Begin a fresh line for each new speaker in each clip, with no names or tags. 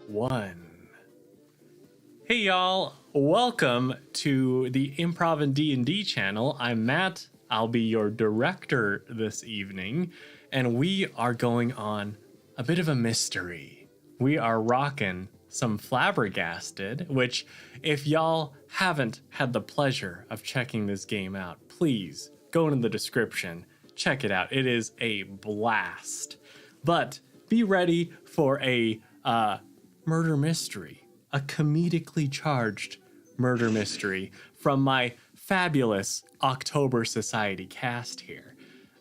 1. Hey y'all, welcome to the Improv and D&D channel. I'm Matt. I'll be your director this evening, and we are going on a bit of a mystery. We are rocking some Flabbergasted, which if y'all haven't had the pleasure of checking this game out, please go into the description, check it out. It is a blast. But be ready for a murder mystery, a comedically charged murder mystery from my fabulous October Society cast here.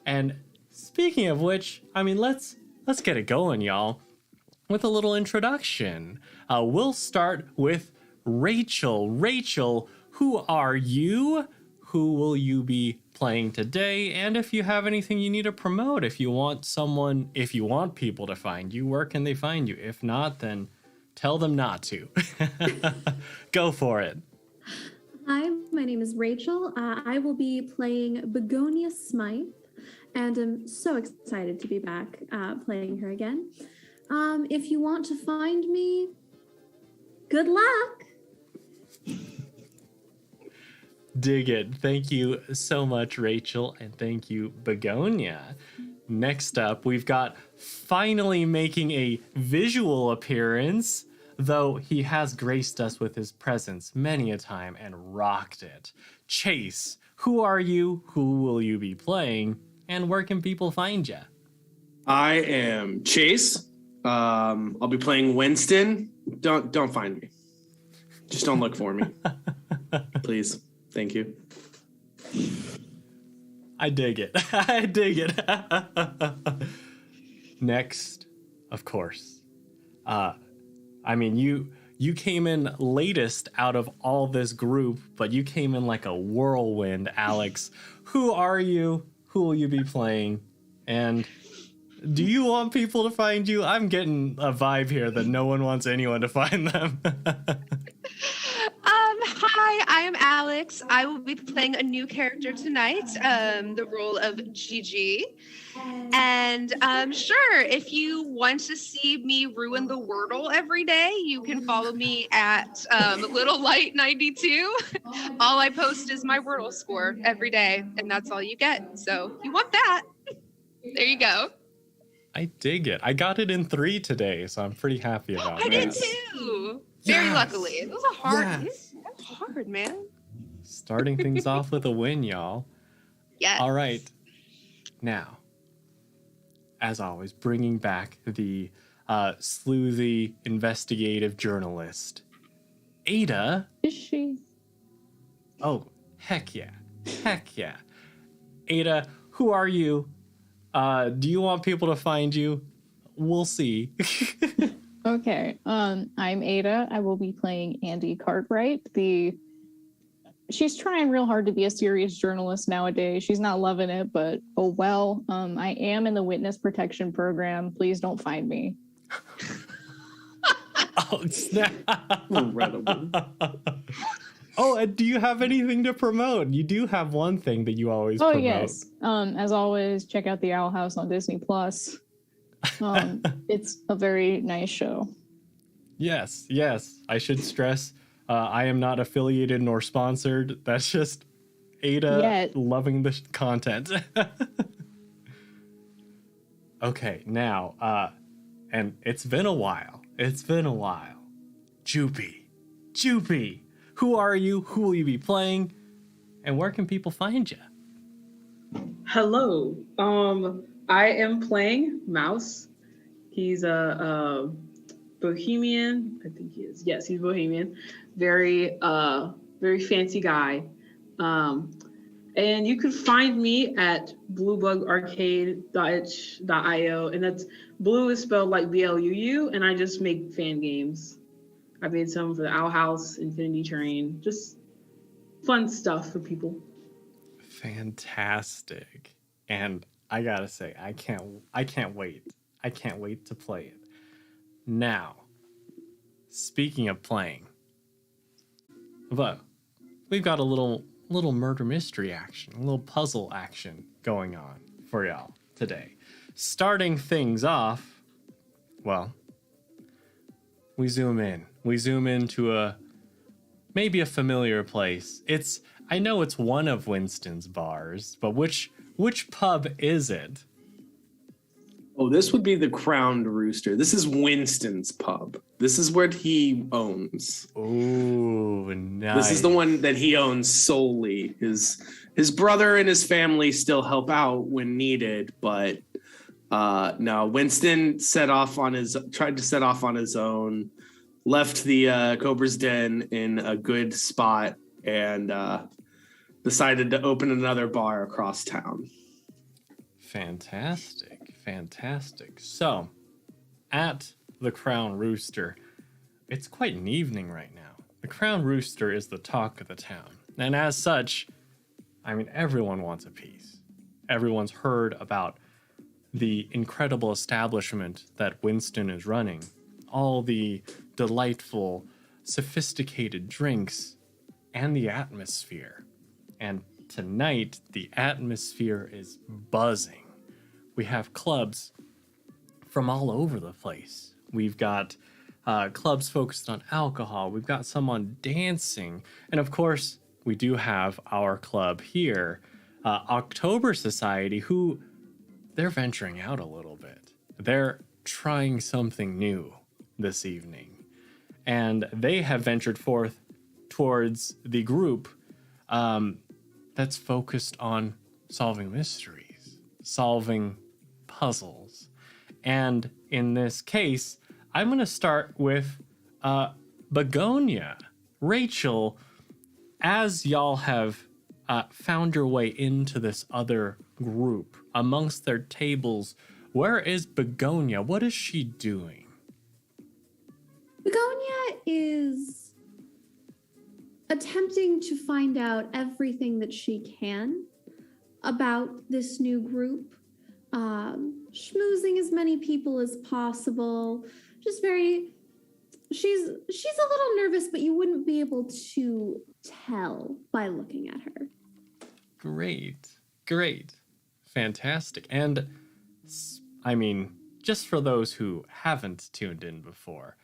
And speaking of which, I mean, let's get it going, y'all, with a little introduction. We'll start with Rachel. Rachel, who are you? Who will you be playing today? And if you have anything you need to promote, if you want people to find you, where can they find you? If not, then tell them not to. Go for it.
Hi, my name is Rachel. I will be playing Begonia Smythe, and I'm so excited to be back playing her again. If you want to find me, good luck.
Dig it. Thank you so much, Rachel, and thank you, Begonia. Next up, we've got finally making a visual appearance, though he has graced us with his presence many a time and rocked it. Chase, who are you? Who will you be playing? And where can people find you?
I am Chase. I'll be playing Winston. Don't find me. Just don't look for me. Please. Thank you.
I dig it. I dig it. Next, of course. I mean, you came in latest out of all this group, but you came in like a whirlwind, Alex. Who are you? Who will you be playing? And do you want people to find you? I'm getting a vibe here that no one wants anyone to find them.
Hi, I am Alex. I will be playing a new character tonight, the role of Gigi. And sure, if you want to see me ruin the Wordle every day, you can follow me at Little Light 92. All I post is my Wordle score every day, and that's all you get. So if you want that, there you go.
I dig it. I got it in 3 today, so I'm pretty happy about it.
I did too. Very luckily. It was a hard. Yes. It was hard, man.
Starting things off with a win, y'all.
Yes.
All right. Now, as always, bringing back the sleuthy investigative journalist, Adah.
Is she?
Oh, heck yeah. Heck yeah. Adah, who are you? Do you want people to find you? We'll see.
Okay. I'm Adah. I will be playing Andie Cartwright. She's trying real hard to be a serious journalist nowadays. She's not loving it, but oh well. I am in the witness protection program. Please don't find me.
Oh, snap.
Incredible.
Oh, and do you have anything to promote? You do have one thing that you always promote.
Oh, yes. As always, check out The Owl House on Disney+. It's a very nice show.
Yes. I should stress, I am not affiliated nor sponsored. That's just Adah loving the content. Okay, now, and it's been a while. Joopy. Who are you? Who will you be playing? And where can people find you?
Hello. I am playing Mouse. He's a bohemian. I think he is. Yes, he's bohemian. Very fancy guy. And you can find me at bluebugarcade.itch.io. And that's blue is spelled like BLUU. And I just make fan games. I made some for the Owl House, Infinity Train, just fun stuff for people.
Fantastic. And I gotta say, I can't wait. I can't wait to play it. Now, speaking of playing, but we've got a little murder mystery action, a little puzzle action going on for y'all today. Starting things off, well, we zoom in. We zoom into maybe a familiar place. I know it's one of Winston's bars, but which pub is it?
Oh, this would be the Crowned Rooster. This is Winston's pub. This is what he owns.
Ooh, nice.
This is the one that he owns solely. His brother and his family still help out when needed, but no, Winston tried to set off on his own, left the Cobra's Den in a good spot, and decided to open another bar across town.
Fantastic. So, at the Crown Rooster, it's quite an evening right now. The Crown Rooster is the talk of the town. And as such, I mean, everyone wants a piece. Everyone's heard about the incredible establishment that Winston is running. All the delightful, sophisticated drinks, and the atmosphere. And tonight, the atmosphere is buzzing. We have clubs from all over the place. We've got clubs focused on alcohol. We've got some on dancing. And of course, we do have our club here, October Society, who they're venturing out a little bit. They're trying something new this evening. And they have ventured forth towards the group that's focused on solving mysteries, solving puzzles. And in this case, I'm going to start with Begonia. Rachel, as y'all have found your way into this other group amongst their tables, where is Begonia? What is she doing?
Begonia is attempting to find out everything that she can about this new group, schmoozing as many people as possible. She's a little nervous, but you wouldn't be able to tell by looking at her.
Great. Fantastic. And I mean, just for those who haven't tuned in before,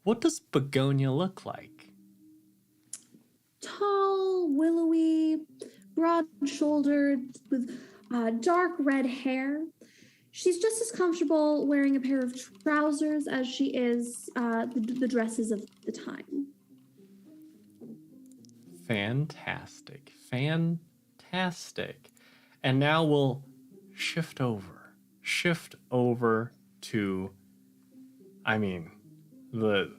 what does Begonia look like?
Tall, willowy, broad-shouldered, with dark red hair. She's just as comfortable wearing a pair of trousers as she is the dresses of the time.
Fantastic. And now we'll shift over to, I mean, the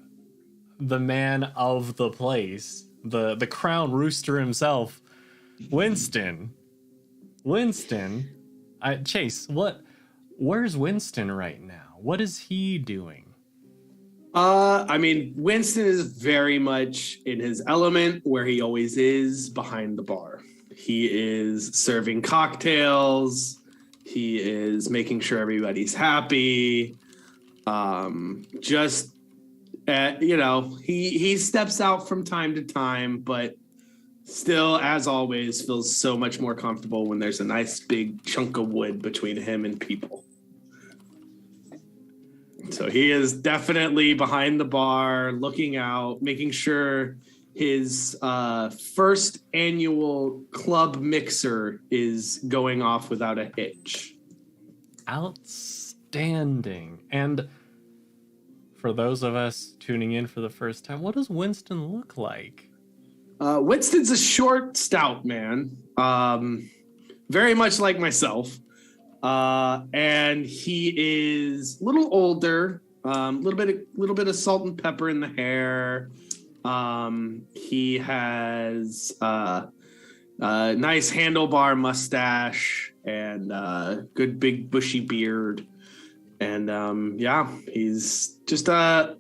man of the place, the Crown Rooster himself, Winston. Chase, where's Winston right now? What is he doing?
I mean, Winston is very much in his element where he always is, behind the bar. He is serving cocktails. He is making sure everybody's happy. He steps out from time to time, but still, as always, feels so much more comfortable when there's a nice big chunk of wood between him and people. So he is definitely behind the bar, looking out, making sure his first annual club mixer is going off without a hitch.
Outstanding. And for those of us tuning in for the first time, what does Winston look like?
Winston's a short, stout man, very much like myself. And he is a little older, little bit of salt and pepper in the hair. He has a nice handlebar mustache and good big bushy beard. And he's just a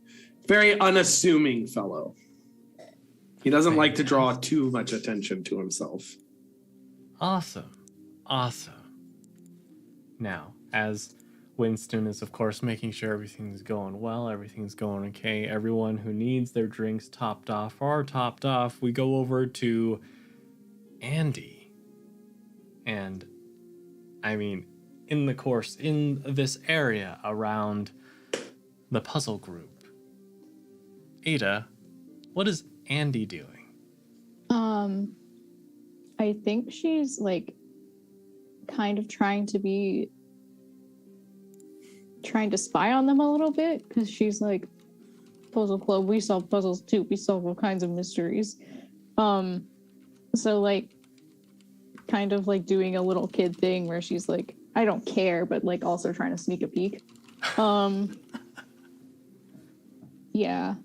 very unassuming fellow. He doesn't like to draw too much attention to himself.
Awesome. Now, as Winston is, of course, making sure everything's going well, everything's going okay, everyone who needs their drinks topped off are topped off, we go over to Andie. And, I mean, in this area around the puzzle group, Adah, what is Andie doing?
I think she's like kind of trying to spy on them a little bit, because she's like, Puzzle Club, we solve puzzles too. We solve all kinds of mysteries. So like kind of like doing a little kid thing where she's like, I don't care, but like also trying to sneak a peek. Yeah.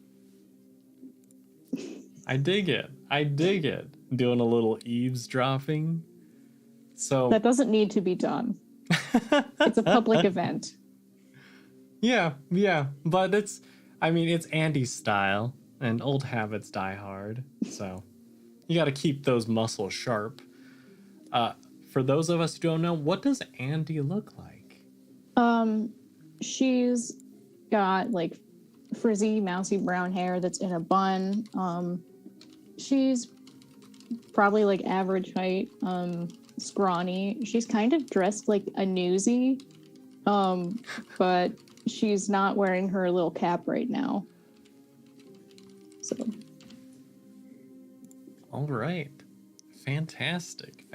I dig it. Doing a little eavesdropping. So
That doesn't need to be done. It's a public event.
Yeah, but it's Andie's style, and old habits die hard, so you got to keep those muscles sharp. For those of us who don't know, what does Andie look like?
She's got like frizzy, mousy brown hair that's in a bun. She's probably like average height, scrawny. She's kind of dressed like a newsie, but she's not wearing her little cap right now. So.
All right. Fantastic.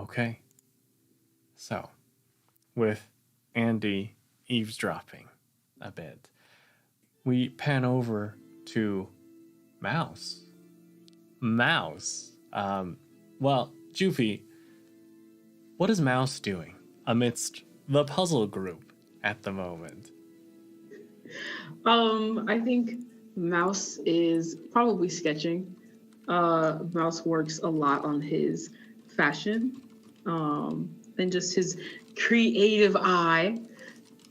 Okay. So, with Andie eavesdropping a bit, we pan over to Mouse. Well, Joofy, what is Mouse doing amidst the puzzle group at the moment?
I think Mouse is probably sketching. Mouse works a lot on his fashion, and just his creative eye.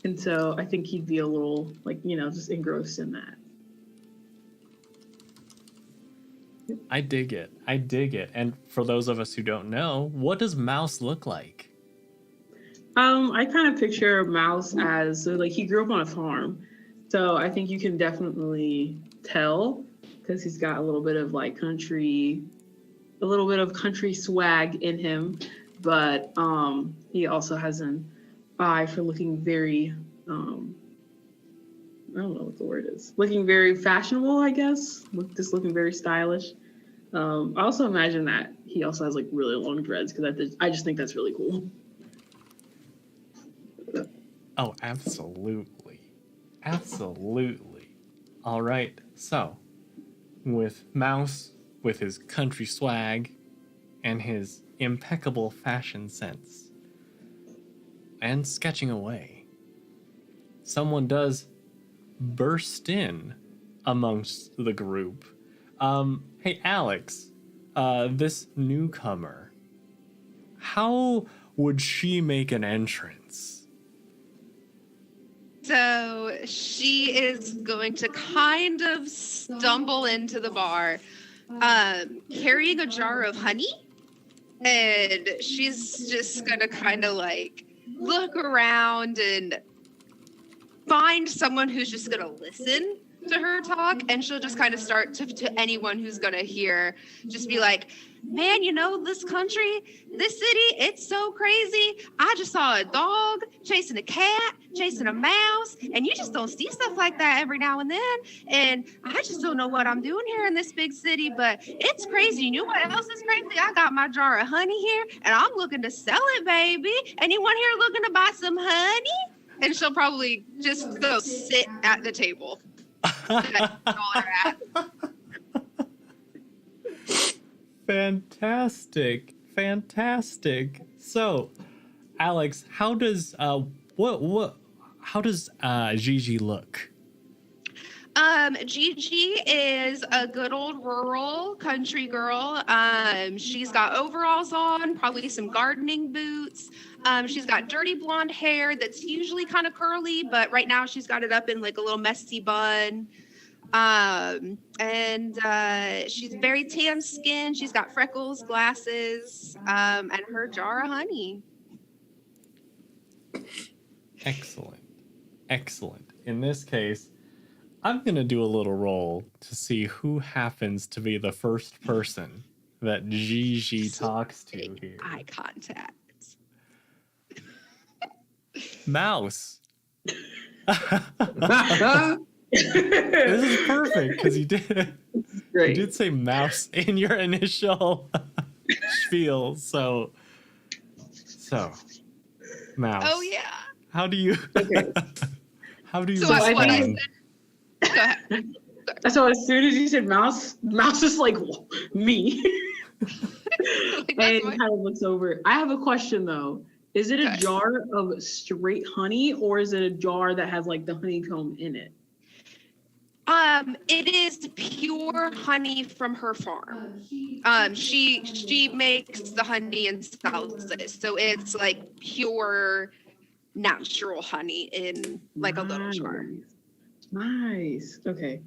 And so I think he'd be a little just engrossed in that.
I dig it. And for those of us who don't know, what does Mouse look like?
I kind of picture Mouse as he grew up on a farm. So I think you can definitely tell, because he's got a little bit of country swag in him, but he also has an eye for looking very I don't know what the word is. Looking very fashionable, I guess. Just looking very stylish. I also imagine that he also has really long dreads, because I just think that's really cool.
Oh, absolutely. All right. So, with Mouse, with his country swag and his impeccable fashion sense, and sketching away, someone does burst in amongst the group. Hey, Alex, this newcomer, how would she make an entrance?
So she is going to kind of stumble into the bar, carrying a jar of honey, and she's just gonna kind of look around and find someone who's just gonna listen to her talk, and she'll just kind of start to anyone who's gonna hear, just be like, man, this country, this city, it's so crazy. I just saw a dog chasing a cat, chasing a mouse, and you just don't see stuff like that every now and then. And I just don't know what I'm doing here in this big city, but it's crazy. You know what else is crazy? I got my jar of honey here, and I'm looking to sell it, baby. Anyone here looking to buy some honey? And she'll probably just go sit at the table. That's all they're at.
Fantastic. So, Alex, how does Gigi look?
Gigi is a good old rural country girl. She's got overalls on, probably some gardening boots. She's got dirty blonde hair that's usually kind of curly, but right now she's got it up in a little messy bun. And she's very tan skin. She's got freckles, glasses, and her jar of honey.
Excellent. In this case, I'm going to do a little roll to see who happens to be the first person that Gigi talks to here.
Eye contact.
Mouse. This is perfect because you
Great.
did say mouse in your initial spiel. So mouse.
Oh yeah.
How do you
Okay.
how do you
So that's what I
respond?
said. Go ahead.
So as soon as you said mouse is like me.
Like,
And
that's what-
kind of looks over. I have a question though. Is it a
Okay.
jar of straight honey or is it a jar that has like the honeycomb in it?
It is pure honey from her farm. She makes the honey and sells it, so it's like pure natural honey in like a little jar.
Nice. Okay.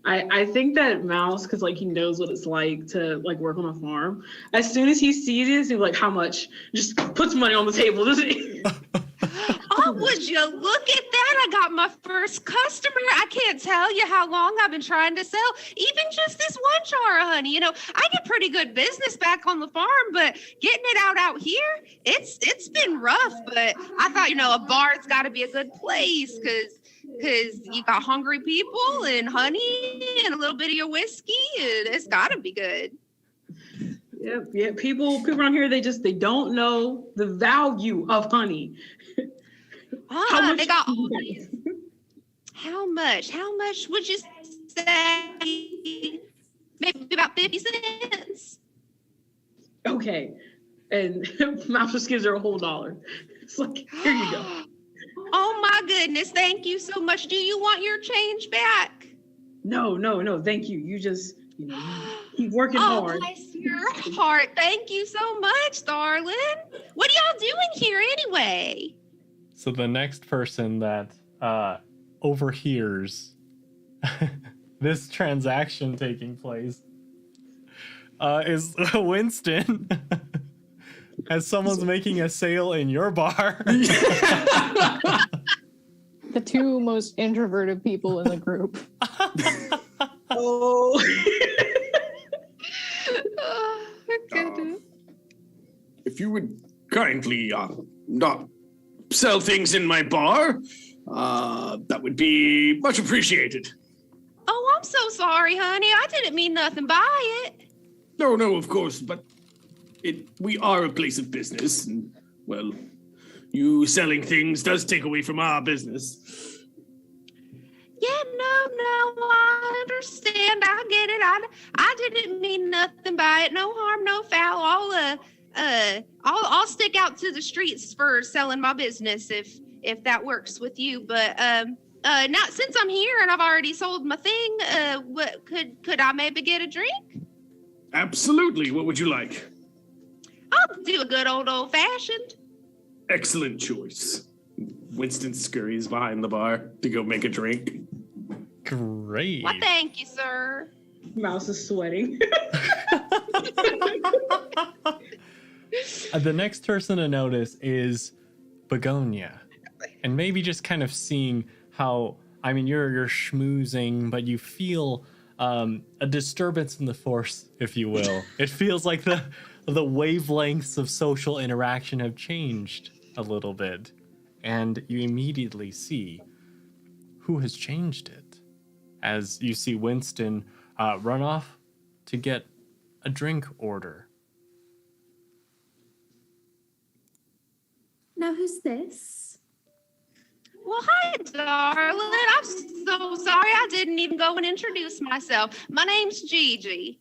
I think that Mouse, because like he knows what it's like to like work on a farm. As soon as he sees it, he's like, how much? Just puts money on the table, doesn't he?
Oh, would you look at that? I got my first customer. I can't tell you how long I've been trying to sell even just this one jar of honey. You know, I get pretty good business back on the farm, but getting it out here, it's been rough. But I thought, you know, a bar's got to be a good place because you got hungry people and honey and a little bit of your whiskey, and it's got to be good.
Yeah. People around here, they don't know the value of honey.
They got all these. How much would you say? Maybe about 50 cents.
Okay. And Mouse just gives her a whole $1. It's like, here you go.
Oh my goodness, thank you so much. Do you want your change back?
No, thank you. You just, keep working
Oh,
hard.
bless your heart. Thank you so much, darling. What are y'all doing here anyway?
So the next person that overhears this transaction taking place is Winston. As someone's making a sale in your bar.
The two most introverted people in the group.
Oh.
Oh, goodness.
If you would kindly not sell things in my bar, that would be much appreciated.
Oh, I'm so sorry, honey. I didn't mean nothing by it.
No, of course, but we are a place of business, and, well, you selling things does take away from our business.
Yeah, no, I understand. I get it. I didn't mean nothing by it. No harm, no foul. I'll stick out to the streets for selling my business if that works with you. But now since I'm here and I've already sold my thing, what could I maybe get a drink?
Absolutely. What would you like?
I'll do a good old fashioned.
Excellent choice. Winston scurries behind the bar to go make a drink.
Great.
Well, thank you, sir.
Mouse is sweating.
The next person to notice is Begonia. And maybe just kind of seeing how, I mean, you're schmoozing, but you feel a disturbance in the force, if you will. It feels like the wavelengths of social interaction have changed a little bit. And you immediately see who has changed it. As you see Winston run off to get a drink order.
Now, who's this?
Well, hi, darling. I'm so sorry I didn't even go and introduce myself. My name's Gigi.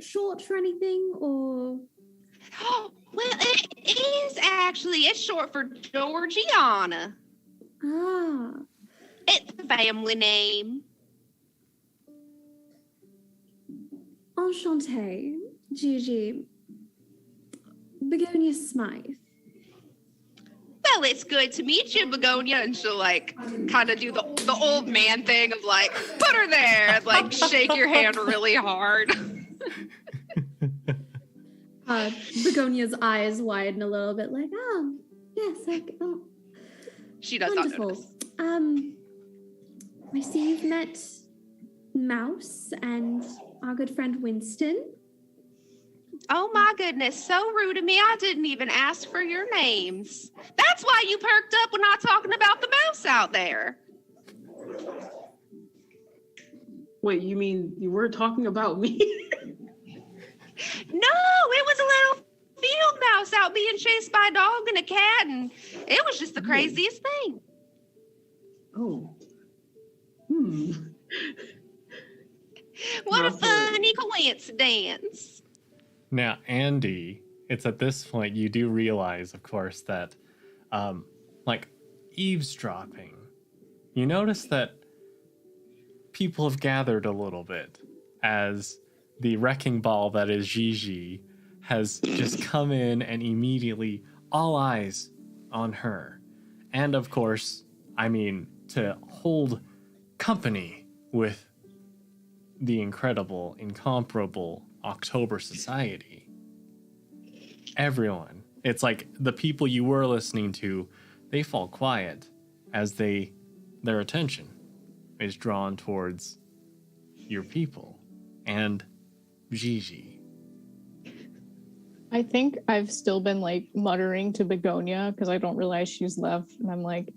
Short for anything, or?
Oh, well, it is actually. It's short for Georgiana.
Ah,
It's a family name.
enchantée, Gigi. Begonia Smythe.
Well, it's good to meet you, Begonia. And she'll like kind of do the old man thing of like, put her there and like shake your hand really hard.
Begonia's eyes widen a little bit, like, oh, yes, oh,
She does not
wonderful.
notice.
I see you've met Mouse and our good friend Winston.
Oh my goodness, so rude of me. I didn't even ask for your names. That's why you perked up when I talking about the mouse mouse out there.
Wait, you mean you were talking about me?
No, it was a little field mouse out being chased by a dog and a cat, and it was just the craziest thing.
Oh.
What a
Nothing.
funny coincidence.
Now, Andie, it's at this point you do realize, of course, that, like, eavesdropping. You notice that people have gathered a little bit as the wrecking ball that is Gigi has just come in and immediately all eyes on her. And of course, I mean, to hold company with the incredible, incomparable October Society. Everyone. It's like the people you were listening to, they fall quiet as their attention is drawn towards your people and Gigi.
I think I've still been like muttering to Begonia because I don't realize she's left, and I'm like,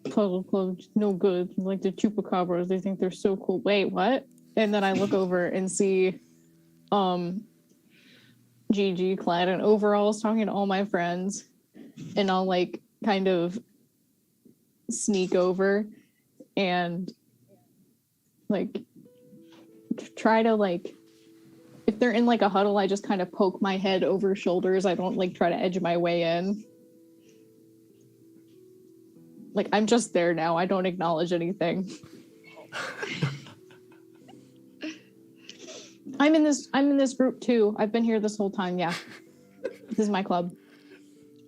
Puzzle Club's no good. Like the chupacabras, they think they're so cool. Wait, what? And then I look over and see Gigi clad in overalls talking to all my friends, and I'll like kind of sneak over and like try to like, if they're in like a huddle, I just kind of poke my head over shoulders. I don't like try to edge my way in. Like I'm just there now. I don't acknowledge anything. I'm in this group too. I've been here this whole time. Yeah. This is my club.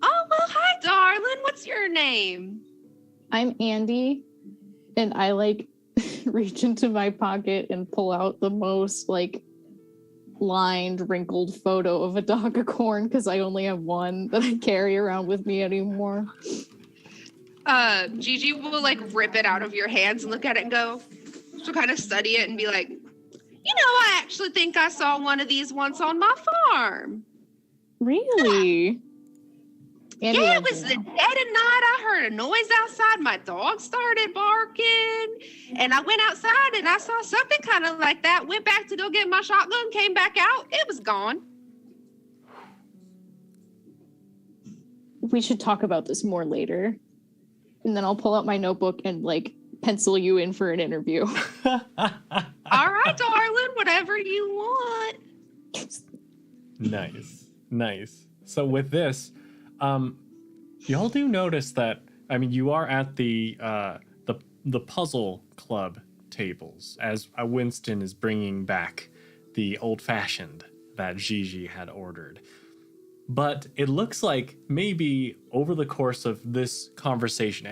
Oh, well, hi, darling. What's your name?
I'm Andie, and I like reach into my pocket and pull out the most like lined, wrinkled photo of a dog of corn because I only have one that I carry around with me anymore.
Gigi will like rip it out of your hands and look at it and go, she'll kind of study it and be like, you know, I actually think I saw one of these once on my farm.
Really? Andie,
Yeah, it was the dead of night. I heard a noise outside. My dog started barking. And I went outside and I saw something kind of like that. Went back to go get my shotgun, came back out. It was gone.
we should talk about this more later. And then I'll pull out my notebook and like pencil you in for an interview.
All right, darling, whatever you want.
Nice. So with this, y'all do notice that, I mean, you are at the puzzle club tables as Winston is bringing back the old-fashioned that Gigi had ordered. But it looks like maybe over the course of this conversation,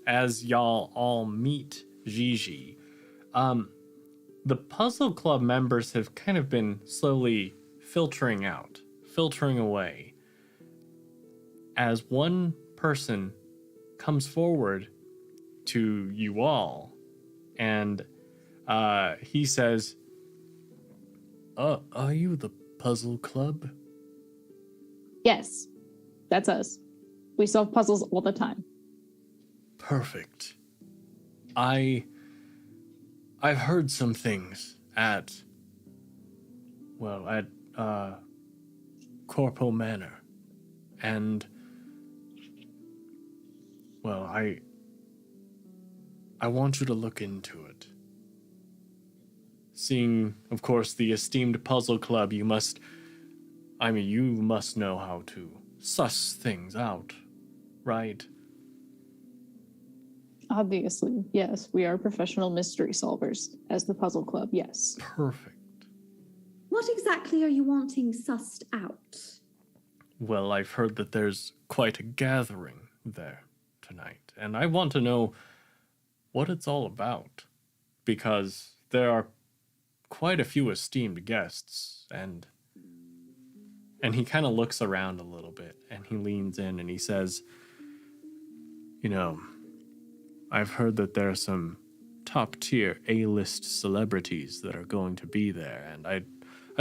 as y'all all meet Gigi, the puzzle club members have kind of been slowly filtering away, as one person comes forward to you all, and he says, are you the puzzle club?
Yes, that's us. We solve puzzles all the time.
Perfect. I've heard some things at Corpo Manor, and well, I want you to look into it. Seeing, of course, the esteemed puzzle club, you must know how to suss things out, right?
Obviously, yes. We are professional mystery solvers as the puzzle club, yes.
Perfect.
What exactly are you wanting sussed out?
Well, I've heard that there's quite a gathering there tonight, and I want to know what it's all about, because there are quite a few esteemed guests, and he kind of looks around a little bit, and he leans in and he says, you know, I've heard that there are some top-tier A-list celebrities that are going to be there, and I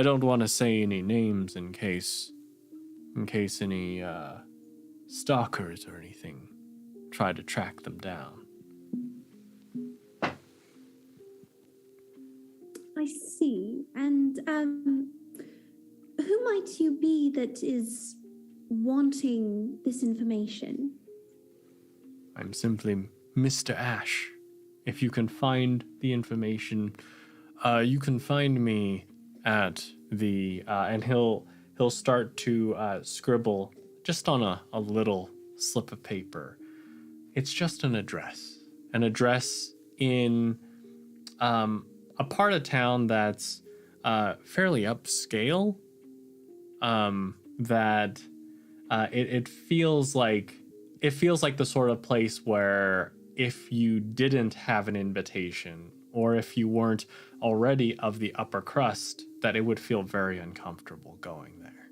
don't want to say any names in case any stalkers or anything try to track them down.
I see. And who might you be that is wanting this information?
I'm simply Mr. Ash. If you can find the information, you can find me at the and he'll start to scribble just on a little slip of paper. It's just an address in a part of town that's fairly upscale. That it feels like the sort of place where if you didn't have an invitation or if you weren't already of the upper crust, that it would feel very uncomfortable going there.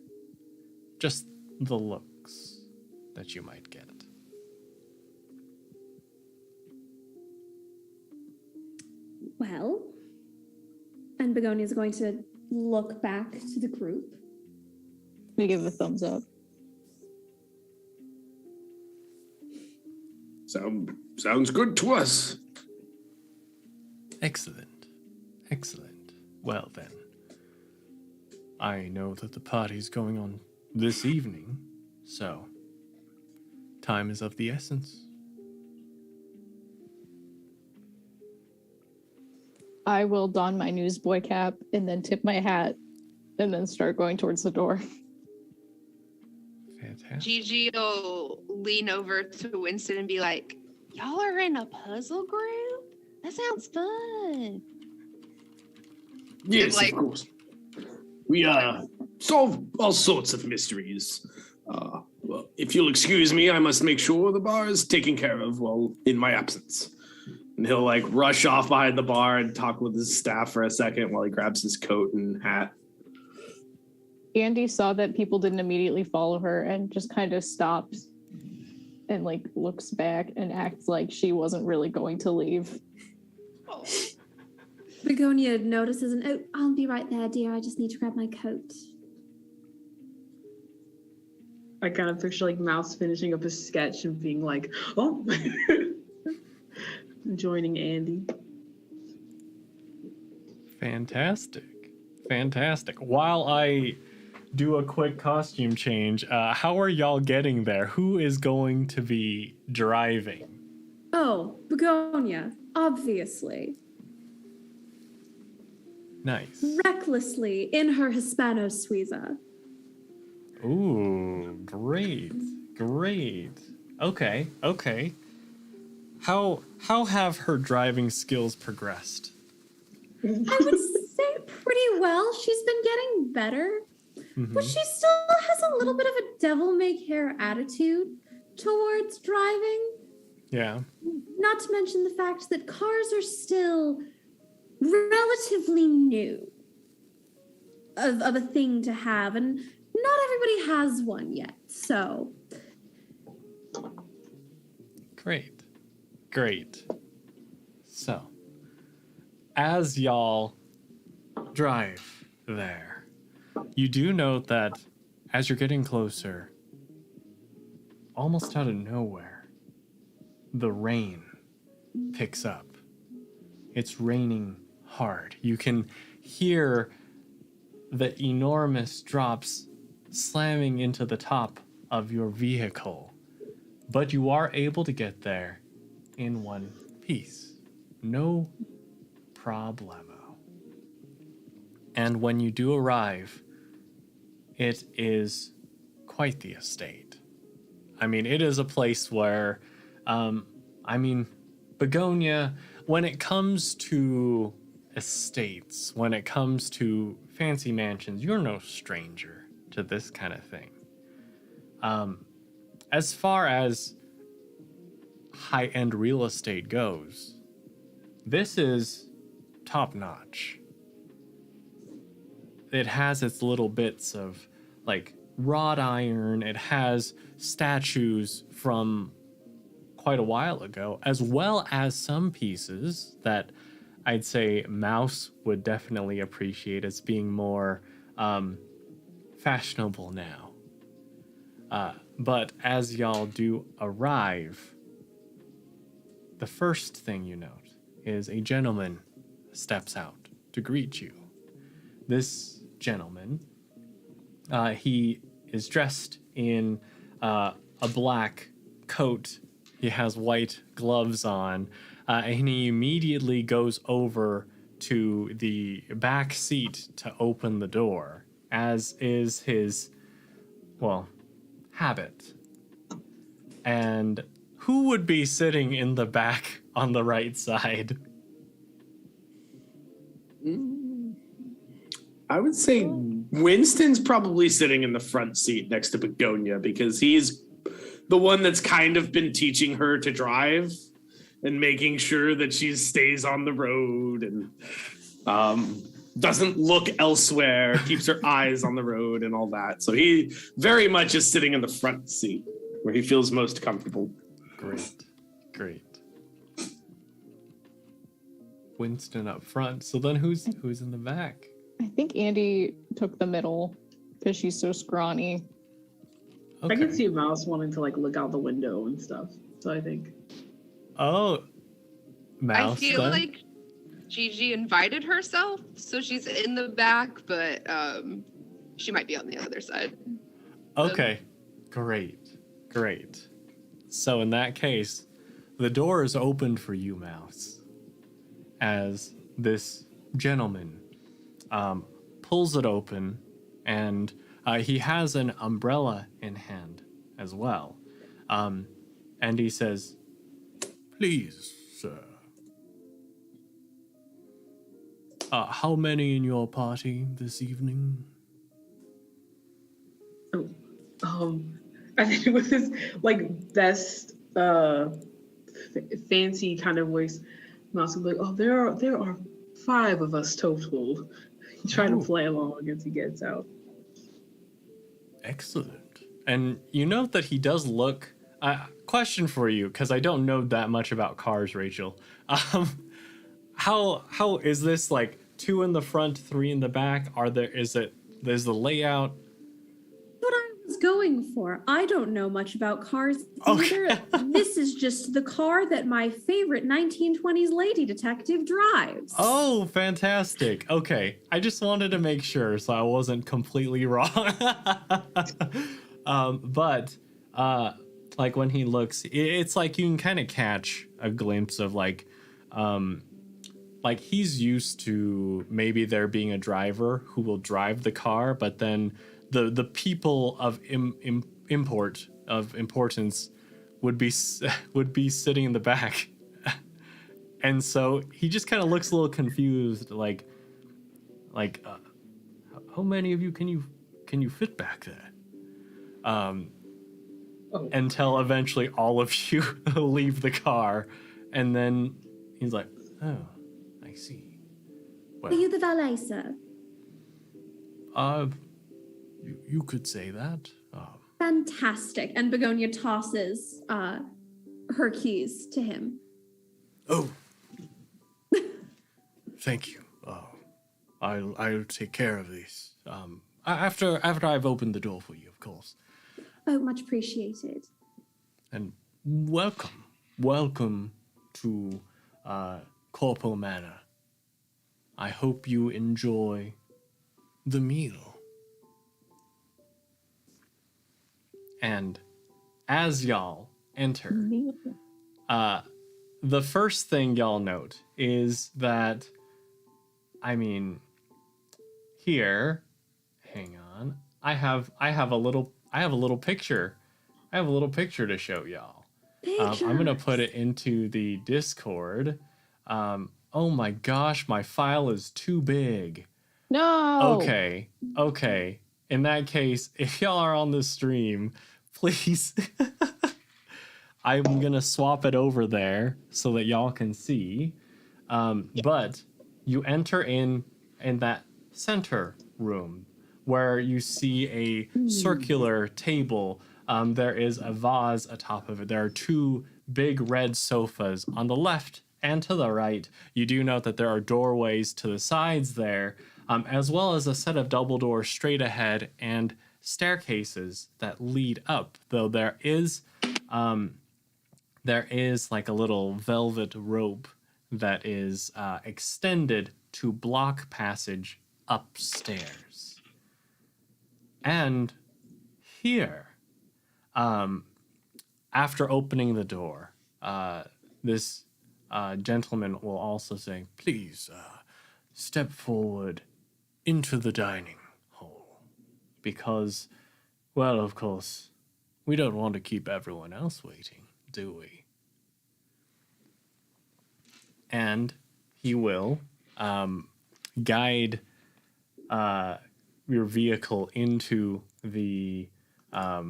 Just the looks that you might get.
Well, and Begonia is going to look back to the group.
We give a thumbs up.
Sounds good to us.
Excellent. Well then, I know that the party's going on this evening, so time is of the essence.
I will don my newsboy cap and then tip my hat and then start going towards the door.
Fantastic.
Gigi will lean over to Winston and be like, "Y'all are in a puzzle group? That sounds fun."
Yes,
like-
of course. We solve all sorts of mysteries. Well, if you'll excuse me, I must make sure the bar is taken care of while in my absence. And he'll like rush off behind the bar and talk with his staff for a second while he grabs his coat and hat.
Andie saw that people didn't immediately follow her and just kind of stops and like looks back and acts like she wasn't really going to leave.
Oh.
Begonia notices and, "Oh, I'll be right there, dear. I just need to grab my coat."
I kind of picture like Mouse finishing up a sketch and being like, "Oh," joining Andie.
Fantastic. While I do a quick costume change, how are y'all getting there? Who is going to be driving?
Oh, Begonia, obviously.
Nice.
Recklessly in her Hispano Suiza.
Ooh, great. Okay. How have her driving skills progressed?
I would say pretty well. She's been getting better.
Mhm.
But she still has a little bit of a devil-may-care attitude towards driving.
Yeah.
Not to mention the fact that cars are still relatively new of a thing to have, and not everybody has one yet. So
Great. So, as y'all drive there, you do note that as you're getting closer, almost out of nowhere, the rain picks up. It's raining hard. You can hear the enormous drops slamming into the top of your vehicle, but you are able to get there in one piece. No problemo. And when you do arrive, it is quite the estate. I mean, it is a place where, Begonia, when it comes to estates, when it comes to fancy mansions, you're no stranger to this kind of thing. As far as high-end real estate goes, this is top-notch. It has its little bits of like wrought iron. It has statues from quite a while ago, as well as some pieces that I'd say Mouse would definitely appreciate as being more fashionable now. But as y'all do arrive, the first thing you note is a gentleman steps out to greet you. This gentleman, he is dressed in a black coat. He has white gloves on, and he immediately goes over to the back seat to open the door, as is his, well, habit. And who would be sitting in the back on the right side?
I would say Winston's probably sitting in the front seat next to Begonia because he's the one that's kind of been teaching her to drive and making sure that she stays on the road and doesn't look elsewhere, keeps her eyes on the road and all that. So he very much is sitting in the front seat where he feels most comfortable.
Great. Winston up front. So then who's in the back?
I think Andie took the middle because she's so scrawny.
Okay.
I can see Mouse wanting to like look out the window and stuff. So I think.
Oh, Mouse.
I feel
then?
like Gigi invited herself, so she's in the back, but she might be on the other side.
Okay, great. So in that case, the door is opened for you, Mouse, as this gentleman pulls it open, and he has an umbrella in hand as well. And he says, "Please, sir. How many in your party this evening?"
I think it was his like best fancy kind of voice. Mouse would be like, "Oh, there are 5 of us total." Try to play along as he gets out.
Excellent. And you note that he does look. Question for you, because I don't know that much about cars, Rachel. How is this like 2 in the front, 3 in the back? Is the layout?
What I was going for. I don't know much about cars
Okay.
either. This is just the car that my favorite 1920s lady detective drives.
Oh, fantastic. Okay. I just wanted to make sure so I wasn't completely wrong. But like when he looks, it's like you can kind of catch a glimpse of like he's used to maybe there being a driver who will drive the car, but then the people of importance would be sitting in the back. And so he just kind of looks a little confused, like how many of you can you fit back there? Until eventually all of you leave the car, and then he's like, "Oh, I see."
Are you the valet, sir?
You could say that.
Fantastic. And Begonia tosses her keys to him.
Oh, thank you. I'll take care of these. After I've opened the door for you, of course.
Oh, much appreciated.
And welcome to Corpo Manor. I hope you enjoy the meal. And as y'all enter, the first thing y'all note is that, I mean, here, hang on, I have a little picture. I have a little picture to show y'all. I'm gonna put it into the Discord. Oh my gosh, my file is too big.
No.
Okay. In that case, if y'all are on the stream, please, I'm gonna swap it over there so that y'all can see. But you enter in that center room where you see a circular table. There is a vase atop of it. There are 2 big red sofas on the left and to the right. You do note that there are doorways to the sides there, as well as a set of double doors straight ahead and staircases that lead up, though there is like a little velvet rope that is extended to block passage upstairs. And here, after opening the door, this gentleman will also say, please step forward into the dining hall. Because, well, of course, we don't want to keep everyone else waiting, do we? And he will guide your vehicle into the I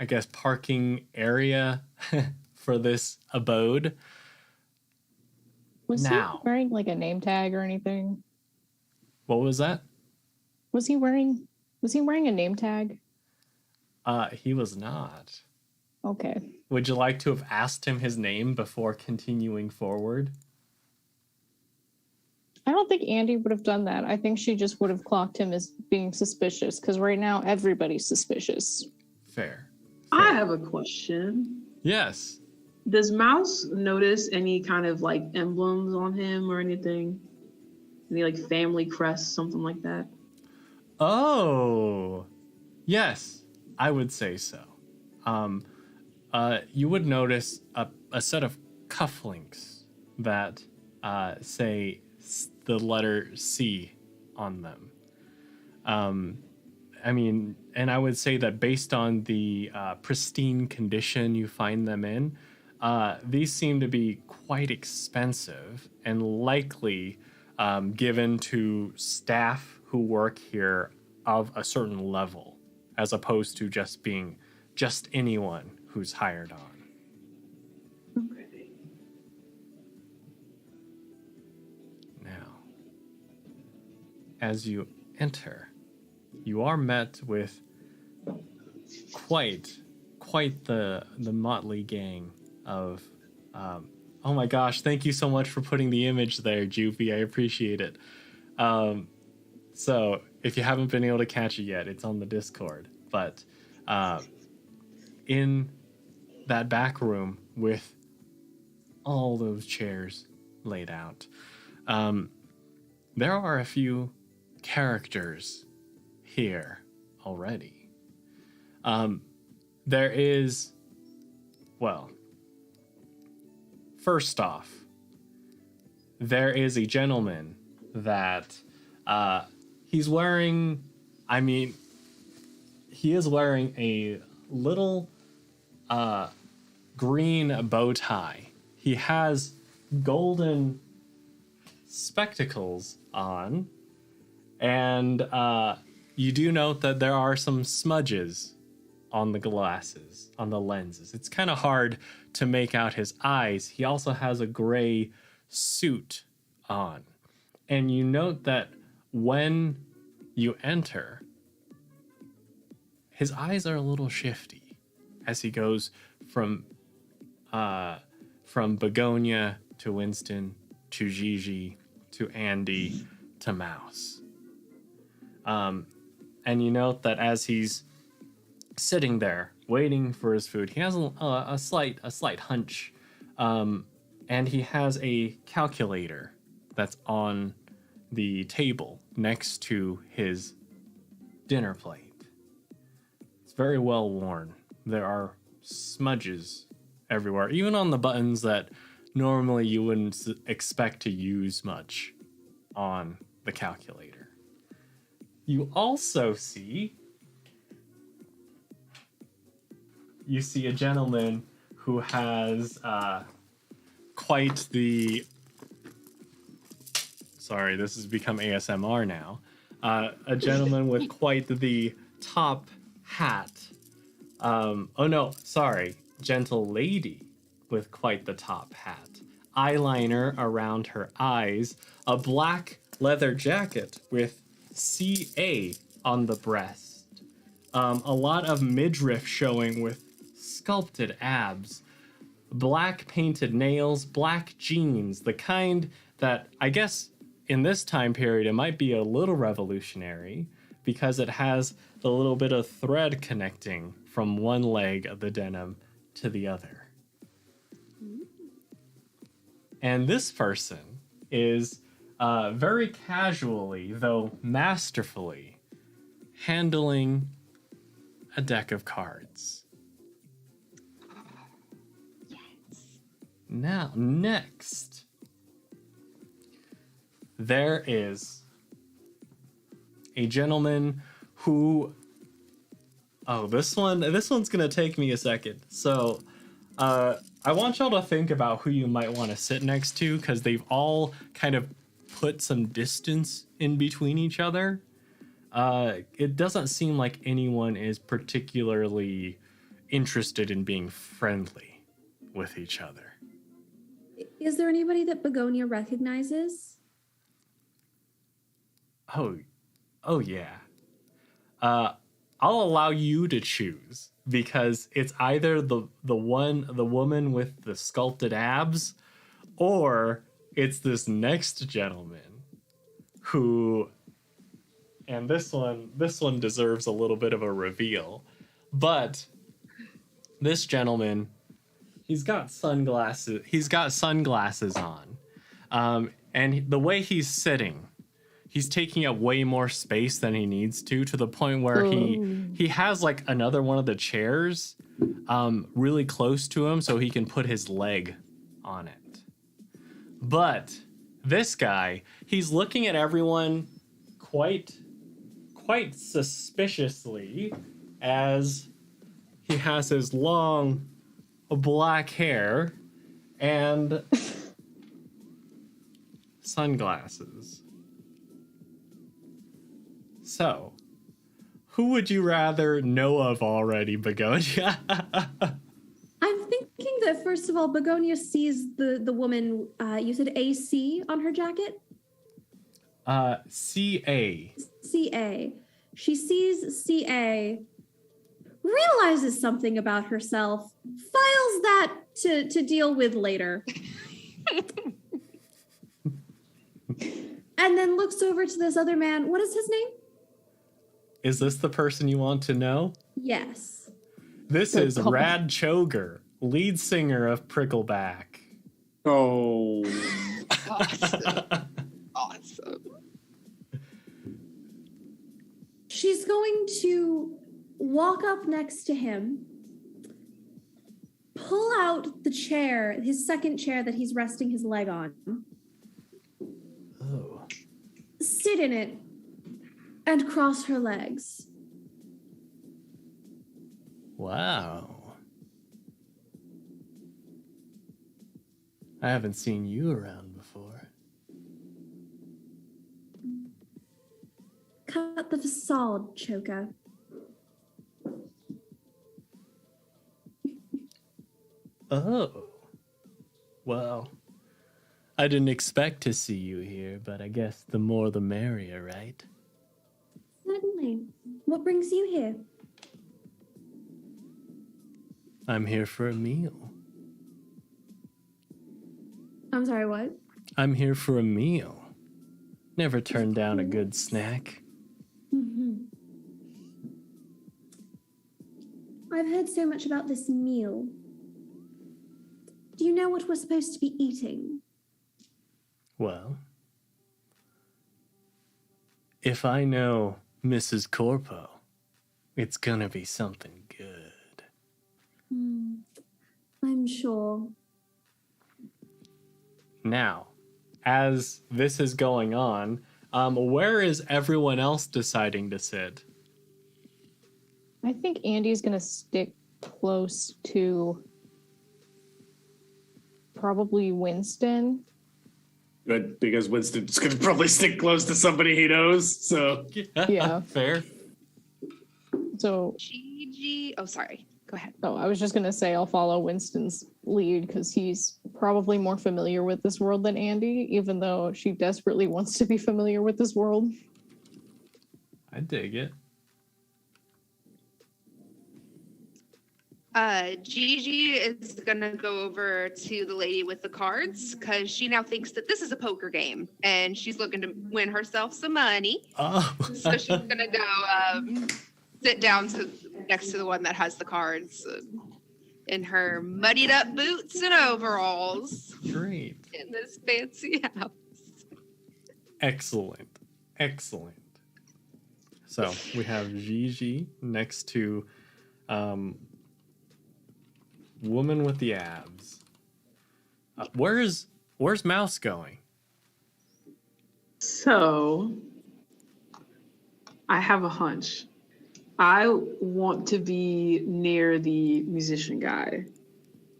guess parking area for this abode.
Was
Now,
he wearing like a name tag or anything?
what was that?
Was he wearing a name tag?
He was not.
Okay.
Would you like to have asked him his name before continuing forward?
I don't think Andie would have done that. I think she just would have clocked him as being suspicious because right now everybody's suspicious.
Fair.
I have a question.
Yes.
Does Mouse notice any kind of like emblems on him or anything? Any like family crest, something like that?
Oh, yes, I would say so. You would notice a set of cufflinks that say the letter C on them. I mean, and I would say that based on the pristine condition you find them in, these seem to be quite expensive and likely given to staff who work here of a certain level, as opposed to just being just anyone who's hired on.
Okay.
Now, as you enter, you are met with quite the motley gang of oh my gosh, thank you so much for putting the image there, Juvie. I appreciate it. So if you haven't been able to catch it yet, it's on the Discord. But in that back room with all those chairs laid out, there are a few characters here already. There is, well, first off, there is a gentleman that he's wearing, I mean, he is wearing a little green bow tie. He has golden spectacles on, and you do note that there are some smudges on the glasses, on the lenses. It's kind of hard to make out his eyes. He also has a gray suit on. And you note that when you enter, his eyes are a little shifty as he goes from Begonia to Winston to Gigi to Andie to Mouse. And you note that as he's sitting there waiting for his food, he has a slight hunch, and he has a calculator that's on the table next to his dinner plate. It's very well worn. There are smudges everywhere, even on the buttons that normally you wouldn't expect to use much on the calculator. You also see a gentleman who has quite the... Sorry, this has become ASMR now. A gentleman with quite the top hat. Oh no, sorry. Gentle lady with quite the top hat. Eyeliner around her eyes. A black leather jacket with CA on the breast. A lot of midriff showing with sculpted abs. Black painted nails, black jeans, the kind that I guess in this time period it might be a little revolutionary because it has the little bit of thread connecting from one leg of the denim to the other. And this person is very casually, though masterfully, handling a deck of cards. Now, next, there is a gentleman who... Oh, this one's gonna take me a second. So, I want y'all to think about who you might want to sit next to, because they've all kind of put some distance in between each other. It doesn't seem like anyone is particularly interested in being friendly with each other.
Is there anybody that Begonia recognizes?
Oh yeah. I'll allow you to choose, because it's either the woman with the sculpted abs, or it's this next gentleman who, and this one deserves a little bit of a reveal, but this gentleman, he's got sunglasses on, and the way he's sitting, he's taking up way more space than he needs to the point where he has like another one of the chairs really close to him so he can put his leg on it. But this guy, he's looking at everyone quite suspiciously, as he has his long black hair and sunglasses. So, who would you rather know of already, Begonia?
I'm thinking that, first of all, Begonia sees the woman, you said AC on her jacket?
CA.
CA. She sees CA, realizes something about herself, files that to deal with later. And then looks over to this other man. What is his name?
Is this the person you want to know?
Yes.
This is Rad Choger, lead singer of Prickleback.
Oh.
Awesome.
She's going to walk up next to him, pull out the chair, his second chair that he's resting his leg on.
Oh.
Sit in it and cross her legs.
Wow. I haven't seen you around before.
Cut the facade, Choker.
Oh. Well, I didn't expect to see you here, but I guess the more the merrier, right?
Certainly. What brings you here?
I'm here for a meal.
I'm sorry, what?
I'm here for a meal. Never turn down a good snack.
Mm-hmm. I've heard so much about this meal. Do you know what we're supposed to be eating?
Well, if I know Mrs. Corpo, it's gonna be something good.
I'm sure.
Now, as this is going on, where is everyone else deciding to sit?
I think Andie's gonna stick close to probably Winston.
Good, because Winston's going to probably stick close to somebody he knows, so...
Yeah.
Fair.
So,
Gigi. Oh, sorry. Go ahead.
oh, I was just gonna say I'll follow Winston's lead because he's probably more familiar with this world than Andie, even though she desperately wants to be familiar with this world.
I dig it.
Gigi is gonna go over to the lady with the cards because she now thinks that this is a poker game and she's looking to win herself some money.
Oh.
So she's gonna go sit down next to the one that has the cards in her muddied up boots and overalls
Great.
in this fancy house.
Excellent. Excellent. So we have Gigi next to woman with the abs. Where's Mouse going?
So, I have a hunch. I want to be near the musician guy,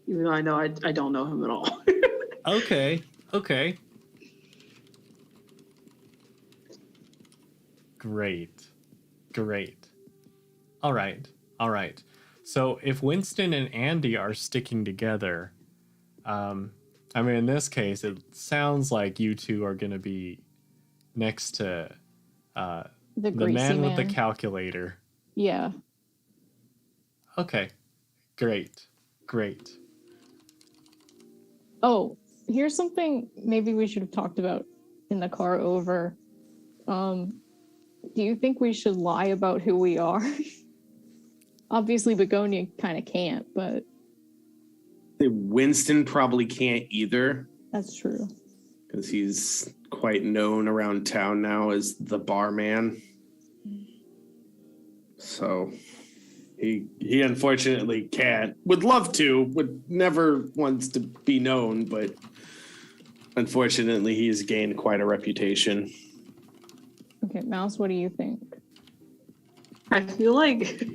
even though I know I don't know him at all.
Okay. Okay. Great. Great. All right. All right. So if Winston and Andie are sticking together, I mean, in this case, it sounds like you two are going to be next to
The
the
greasy
man with the
man.
calculator.
Yeah.
Okay. Great. Great.
Oh, here's something maybe we should have talked about in the car over. Do you think we should lie about who we are? Obviously, Begonia kind of can't, but
Winston probably can't either,
that's true.
because he's quite known around town now as the barman. So he unfortunately can't. Would love to, would never wants to be known, but unfortunately he's gained quite a reputation.
Okay, Mouse, what do you think?
I feel like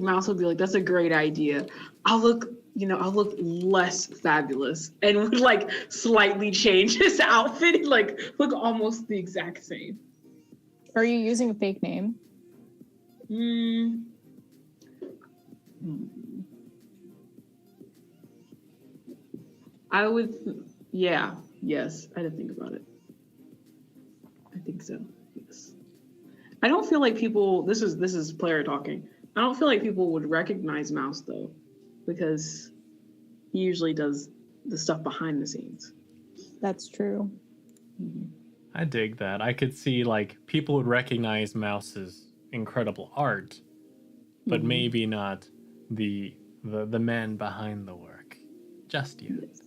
Mouse would be like, "That's a great idea. I'll look less fabulous and would like slightly change his outfit and like look almost the exact same."
Are you using a fake name?
I would, yes, I didn't think about it. I think so. Yes. I don't feel like people. This is player talking. I don't feel like people would recognize Mouse though, because he usually does the stuff behind the scenes.
That's true.
I dig that. I could see like people would recognize Mouse's incredible art, but maybe not the man behind the work just yet.
Yes.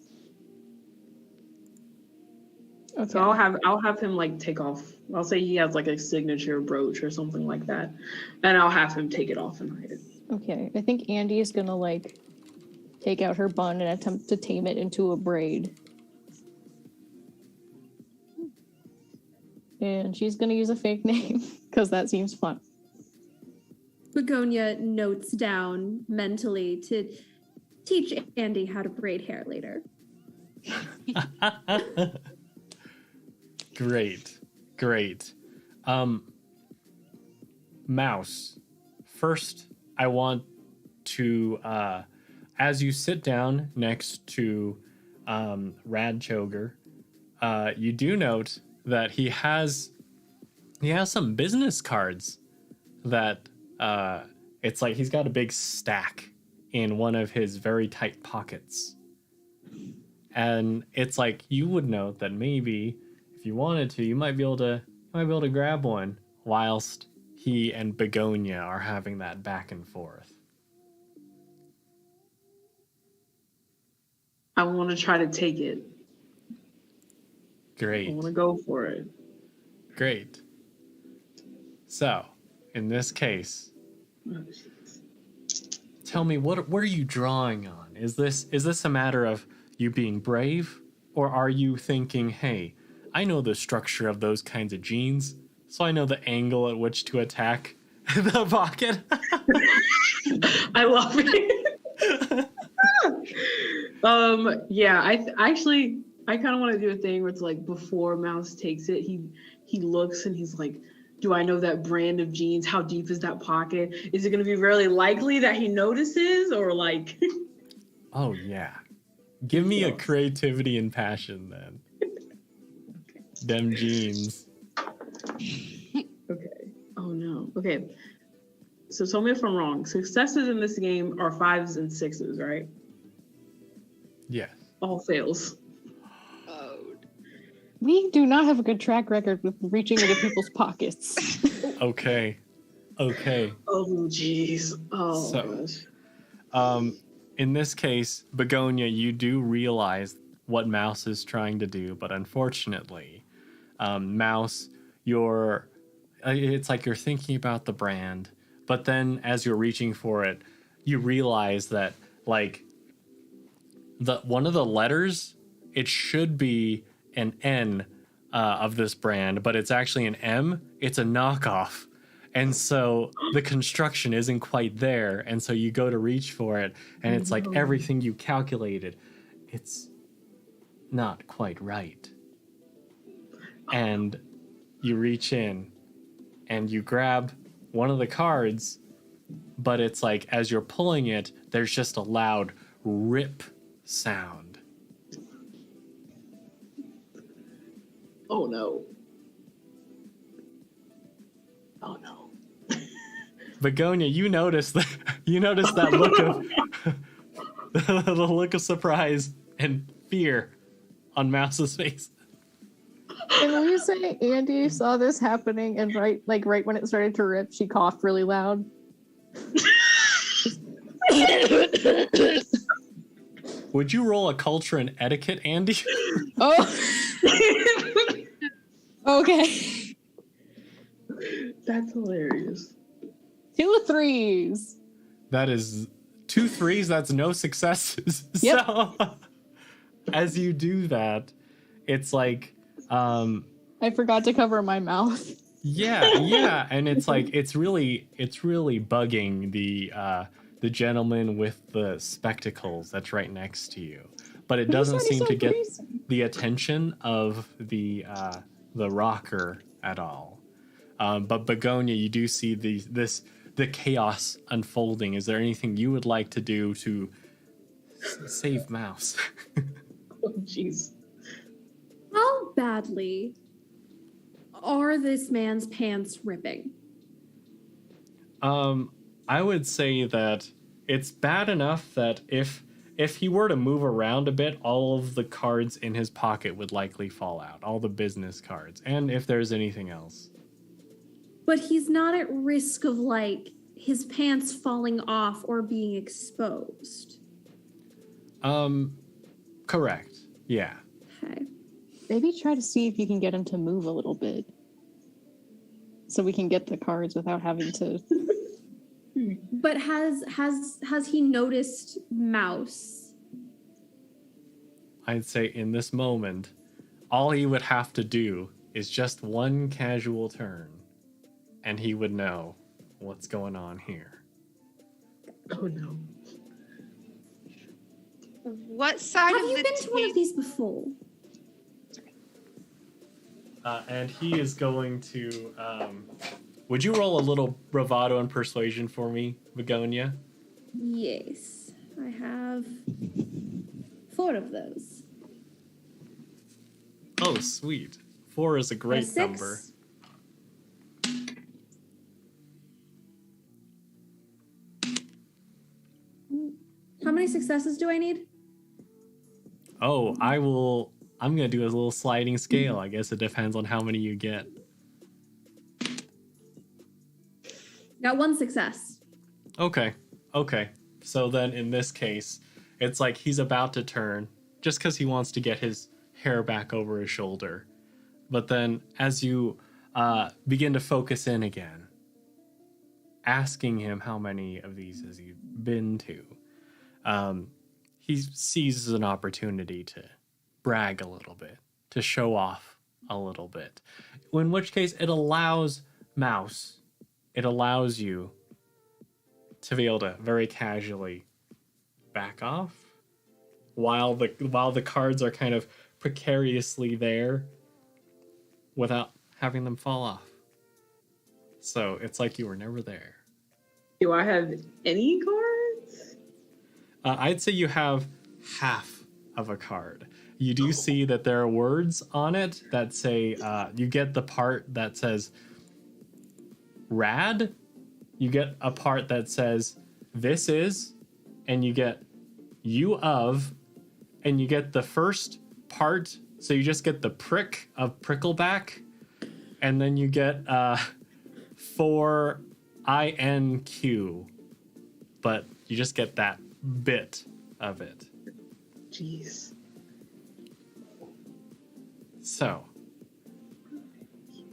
Okay.
So I'll have him like take off. I'll say he has like a signature brooch or something like that, and I'll have him take it off and hide it.
Okay, I think Andie is gonna like take out her bun and attempt to tame it into a braid. And she's gonna use a fake name because that seems fun.
Begonia notes down mentally to teach Andie how to braid hair later.
Great. Great. Mouse, first I want to as you sit down next to Radchoger, you do note that he has some business cards that it's like he's got a big stack in one of his very tight pockets. And it's like you would note that maybe if you wanted to, you might be able to grab one whilst he and Begonia are having that back and forth.
I want to try to take it. I
Great.
want to go for it.
Great. So, in this case,
Oh, jeez.
tell me what are you drawing on? Is this a matter of you being brave, or are you thinking, hey, I know the structure of those kinds of jeans, so I know the angle at which to attack the pocket?
I love it. Yeah, I kind of want to do a thing where it's like before Mouse takes it, he looks and he's like, do I know that brand of jeans? How deep is that pocket? Is it going to be really likely that he notices, or like?
Oh yeah. Give me a creativity and passion then.
Okay.
Them jeans.
Okay. Oh no. Okay. So tell me if I'm wrong. Successes in this game are 5s and 6s, right?
Yes.
All fails.
Oh,
We do not have a good track record with reaching into people's pockets.
Okay. Okay.
Oh jeez. Oh
So-
my gosh.
In this case, Begonia, you do realize what Mouse is trying to do, but unfortunately, Mouse, it's like you're thinking about the brand, but then as you're reaching for it, you realize that like one of the letters, it should be an N of this brand, but it's actually an M. It's a knockoff. And so the construction isn't quite there. And so you go to reach for it, and it's like everything you calculated, it's not quite right. And you reach in and you grab one of the cards, but it's like as you're pulling it, there's just a loud rip sound.
Oh no. Oh no.
Begonia, you notice that look of the look of surprise and fear on Mouse's face.
And when you say Andie saw this happening and right when it started to rip, she coughed really loud.
Would you roll a culture and etiquette, Andie?
Oh. Okay.
That's hilarious.
2 3s.
That is 2 3s. That's no successes.
Yep.
So as you do that, it's like
I forgot to cover my mouth.
yeah, and it's like it's really bugging the gentleman with the spectacles that's right next to you, but it doesn't seem to get the attention of the rocker at all. But Begonia, you do see the chaos unfolding. Is there anything you would like to do to save Mouse?
Oh jeez.
How badly are this man's pants ripping?
I would say that it's bad enough that if he were to move around a bit, all of the cards in his pocket would likely fall out, all the business cards, and if there's anything else.
But he's not at risk of like his pants falling off or being exposed.
Correct. Yeah.
Okay.
Maybe try to see if you can get him to move a little bit, so we can get the cards without having to.
But has he noticed Mouse?
I'd say in this moment, all he would have to do is just one casual turn, and he would know what's going on here.
Oh no.
What side
Have
of
you
the
been to one of these before?
And he is going to. Would you roll a little bravado and persuasion for me, Begonia?
Yes, I have 4 of those.
Oh, sweet. 4 is a great
6.
number.
How many successes do I need?
Oh, I'm going to do a little sliding scale. I guess it depends on how many you get.
Got 1 success.
Okay. So then in this case, it's like he's about to turn just because he wants to get his hair back over his shoulder. But then as you begin to focus in again, asking him how many of these has he been to, he seizes an opportunity to brag a little bit, to show off a little bit. In which case it allows Mouse, it allows you to be able to very casually back off while the cards are kind of precariously there without having them fall off. So it's like you were never there.
Do I have any cards?
I'd say you have half of a card. You do see that there are words on it that say, you get the part that says rad, you get a part that says this is, and you get you of, and you get the first part, so you just get the prick of prickleback, and then you get for INQ, but You just get that bit of it.
Jeez.
So,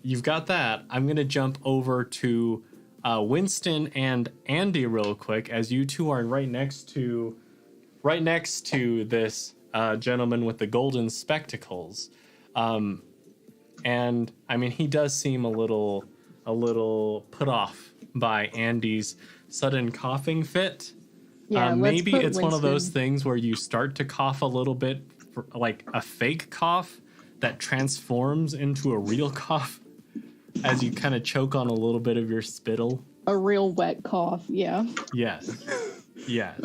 you've got that. I'm going to jump over to Winston and Andie real quick, as you two are right next to this gentleman with the golden spectacles. And I mean, he does seem a little put off by Andie's sudden coughing fit.
Yeah,
maybe
let's put
it's one of those
Winston-
things where you start to cough a little bit, like a fake cough that transforms into a real cough as you kind of choke on a little bit of your spittle.
A real wet cough, yeah.
Yes. Yes.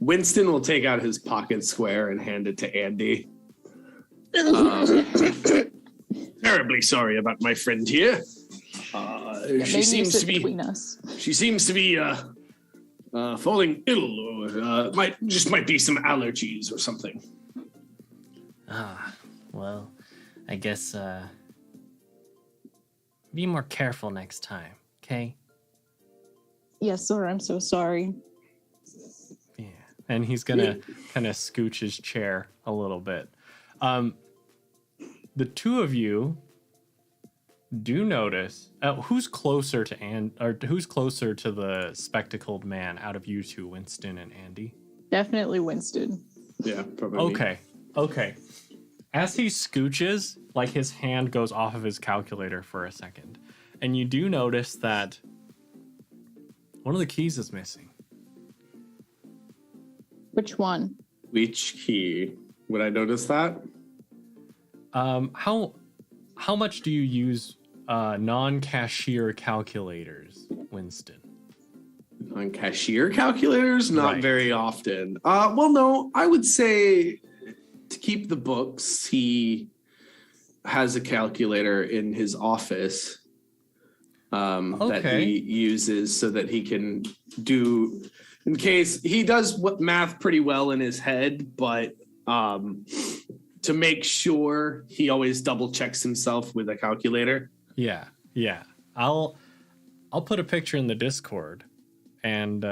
Winston will take out his pocket square and hand it to Andie. Terribly sorry about my friend here.
Maybe
She
you
seems
sit
to be.
between us.
She seems to be falling ill, or might be some allergies or something.
Well, I guess be more careful next time, okay?
Yes, sir. I'm so sorry.
Yeah. And he's gonna kind of scooch his chair a little bit. The two of you do notice who's closer to who's closer to the spectacled man out of you two, Winston and Andie?
Definitely Winston.
Yeah, probably.
Okay. As he scooches, like his hand goes off of his calculator for a second, and you do notice that one of the keys is missing.
Which one?
Which key? Would I notice that?
How much do you use non-cashier calculators, Winston?
On cashier calculators, not
Right.
very often. Well, no, I would say to keep the books, he has a calculator in his office that
Okay.
he uses so that he can do, in case he does math pretty well in his head, but to make sure, he always double checks himself with a calculator.
Yeah. I'll put a picture in the Discord, and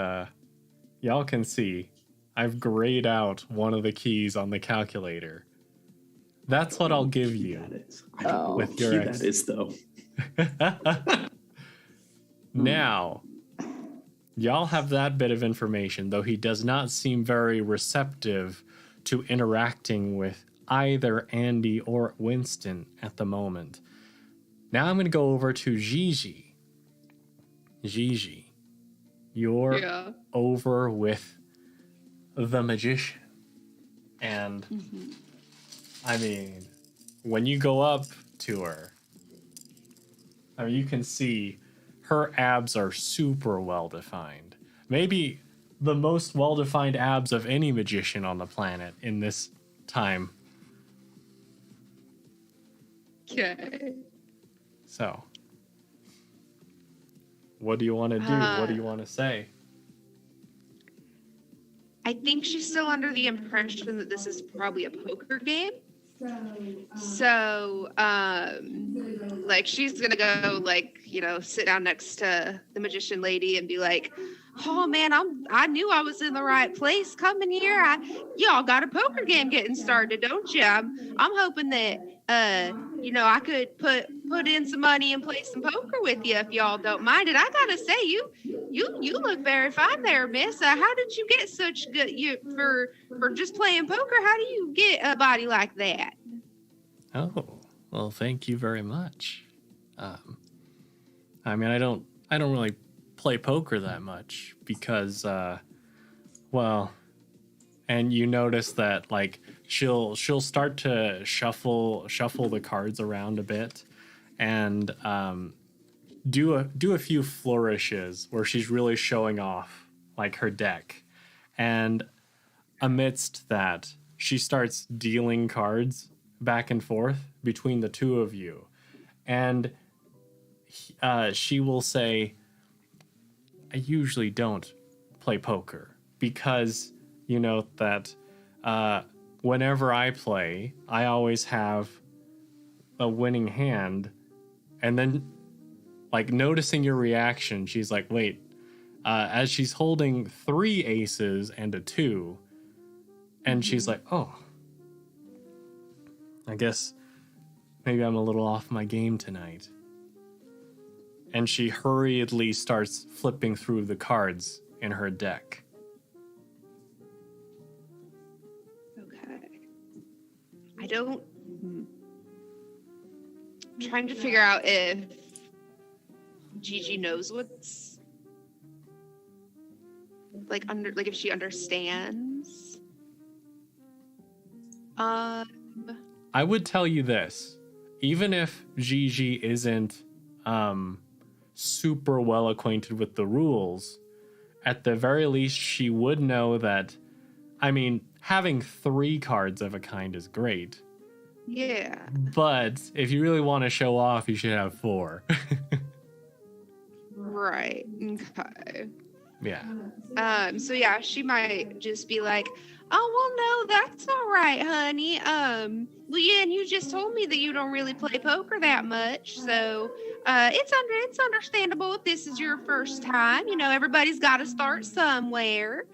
y'all can see I've grayed out one of the keys on the calculator. That's what I'll give you.
That is. I don't know
Oh.
what
With
key
your
that is, though.
Now, y'all have that bit of information, though he does not seem very receptive to interacting with either Andie or Winston at the moment. Now I'm going to go over to Gigi. Gigi, you're
Yeah.
over with the magician. And I mean, when you go up to her, I mean, you can see her abs are super well defined. Maybe the most well defined abs of any magician on the planet in this time.
Okay.
So, what do you want to do? What do you want to say?
I think she's still under the impression that this is probably a poker game. So, like, she's gonna go, like, sit down next to the magician lady and be like, "Oh man, I knew I was in the right place coming here. Y'all got a poker game getting started, don't you? I'm hoping that I could put in some money and play some poker with you if y'all don't mind it. I gotta say, you look very fine there, miss. How did you get such good for just playing poker? How do you get a body like that?"
Oh, well, thank you very much. I mean, I don't really play poker that much because, and you notice that, like, she'll start to shuffle the cards around a bit, and do a few flourishes where she's really showing off, like, her deck, and amidst that, she starts dealing cards back and forth between the two of you, and she will say, "I usually don't play poker because you know that whenever I play, I always have a winning hand." And then, like, noticing your reaction, she's like, "Wait, as she's holding 3 aces and a 2. And she's like, oh, I guess maybe I'm a little off my game tonight. And she hurriedly starts flipping through the cards in her deck.
Okay. I don't. I'm trying to figure out if Gigi knows what's like if she understands.
I would tell you this, even if Gigi isn't super well acquainted with the rules, at the very least she would know that, I mean, having 3 cards of a kind is great.
Yeah.
But if you really want to show off, you should have 4.
Right. Okay.
Yeah.
So yeah, she might just be like, "Oh, well, no, that's all right, honey. Well, yeah, and you just told me that you don't really play poker that much, so it's understandable if this is your first time. You know, everybody's got to start somewhere.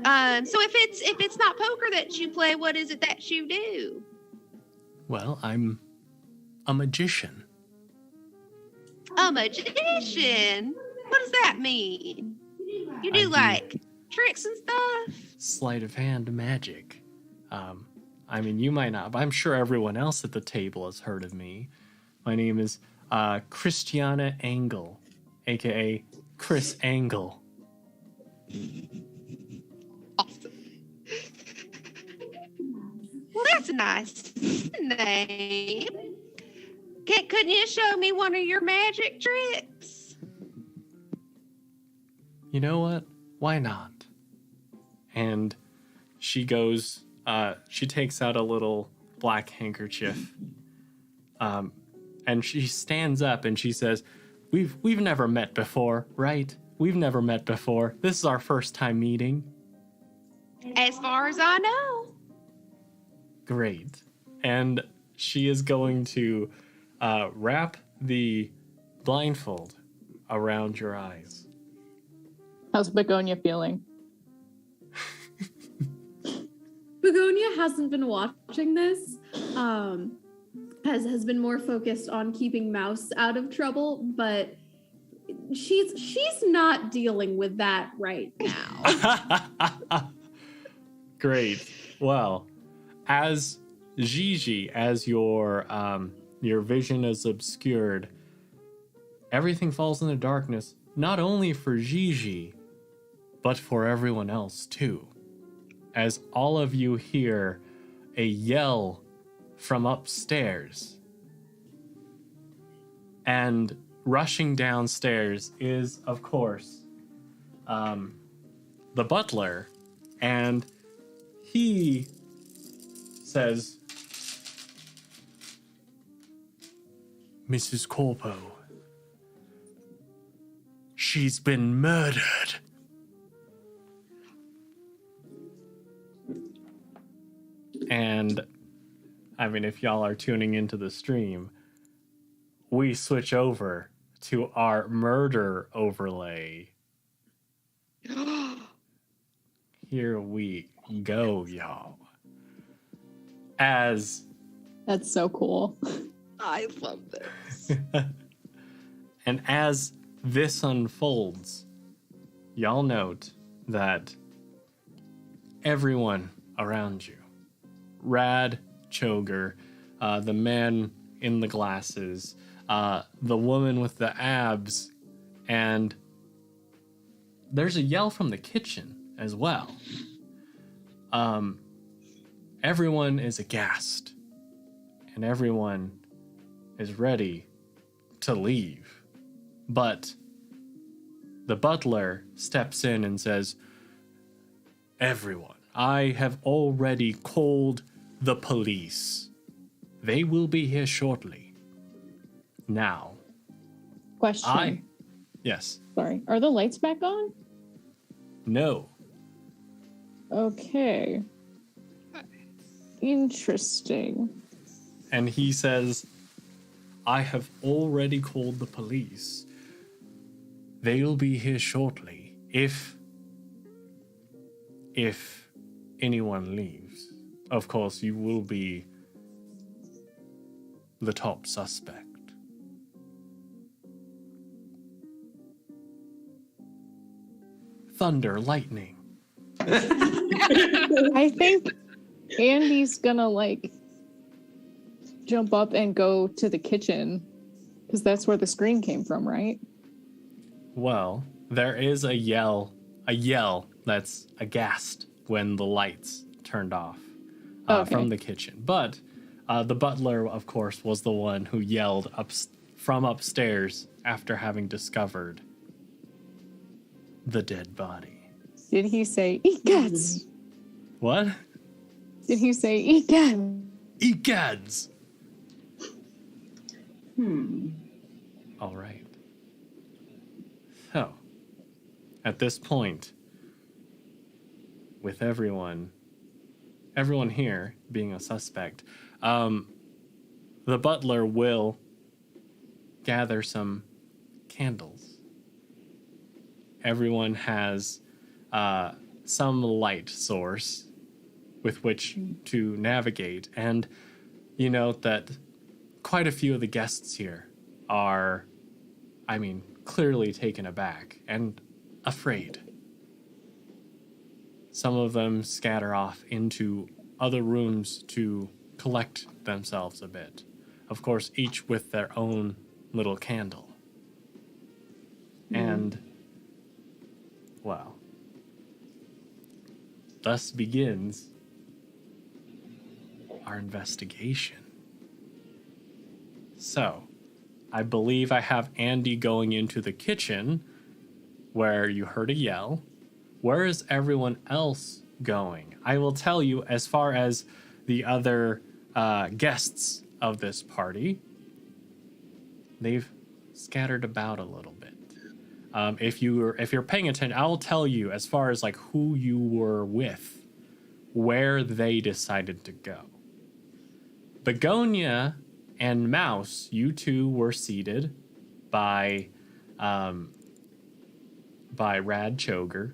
So if it's not poker that you play, what is it that you do?"
Well, I'm a magician.
A magician? What does that mean? You do like tricks and stuff?
Sleight of hand magic. I mean, you might not, but I'm sure everyone else at the table has heard of me. My name is Christiana Angle, aka Chris Angle.
Awesome. Well, that's a nice name. Couldn't you show me one of your magic tricks?
You know what? Why not? And she goes, she takes out a little black handkerchief. And she stands up and she says, We've never met before, right? We've never met before. This is our first time meeting.
As far as I know.
Great. And she is going to wrap the blindfold around your eyes.
How's Begonia feeling?
Begonia hasn't been watching this. Has been more focused on keeping Mouse out of trouble, but she's not dealing with that right now.
Great. Well, as Gigi, as your vision is obscured, everything falls into darkness, not only for Gigi, but for everyone else too. As all of you hear a yell from upstairs. And rushing downstairs is, of course, the butler. And he says, Mrs. Corpo, she's been murdered. And I mean, if y'all are tuning into the stream, we switch over to our murder overlay. Here we go, y'all. As
That's so cool.
I love this.
and as this unfolds, y'all note that everyone around you, Rad, Choger, the man in the glasses, the woman with the abs, and there's a yell from the kitchen as well. Everyone is aghast, and everyone is ready to leave. But the butler steps in and says, everyone, I have already called the police. They will be here shortly. Now,
Question.
Yes.
Sorry. Are the lights back on?
No.
Okay. Interesting.
And he says, I have already called the police. They'll be here shortly. if anyone leaves, of course, you will be the top suspect. Thunder, lightning.
I think Andie's gonna like jump up and go to the kitchen because that's where the screen came from, right?
Well, there is a yell that's aghast when the lights turned off
Okay.
from the kitchen. But the butler, of course, was the one who yelled from upstairs after having discovered the dead body.
Did he say egads?
What?
Did he say egad?
Egads! All right. So, at this point, with everyone here being a suspect, the butler will gather some candles. Everyone has some light source with which to navigate, and you note that quite a few of the guests here are, clearly taken aback and afraid. Some of them scatter off into other rooms to collect themselves a bit. Of course, each with their own little candle. And, well, thus begins our investigation. So, I believe I have Andie going into the kitchen where you heard a yell. Where is everyone else going? I will tell you, as far as the other guests of this party, they've scattered about a little bit. If you're paying attention, I will tell you as far as like who you were with, where they decided to go. Begonia and Mouse, you two were seated by Rad Choger,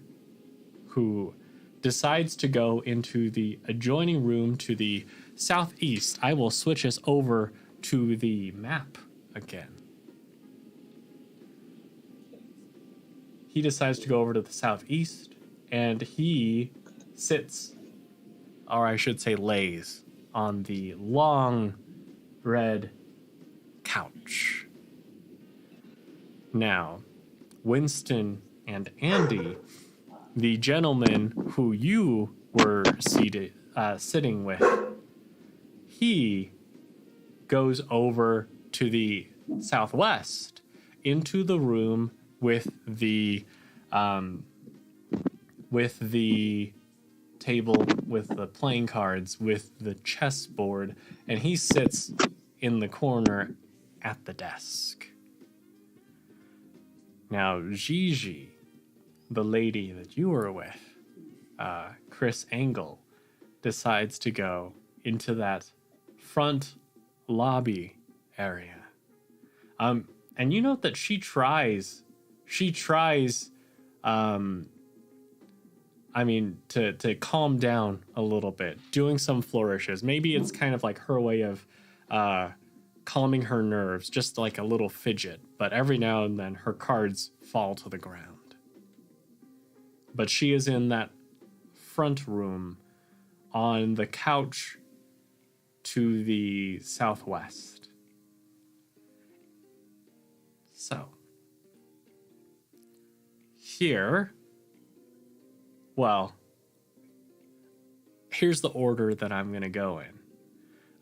who decides to go into the adjoining room to the southeast. I will switch us over to the map again. He decides to go over to the southeast, and he sits, or I should say lays, on the long red couch. Now, Winston and Andie, the gentleman who you were sitting with, he goes over to the southwest into the room with the table, with the playing cards, with the chessboard, and he sits in the corner at the desk. Now, Gigi, the lady that you were with, Chris Angle, decides to go into that front lobby area. And you note that she tries to calm down a little bit, doing some flourishes. Maybe it's kind of like her way of calming her nerves, just like a little fidget. But every now and then her cards fall to the ground. But she is in that front room on the couch to the southwest. So, here, well, here's the order that I'm going to go in.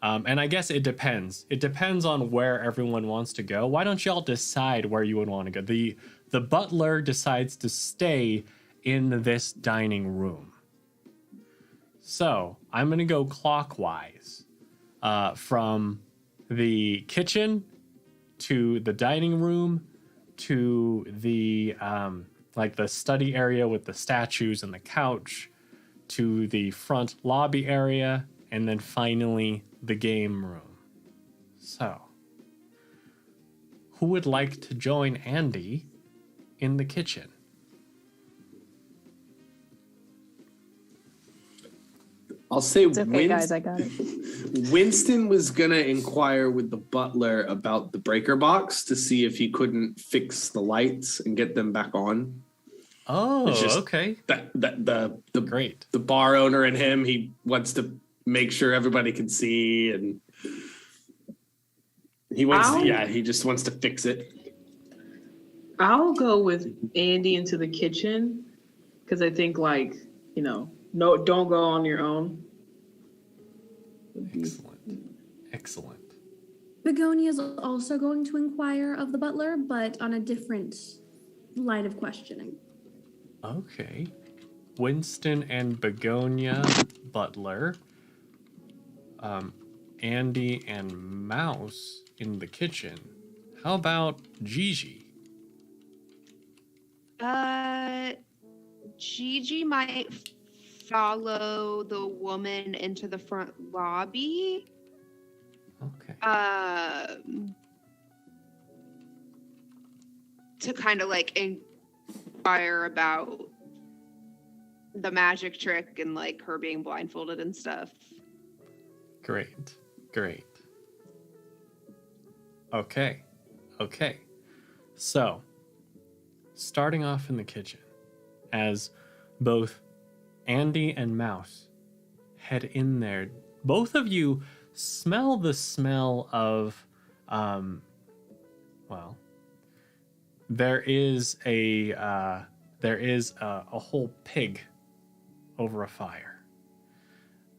And I guess it depends. It depends on where everyone wants to go. Why don't y'all decide where you would want to go? The butler decides to stay in this dining room. So I'm going to go clockwise from the kitchen to the dining room to the the study area with the statues and the couch to the front lobby area, and then finally the game room. So, who would like to join Andie in the kitchen?
I'll say
It's okay, guys. I got it.
Winston was gonna inquire with the butler about the breaker box to see if he couldn't fix the lights and get them back on.
Oh,
It's just
okay.
The
Great.
the bar owner and him, he wants to make sure everybody can see, and he just wants to fix it.
I'll go with Andie into the kitchen because I think, like, no, don't go on your own.
Excellent.
Begonia is also going to inquire of the butler, but on a different line of questioning.
Okay. Winston and Begonia, butler. Andie and Mouse in the kitchen. How about Gigi?
Gigi might follow the woman into the front lobby.
Okay.
To kind of like inquire about the magic trick and like her being blindfolded and stuff.
Great. Okay. So, starting off in the kitchen, as both Andie and Mouse head in there, both of you smell the smell of, there is a whole pig over a fire.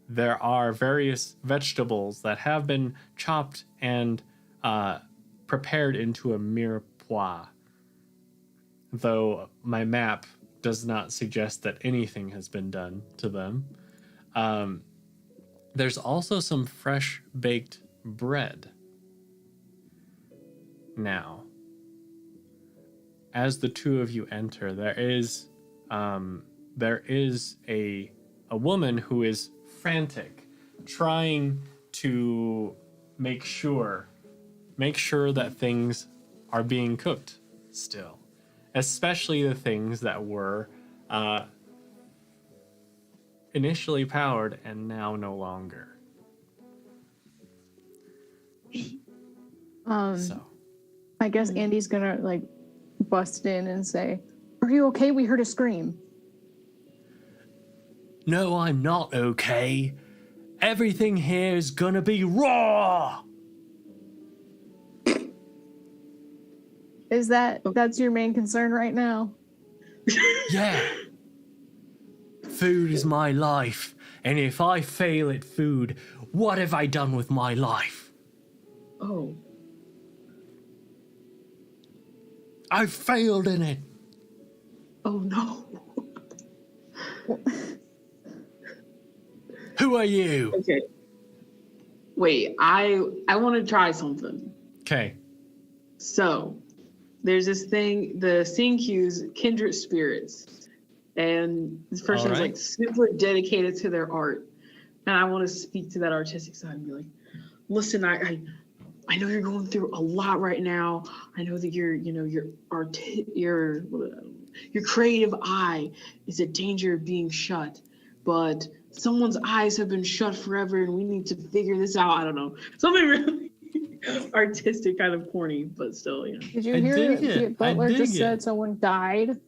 There are various vegetables that have been chopped and prepared into a mirepoix, though my map does not suggest that anything has been done to them. There's also some fresh baked bread. Now, as the two of you enter, there is a woman who is frantic, trying to make sure that things are being cooked still, especially the things that were initially powered and now no longer.
I guess Andie's gonna like bust in and say, "Are you okay? We heard a scream."
No, I'm not okay. Everything here is gonna be raw.
That's your main concern right now?
Yeah. Food is my life, and if I fail at food, what have I done with my life?
Oh.
I've failed in it.
Oh no.
Who are you?
Okay. Wait, I want to try something.
Okay.
So, there's this thing, the scene cues, kindred spirits. And this person is like super dedicated to their art. And I want to speak to that artistic side and be like, listen, I know you're going through a lot right now. I know that your creative eye is in danger of being shut, but someone's eyes have been shut forever and we need to figure this out. I don't know. Something really artistic, kind of corny, but still, yeah.
Did you hear the butler just said someone died?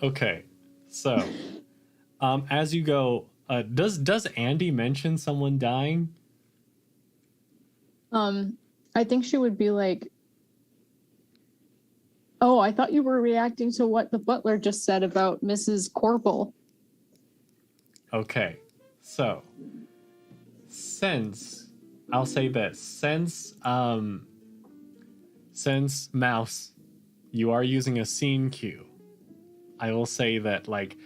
Okay. So, as you go, does Andie mention someone dying?
I think she would be like, "Oh, I thought you were reacting to what the butler just said about Mrs. Corporal."
Okay. So, since Mouse, you are using a scene cue, I will say that like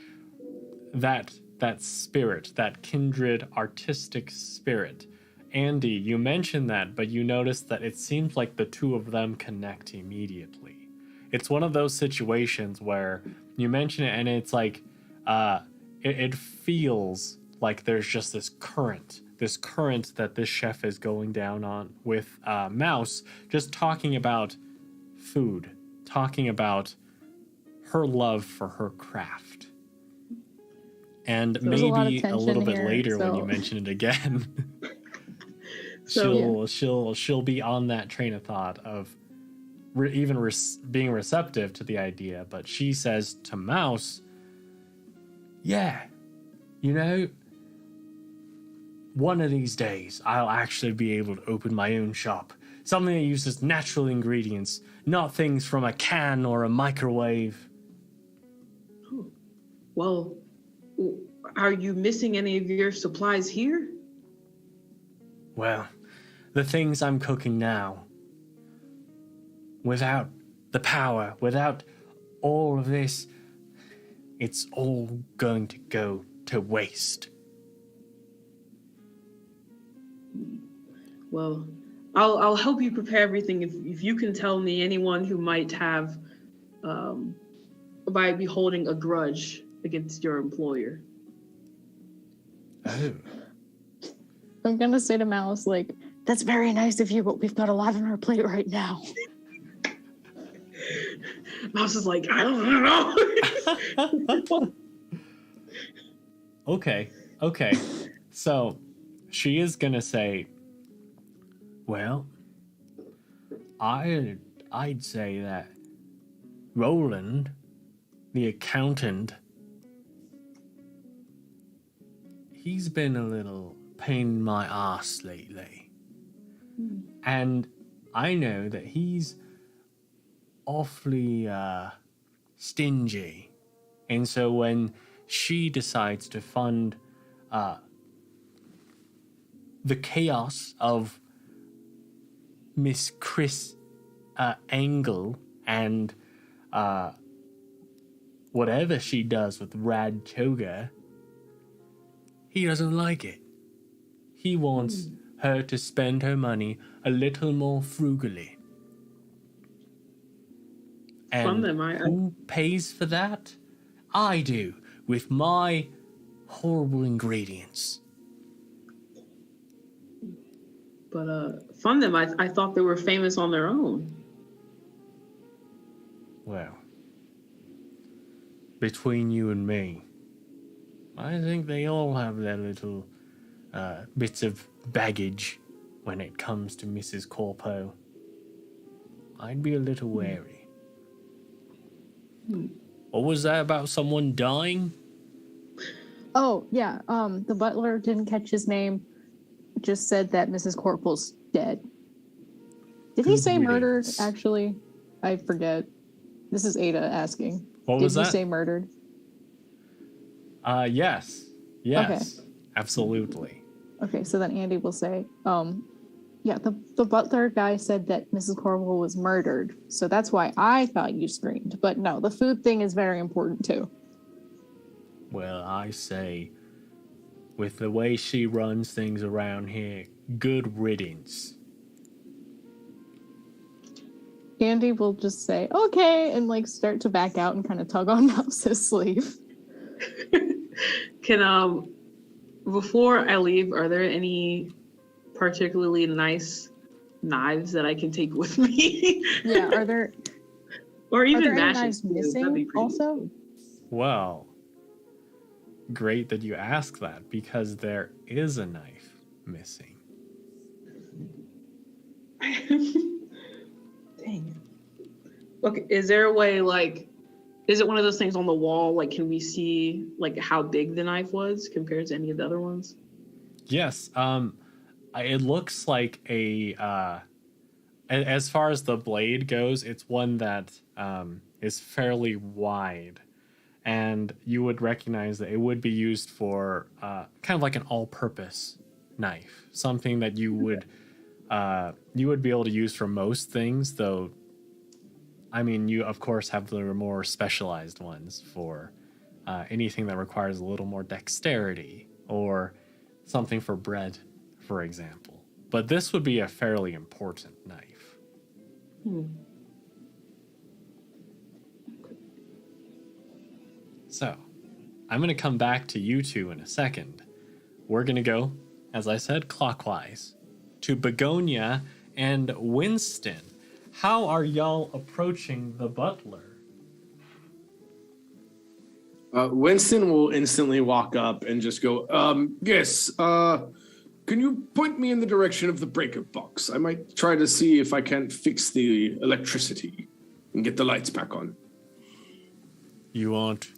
that spirit, that kindred artistic spirit. Andie, you mentioned that, but you noticed that it seems like the two of them connect immediately. It's one of those situations where you mention it and it's like it feels like there's just this current that this chef is going down on with Mouse, just talking about food, talking about her love for her craft. And
There's a lot of
maybe a little
tension
bit
here,
later when you
so-
mention it again,
So-
she'll be on that train of thought of being receptive to the idea. But she says to Mouse, "Yeah, you know, one of these days I'll actually be able to open my own shop. Something that uses natural ingredients, not things from a can or a microwave."
Well, are you missing any of your supplies here?
Well, the things I'm cooking now, without the power, without all of this, it's all going to go to waste.
Well, I'll help you prepare everything if you can tell me anyone who might have might be holding a grudge against your employer.
Oh.
I'm gonna say to Mouse, like, that's very nice of you, but we've got a lot on our plate right now.
Mouse is like, I don't know.
Okay. So she is gonna say, well, I'd say that Roland, the accountant, he's been a little pain in my ass lately. And I know that he's awfully stingy. And so when she decides to fund the chaos of Miss Chris Angle and whatever she does with Rad Toga, he doesn't like it. He wants her to spend her money a little more frugally. And
From them,
who pays for that? I do, with my horrible ingredients.
But from them, I thought they were famous on their own.
Well, between you and me, I think they all have their little bits of baggage when it comes to Mrs. Corpo. I'd be a little wary. What was that about someone dying?
Oh, yeah. The butler didn't catch his name. Just said that Mrs. Corporal's dead. Did he
Good
say murdered,
riddance.
actually? I forget. This is Adah asking.
What was
Did
that?
he say murdered?
Yes. Absolutely.
Okay, so then Andie will say, yeah, the butler guy said that Mrs. Corporal was murdered. So that's why I thought you screamed. But no, the food thing is very important too.
Well, I say, with the way she runs things around here, good riddance.
Andie will just say, okay, and like start to back out and kind of tug on Mouse's sleeve.
Can before I leave, are there any particularly nice knives that I can take with me?
Yeah, are there
Or even
any
matches
knives
too, that'd be
missing
pretty
also?
cool.
Well, great that you ask that, because there is a knife missing.
Dang. Okay, is there a way, like, is it one of those things on the wall? Like, can we see like how big the knife was compared to any of the other ones?
Yes, it looks like as far as the blade goes, it's one that is fairly wide, and you would recognize that it would be used for kind of like an all-purpose knife, something that you would be able to use for most things, though. I mean, you of course have the more specialized ones for anything that requires a little more dexterity, or something for bread, for example. But this would be a fairly important knife. So, I'm going to come back to you two in a second. We're going to go, as I said, clockwise to Begonia and Winston. How are y'all approaching the butler?
Winston will instantly walk up and just go, yes, can you point me in the direction of the breaker box? I might try to see if I can't fix the electricity and get the lights back on.
You aren't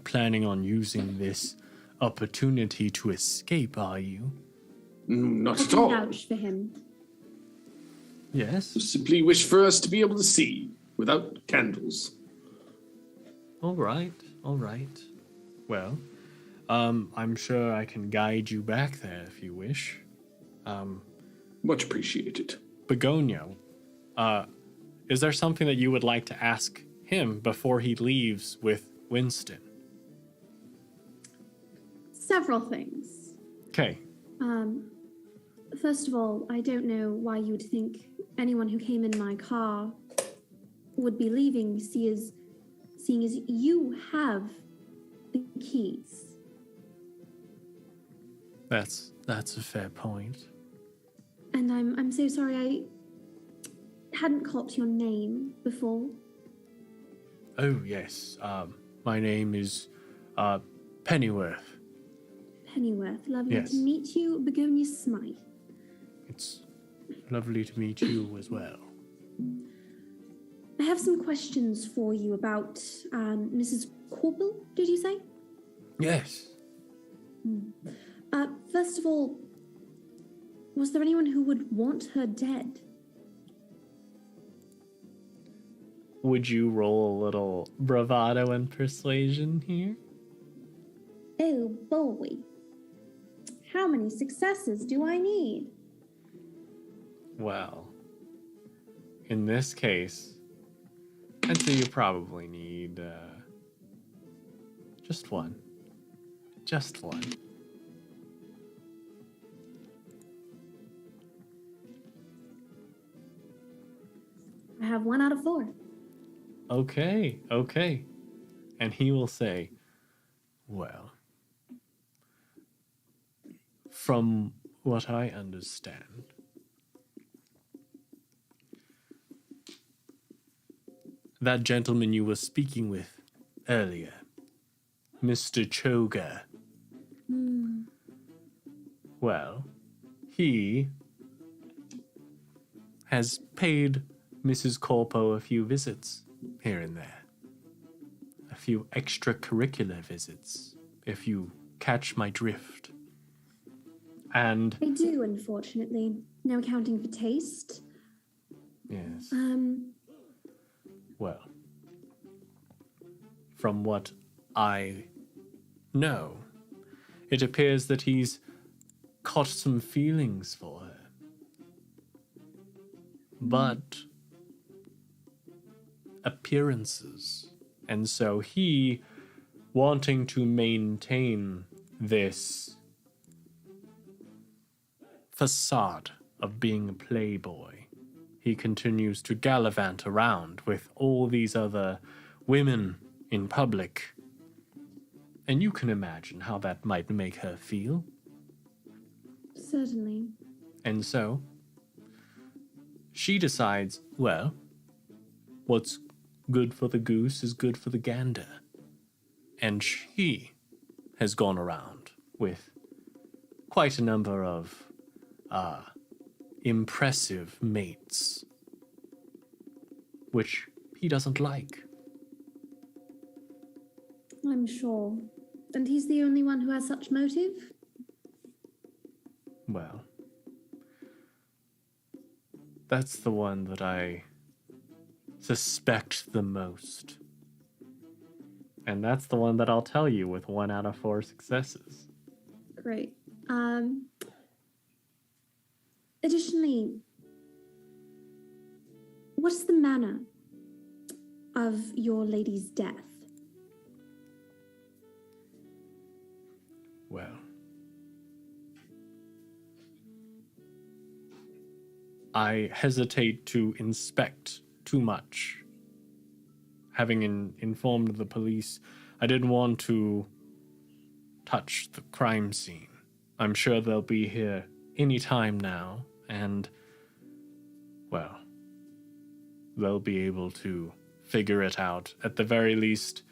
planning on using this opportunity to escape, are you?
Not
I
at
can
all.
vouch for him.
Yes.
Simply wish for us to be able to see without candles.
All right. Well, I'm sure I can guide you back there if you wish.
Much appreciated.
Begonia, is there something that you would like to ask him before he leaves with Winston?
Several things.
Okay.
First of all, I don't know why you would think anyone who came in my car would be leaving, seeing as you have the keys.
That's a fair point.
And I'm so sorry I hadn't caught your name before.
Oh, yes. My name is Pennyworth.
Pennyworth, lovely
Yes.
to meet you. Begonia Smythe.
It's lovely to meet you as well.
I have some questions for you about Mrs. Corporal, did you say?
Yes.
First of all, was there anyone who would want her dead?
Would you roll a little bravado and persuasion here?
Oh boy. How many successes do I need?
Well, in this case, I'd say you probably need just one. Just one.
I have 1 out of 4.
Okay. And he will say, well, from what I understand, that gentleman you were speaking with earlier, Mr. Choga, well, he has paid Mrs. Corpo a few visits here and there. A few extracurricular visits, if you catch my drift. And
I do, unfortunately. No accounting for taste.
yes, well, from what I know, it appears that he's caught some feelings for her. But appearances. And so he, wanting to maintain this facade of being a playboy, he continues to gallivant around with all these other women in public. And you can imagine how that might make her feel.
Certainly.
And so, she decides, well, what's good for the goose is good for the gander. And she has gone around with quite a number of impressive mates, which he doesn't like.
I'm sure. And he's the only one who has such motive?
Well, that's the one that I suspect the most. And that's the one that I'll tell you with 1 out of 4 successes.
Great. Additionally, what's the manner of your lady's death?
Well, I hesitate to inspect too much. Having informed the police, I didn't want to touch the crime scene. I'm sure they'll be here any time now, and, well, they'll be able to figure it out. At the very least,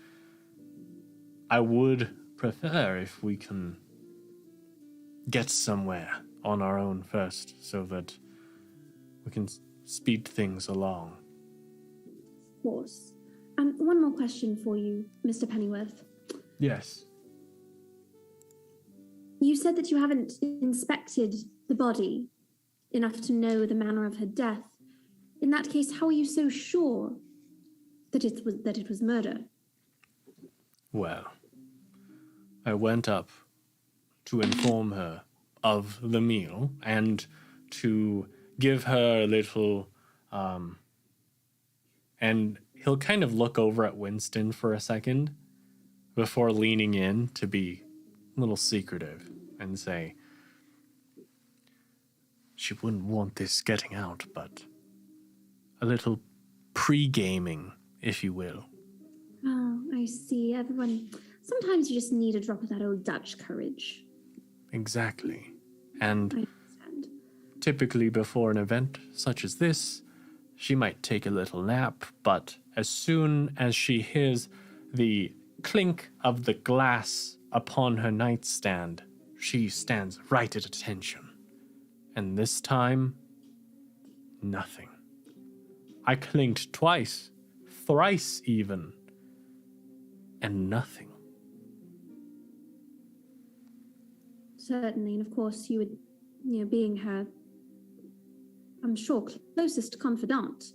I would prefer if we can get somewhere on our own first so that we can speed things along.
Of course. One more question for you, Mr. Pennyworth.
Yes.
You said that you haven't inspected the body enough to know the manner of her death. In that case, how are you so sure that it was murder?
Well, I went up to inform her of the meal and to give her a little, and he'll kind of look over at Winston for a second before leaning in to be a little secretive and say, she wouldn't want this getting out, but a little pre-gaming, if you will.
Oh, I see. Sometimes you just need a drop of that old Dutch courage.
Exactly.
I
And
understand.
typically before an event such as this, she might take a little nap, but as soon as she hears the clink of the glass upon her nightstand, she stands right at attention. And this time, nothing. I clinked twice, thrice even, and nothing.
Certainly, and of course you would, being her, I'm sure, closest confidant,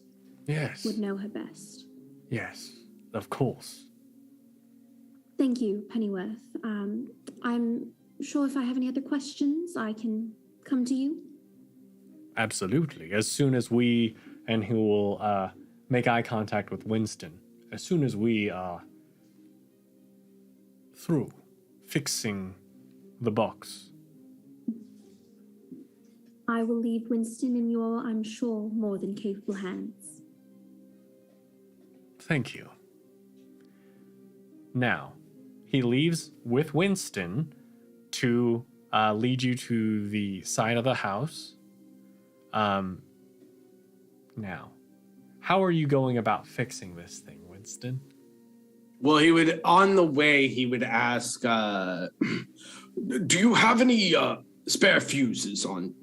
Yes,
would know her best.
yes, of course.
Thank you, Pennyworth. I'm sure if I have any other questions, I can come to you.
Absolutely. As soon as we, and he will make eye contact with Winston, as soon as we are through fixing the box.
I will leave Winston in your, I'm sure, more than capable hands.
Thank you. Now, he leaves with Winston to lead you to the side of the house. Now, how are you going about fixing this thing, Winston?
Well, on the way, he would ask, do you have any spare fuses on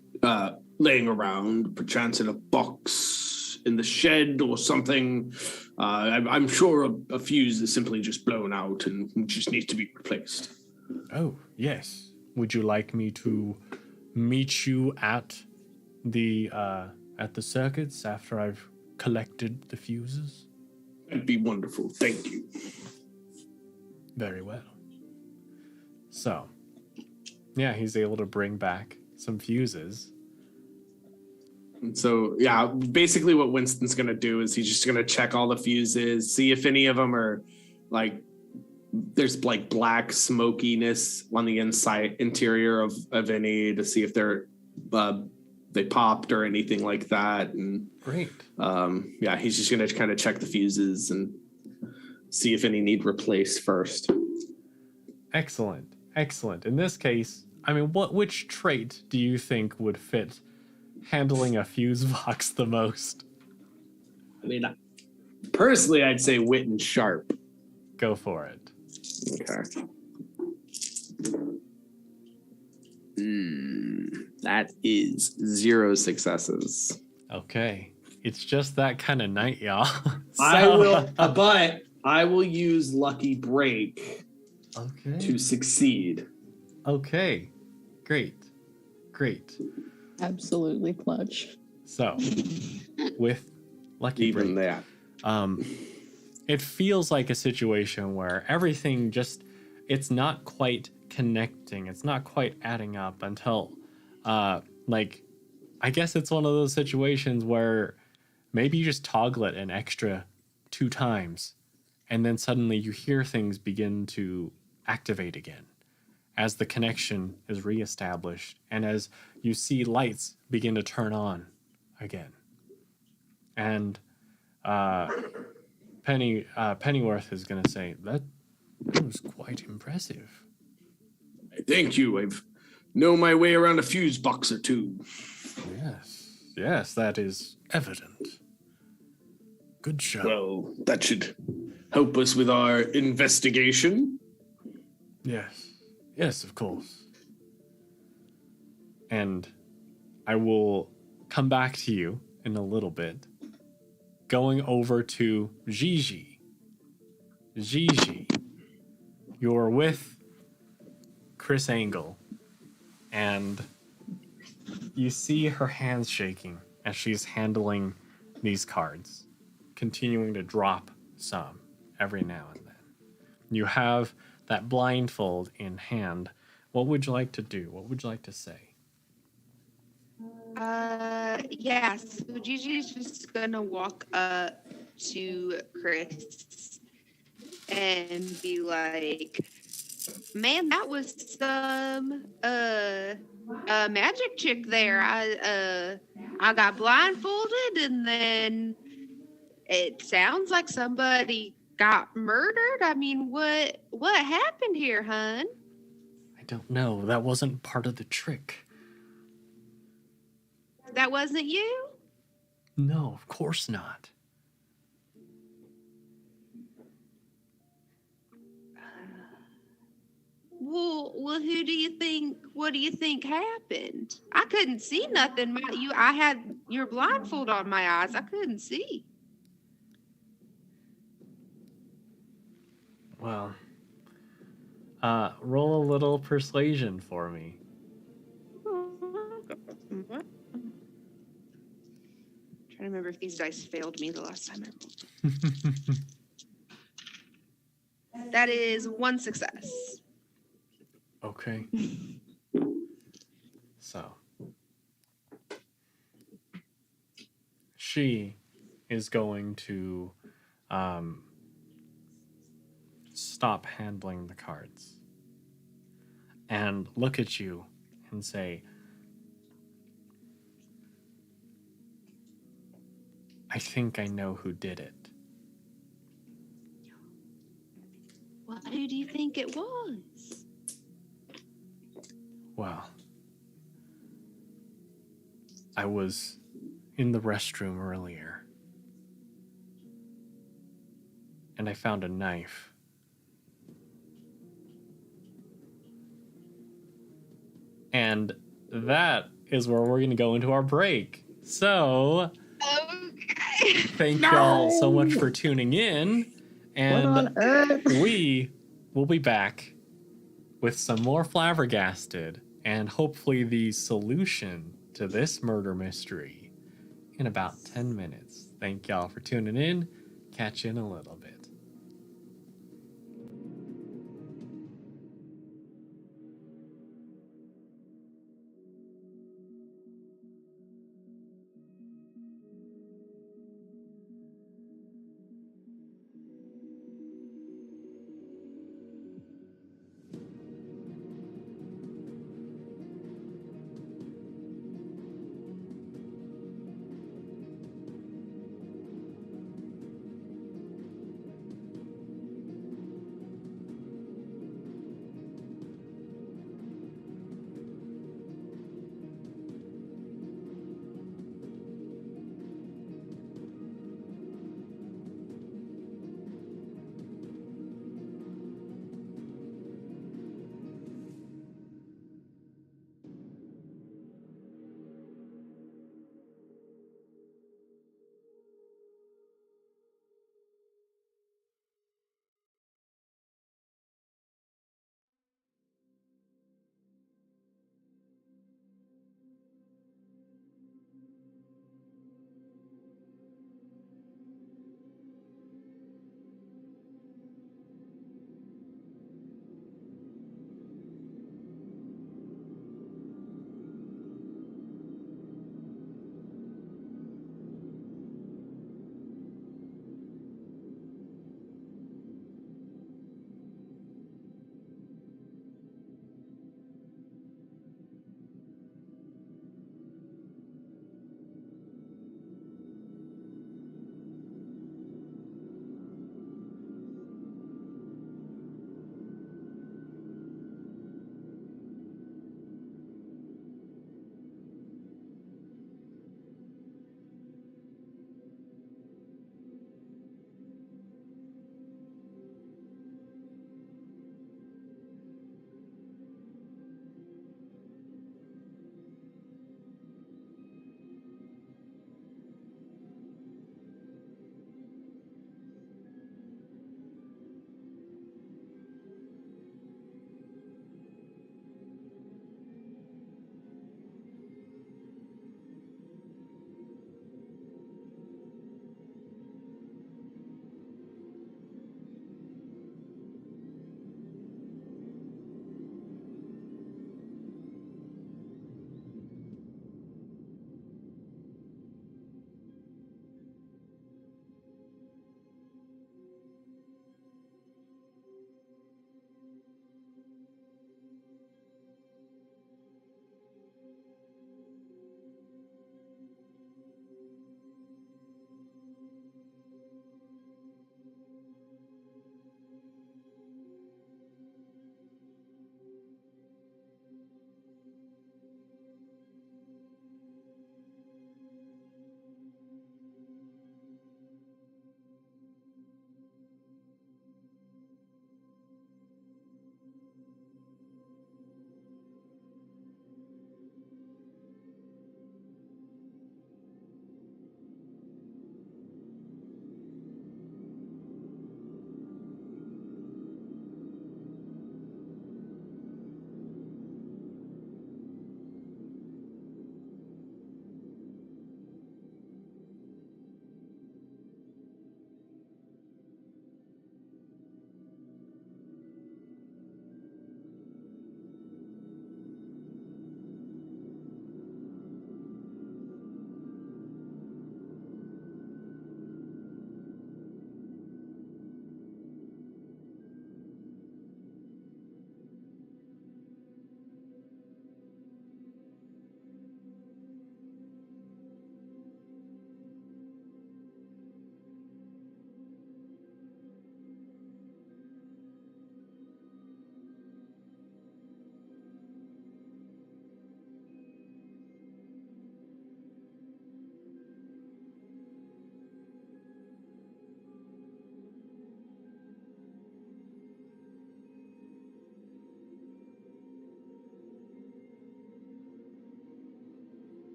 laying around, perchance in a box in the shed or something? I'm sure a fuse is simply just blown out and just needs to be replaced.
Oh, yes. Would you like me to meet you at the circuits after I've collected the fuses?
That'd be wonderful. Thank you.
Very well. So, yeah, he's able to bring back some fuses.
And so, yeah, basically what Winston's going to do is he's just going to check all the fuses, see if any of them are like, there's like black smokiness on the interior of any, to see if they popped or anything like that. And
Great.
yeah, he's just going to kind of check the fuses and see if any need replaced first.
Excellent. Excellent. In this case, I mean, which trait do you think would fit handling a fuse box the most?
I mean, personally, I'd say wit and sharp.
Go for it.
Okay. That is 0 successes.
Okay. It's just that kind of night, y'all.
But I will use Lucky Break
Okay.
to succeed.
Okay. Great. Great.
Absolutely clutch.
So, with Lucky
Even
Break,
that.
it feels like a situation where everything just, it's not quite connecting. It's not quite adding up until, like, I guess it's one of those situations where maybe you just toggle it an extra 2 times, and then suddenly you hear things begin to activate again as the connection is reestablished and as you see lights begin to turn on again. And Pennyworth is going to say, that was quite impressive.
Thank you. I've known my way around a fuse box or two.
Yes, that is evident. Good job.
Well, that should help us with our investigation.
Yes. Yes, of course. And I will come back to you in a little bit. Going over to Gigi. Gigi, you're with Chris Angle, and you see her hands shaking as she's handling these cards, continuing to drop some every now and then. You have that blindfold in hand. What would you like to do? What would you like to say?
Yeah, so Gigi's just gonna walk up to Chris and be like, man, that was some magic trick there. I got blindfolded and then it sounds like somebody got murdered. I mean, what happened here, hun?
I don't know. That wasn't part of the trick.
That wasn't you?
No, of course not.
Well, who do you think? What do you think happened? I couldn't see nothing. I had your blindfold on my eyes. I couldn't see.
Well, roll a little persuasion for me.
What? Trying to remember if these dice failed me the last time I rolled. That is 1 success.
Okay. So, she is going to stop handling the cards and look at you and say, I think I know who did it.
Well, who do you think it was?
Well, I was in the restroom earlier, and I found a knife. And that is where we're going to go into our break. So,
Okay.
thank y'all so much for tuning in. And
What on earth?
we will be back with some more Flabbergasted and hopefully the solution to this murder mystery in about 10 minutes. Thank y'all for tuning in. Catch you in a little bit.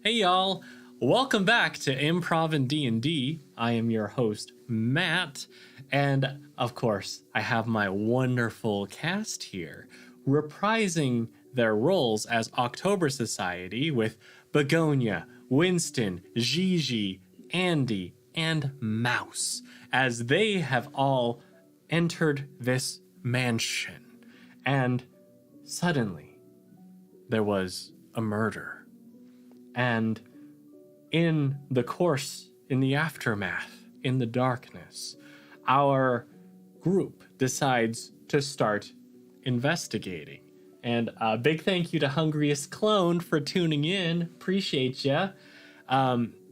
Hey y'all, welcome back to Improv and D&D. I am your host, Matt, and of course, I have my wonderful cast here, reprising their roles as October Society with Begonia, Winston, Gigi, Andie, and Mouse, as they have all entered this mansion. And suddenly, there was a murder. And in the course, in the aftermath, in the darkness, our group decides to start investigating. And a big thank you to Hungriest Clone for tuning in. Appreciate ya.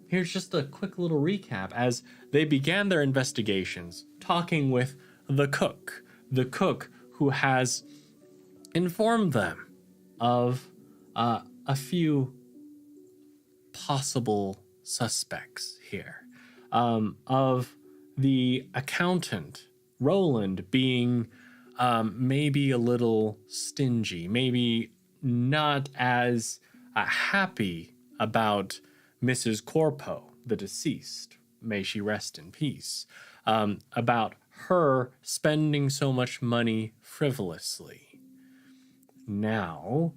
Here's just a quick little recap as they began their investigations, talking with the cook who has informed them of a few possible suspects here, of the accountant, Roland, being maybe a little stingy, maybe not as happy about Mrs. Corpo, the deceased, may she rest in peace, about her spending so much money frivolously. Now,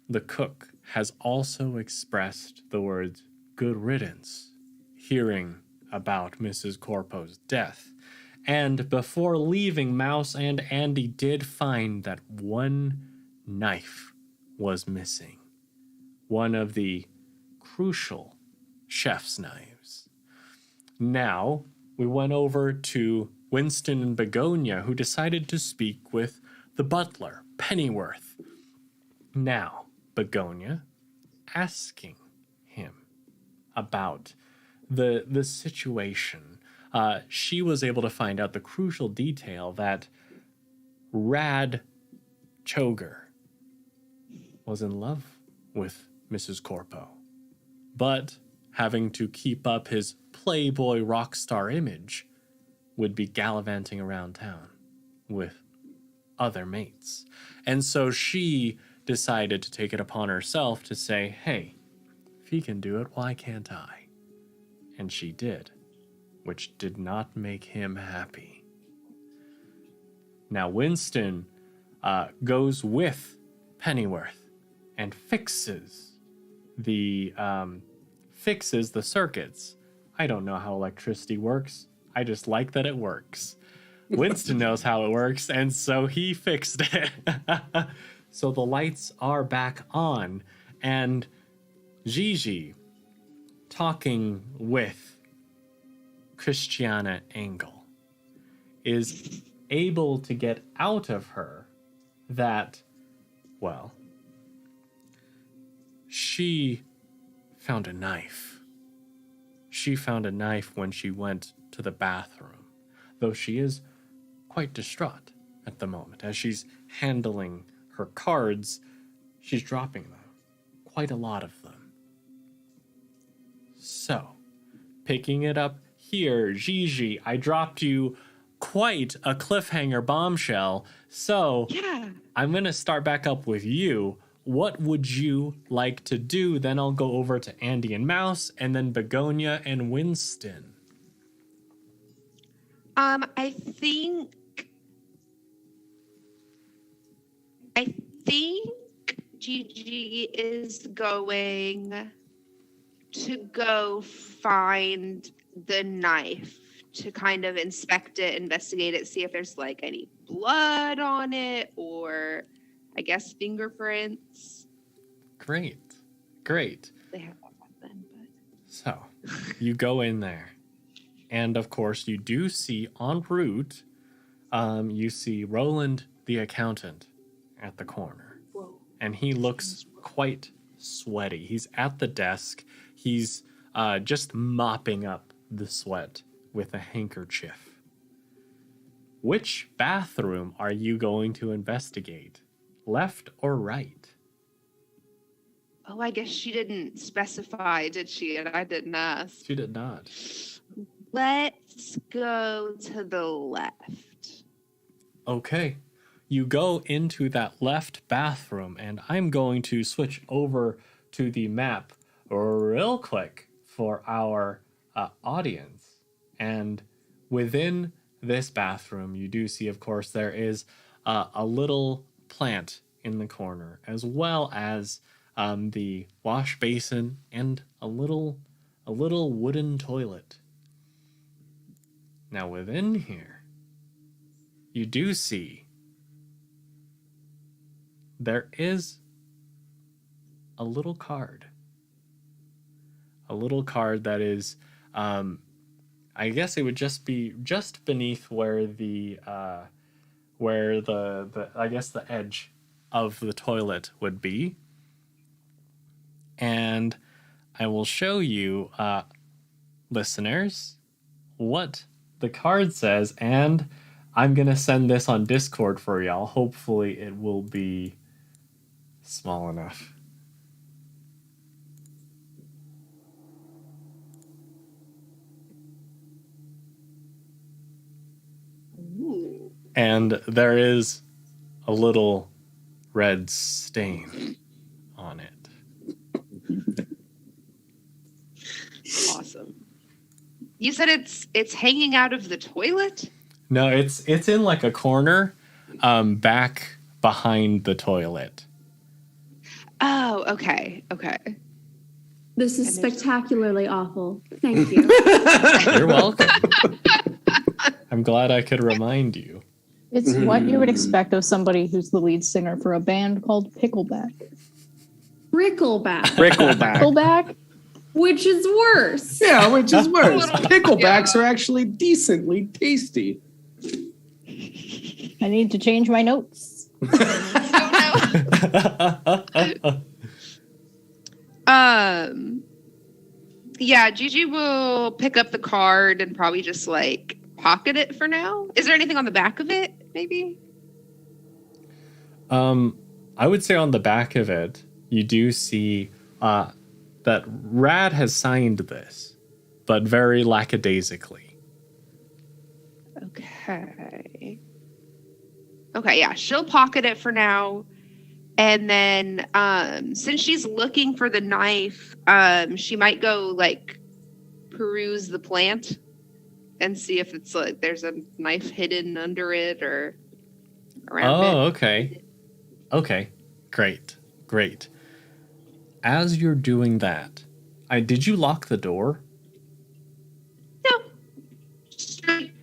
the cook has also expressed the words good riddance, hearing about Mrs. Corpo's death. And before leaving, Mouse and Andie did find that one knife was missing. One of the crucial chef's knives. Now, we went over to Winston and Begonia, who decided to speak with the butler, Pennyworth. Now, Begonia asking him about the situation. She was able to find out the crucial detail that Rad Choger was in love with Mrs. Corpo, but having to keep up his playboy rock star image, would be gallivanting around town with other mates. And so she decided to take it upon herself to say, hey, if he can do it, why can't I? And she did, which did not make him happy. Now Winston goes with Pennyworth and fixes the circuits. I don't know how electricity works. I just like that it works. Winston knows how it works, and so he fixed it. So the lights are back on, and Gigi, talking with Christiana Engel, is able to get out of her that, well, she found a knife. She found a knife when she went to the bathroom, though she is quite distraught at the moment. As she's handling her cards, she's dropping them, quite a lot of them. So, picking it up here, Gigi, I dropped you quite a cliffhanger bombshell, so
Yeah.
I'm going to start back up with you. What would you like to do? Then I'll go over to Andie and Mouse, and then Begonia and Winston.
I think Gigi is going to go find the knife to kind of inspect it, investigate it, see if there's like any blood on it or I guess fingerprints.
Great.
They have that then, but
So, you go in there. And of course, you do see en route, you see Roland the accountant at the corner.
Whoa.
And he looks quite sweaty. He's at the desk. He's just mopping up the sweat with a handkerchief. Which bathroom are you going to investigate? Left or right?
oh, I guess she didn't specify, did she? And I didn't ask.
She did not.
Let's go to the left.
Okay. You go into that left bathroom, and I'm going to switch over to the map real quick for our audience. And within this bathroom, you do see, of course, there is a little plant in the corner, as well as the wash basin and a little wooden toilet. Now within here, you do see there is a little card. A little card that is, I guess it would just be just beneath where the I guess the edge of the toilet would be. And I will show you, listeners, what the card says, and I'm gonna send this on Discord for y'all. Hopefully it will be small enough.
Ooh.
And there is a little red stain on it.
Awesome. You said it's hanging out of the toilet?
No, it's in like a corner, back behind the toilet.
Oh, okay. Okay.
This is spectacularly awful. Thank you.
You're welcome. I'm glad I could remind you.
It's what you would expect of somebody who's the lead singer for a band called Pickleback.
Brickleback,
Pickleback?
which is worse.
Yeah, which is worse.
Little-
Picklebacks are actually decently tasty.
I need to change my notes.
Yeah, Gigi will pick up the card and probably just like pocket it for now. Is there anything on the back of it, maybe?
I would say on the back of it, you do see that Rad has signed this, but very lackadaisically.
Okay. Okay, yeah, she'll pocket it for now. And then since she's looking for the knife, she might go like peruse the plant and see if it's like there's a knife hidden under it or around it.
Oh, okay. Okay. Great. As you're doing that, did you lock the door?
No. Straight,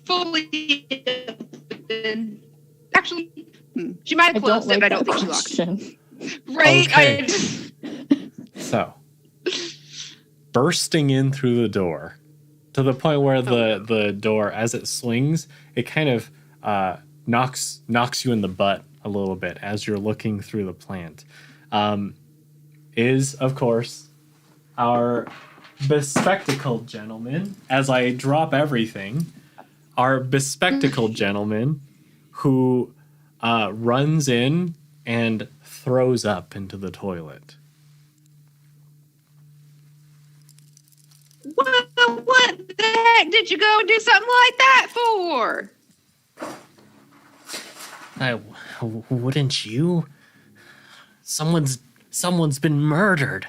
fully open. Actually, she might
I
have
don't
closed
like
it, but I
that
don't think she locked it.
question.
Right?
Okay. So, bursting in through the door to the point where the door, as it swings, it kind of knocks you in the butt a little bit as you're looking through the plant. Is, of course, our bespectacled gentleman, as I drop everything, our bespectacled gentleman who runs in and throws up into the toilet.
What the heck did you go and do something like that for?
Wouldn't you? Someone's been murdered.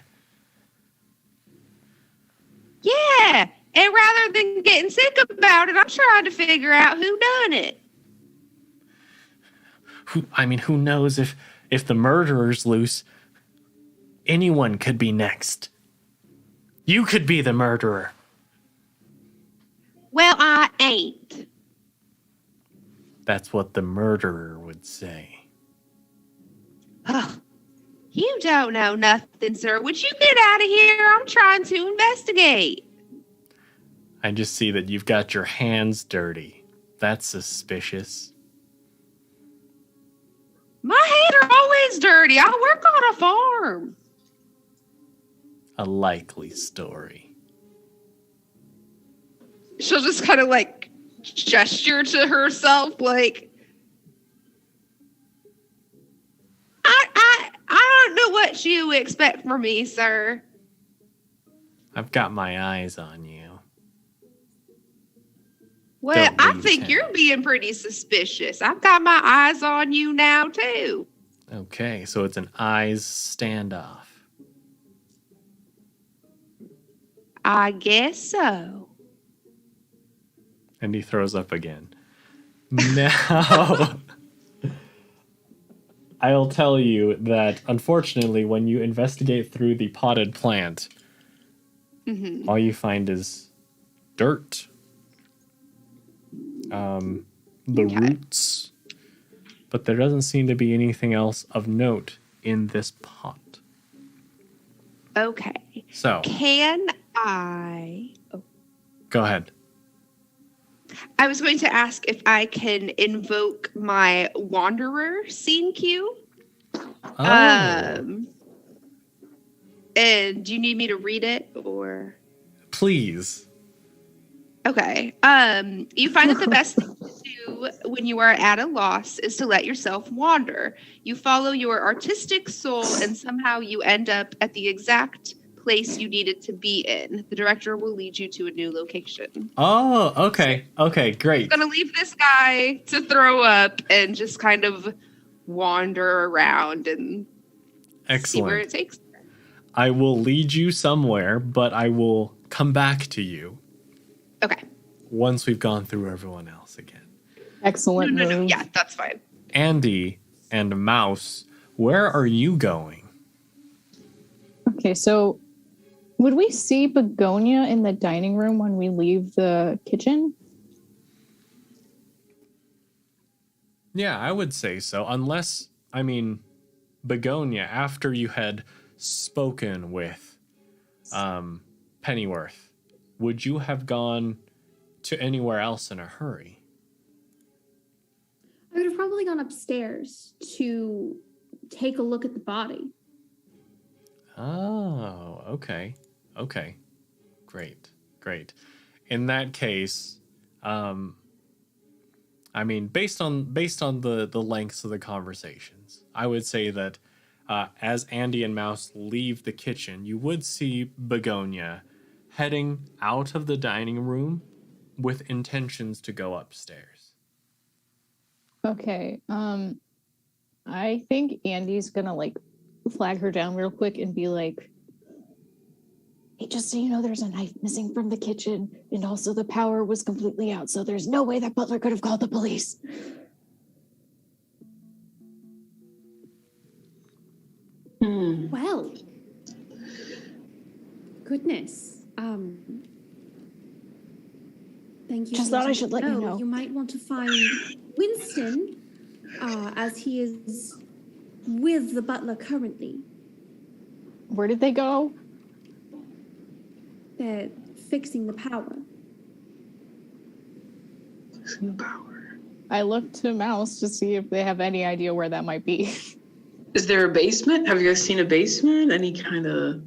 Yeah, and rather than getting sick about it, I'm trying to figure out who done it.
Who knows if the murderer's loose? Anyone could be next. You could be the murderer.
Well, I ain't.
That's what the murderer would say.
Ugh. You don't know nothing, sir. Would you get out of here? I'm trying to investigate.
I just see that you've got your hands dirty. That's suspicious.
My hands are always dirty. I work on a farm.
A likely story.
She'll just kind of like gesture to herself, like, I don't know what you expect from me, sir.
I've got my eyes on you.
Well,
Don't
I
leave
think
town.
you're being pretty suspicious. I've got my eyes on you now, too.
Okay, so it's an eyes standoff.
I guess so.
And he throws up again. Now, I'll tell you that unfortunately, when you investigate through the potted plant, all you find is dirt, the
Okay.
roots, but there doesn't seem to be anything else of note in this pot.
Okay.
So,
Can I?
go ahead.
I was going to ask if I can invoke my Wanderer scene cue.
Oh,
And do you need me to read it or?
please.
Okay. You find that the best thing to do when you are at a loss is to let yourself wander. You follow your artistic soul and somehow you end up at the exact place you needed to be in. The director will lead you to a new location.
Oh, okay. Okay, great.
I'm gonna leave this guy to throw up and just kind of wander around and see where it
Excellent.
takes.
I will lead you somewhere, but I will come back to you
Okay.
once we've gone through everyone else again.
Excellent
No.
move.
Yeah, that's fine.
Andie and Mouse, where are you going?
Okay, so would we see Begonia in the dining room when we leave the kitchen?
Yeah, I would say so. Unless, I mean, Begonia, after you had spoken with Pennyworth, would you have gone to anywhere else in a hurry?
I would have probably gone upstairs to take a look at the body.
Oh, okay. Okay. Great. Great. In that case, I mean, based on the lengths of the conversations, I would say that as Andie and Mouse leave the kitchen, you would see Begonia heading out of the dining room with intentions to go upstairs.
Okay. I think Andy's gonna like flag her down real quick and be like, "Hey, just so you know, there's a knife missing from the kitchen, and also the power was completely out, so there's no way that butler could have called the police."
Well, goodness. Thank you.
Just
for
thought I
letting
should
me
let you know.
You might want to find Winston, as he is with the butler currently.
Where did they go?
They're fixing the power.
Power.
I looked to Mouse to see if they have any idea where that might be.
Is there a basement? Have you guys seen a basement? Any kind of?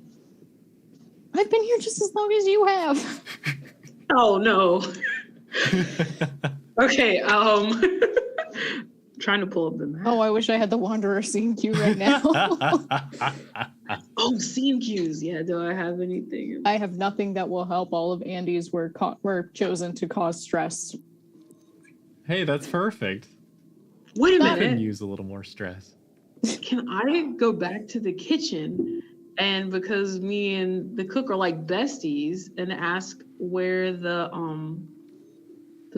I've been here just as long as you have.
Oh no. Okay. Trying to pull up the map.
Oh, I wish I had the Wanderer scene cue right now.
Oh, scene cues. Yeah. Do I have anything?
I have nothing that will help. All of Andy's were chosen to cause stress.
Hey, that's perfect.
Wait a
I could
minute.
use a little more stress.
Can I go back to the kitchen and because me and the cook are like besties and ask where the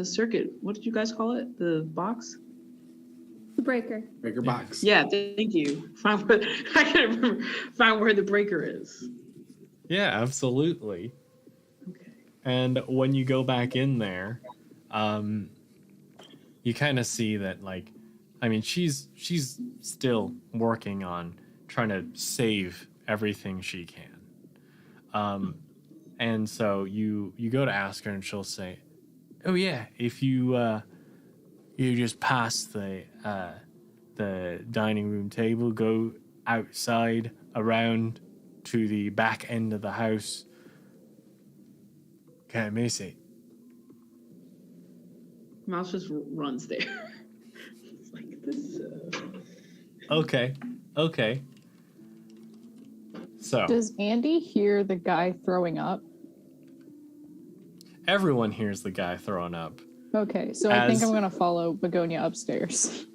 circuit, what did you guys call it? The box?
The breaker.
Breaker box.
Yeah, thank you. Find where, I can't remember. Find where the breaker is.
Yeah, absolutely.
Okay.
And when you go back in there, you kind of see that, like, I mean, she's still working on trying to save everything she can. And so you go to ask her, and she'll say, "Oh yeah, if you you just pass the dining room table, go outside around to the back end of the house. Can't miss it."
Mouse just runs there. It's like this.
Okay. So
Does Andy hear the guy throwing up?
everyone hears the guy throwing up.
Okay, so I think
As-
I'm gonna follow Begonia upstairs.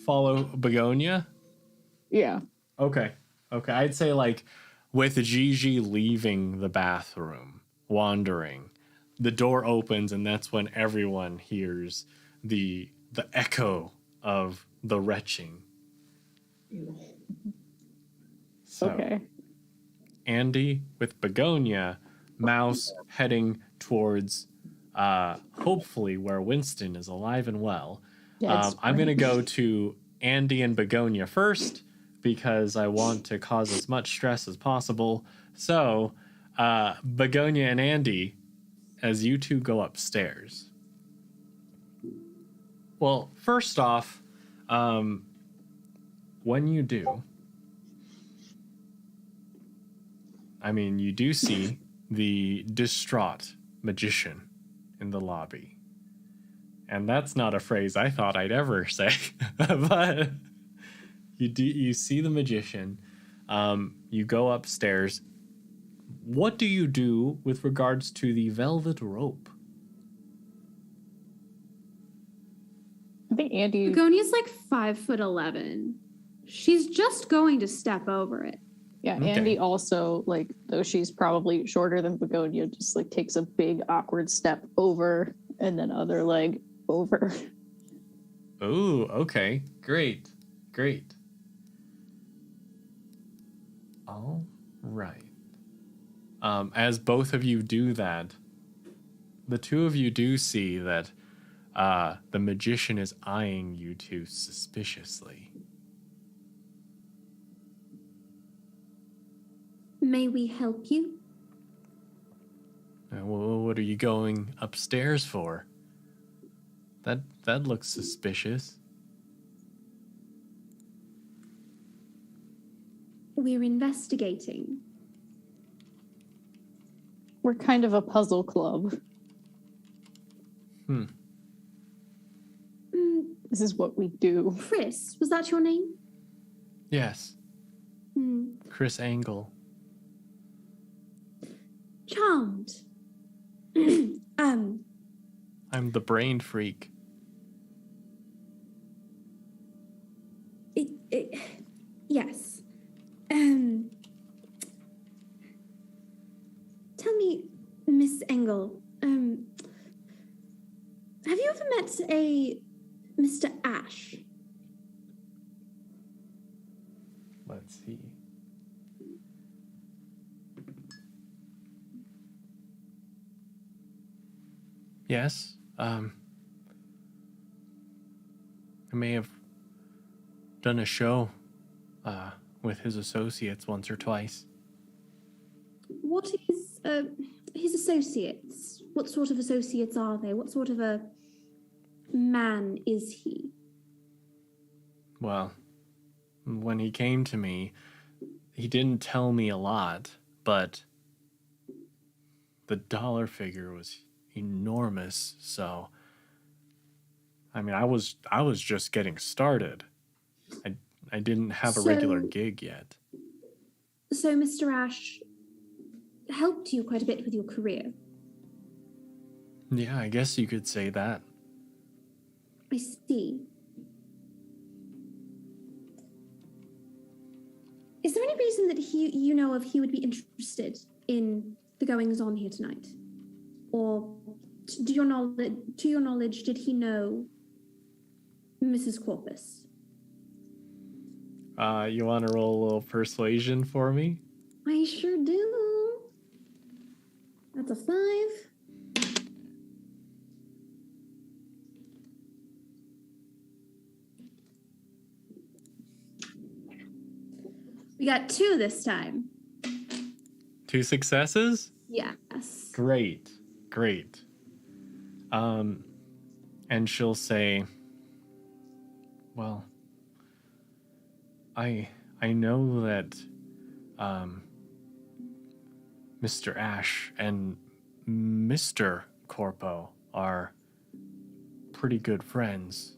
Follow Begonia.
Yeah.
Okay. I'd say like with Gigi leaving the bathroom, wandering, the door opens, and that's when everyone hears the echo of the retching. So,
Okay.
Andie with Begonia, Mouse heading towards hopefully where Winston is alive and well.
Yeah,
I'm going to go to Andie and Begonia first because I want to cause as much stress as possible. So, Begonia and Andie, as you two go upstairs. Well, first off, when you do, I mean, you do see the distraught magician in the lobby. And that's not a phrase I thought I'd ever say, but you see the magician, you go upstairs. What do you do with regards to the velvet rope?
I think Andie.
Begonia's like 5'11". She's just going to step over it.
Yeah,
Okay.
Andie also, like, though she's probably shorter than Begonia, just like takes a big awkward step over and then other leg over.
Oh, okay. Great. All right. As both of you do that, the two of you do see that the magician is eyeing you two suspiciously.
May we help you?
What are you going upstairs for? That looks suspicious.
We're investigating.
We're kind of a puzzle club.
Mm,
This is what we do.
Chris, was that your name?
Yes,
Hmm.
Chris Angle.
Charmed.
I'm the brain freak.
Yes. Tell me, Miss Engel, have you ever met a Mr. Ash?
Let's see. Yes. I may have done a show with his associates once or twice.
What is his associates? What sort of associates are they? What sort of a man is he?
Well, when he came to me, he didn't tell me a lot, but the dollar figure was enormous, so I mean, I was just getting started. I didn't have a regular gig yet.
So Mr. Ash helped you quite a bit with your career.
Yeah, I guess you could say that.
I see. Is there any reason that you know of, he would be interested in the goings on here tonight? Or to your knowledge, did he know Mrs. Corpus?
You want to roll a little persuasion for me?
I sure do. That's a 5. We got 2 this time.
2 successes?
Yes.
Great. And she'll say, well, I know that Mr. Ash and Mr. Corpo are pretty good friends.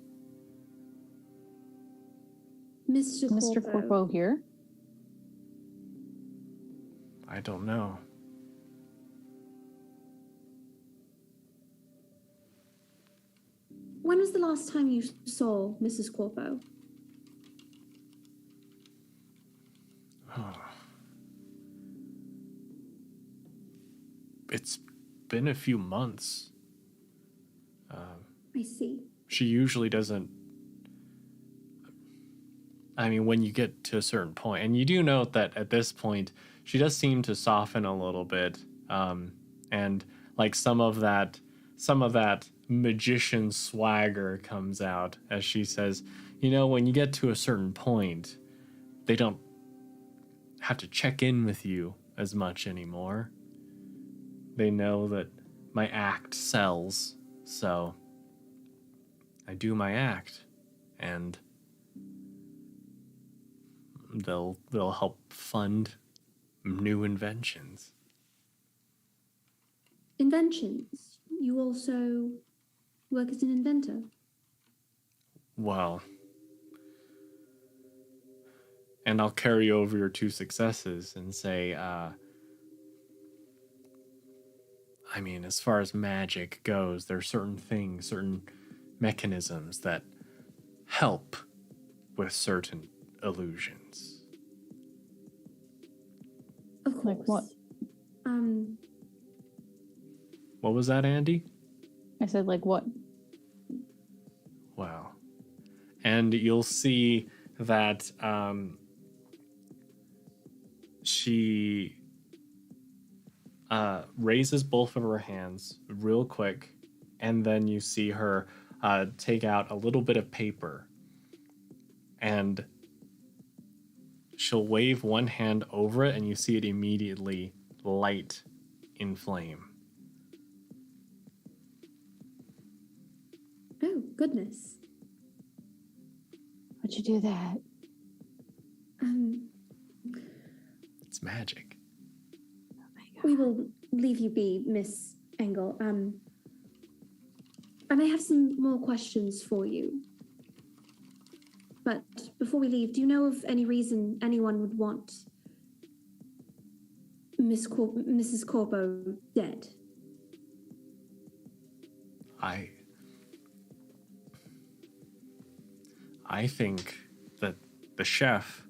Mr. Corpo here?
I don't know.
When was the last time you saw Mrs. Corpo?
been a few months.
I see.
She usually doesn't. I mean, when you get to a certain point, and you do note that at this point, she does seem to soften a little bit, and like some of that magician swagger comes out as she says, "You know, when you get to a certain point, they don't have to check in with you as much anymore. They know that my act sells, so I do my act, and they'll help fund new inventions."
Inventions. You also work as an inventor.
Well, and I'll carry over your 2 successes and say, I mean, as far as magic goes, there are certain things, certain mechanisms that help with certain illusions.
Of course.
Like what?
What was that, Andie?
I said, like what?
Wow. And you'll see that she raises both of her hands real quick, and then you see her take out a little bit of paper, and she'll wave one hand over it, and you see it immediately light in flame.
Oh, goodness.
How'd you do that?
It's magic.
We will leave you be, Miss Engel. I may have some more questions for you. But before we leave, do you know of any reason anyone would want Mrs. Corpo dead?
I think that the chef,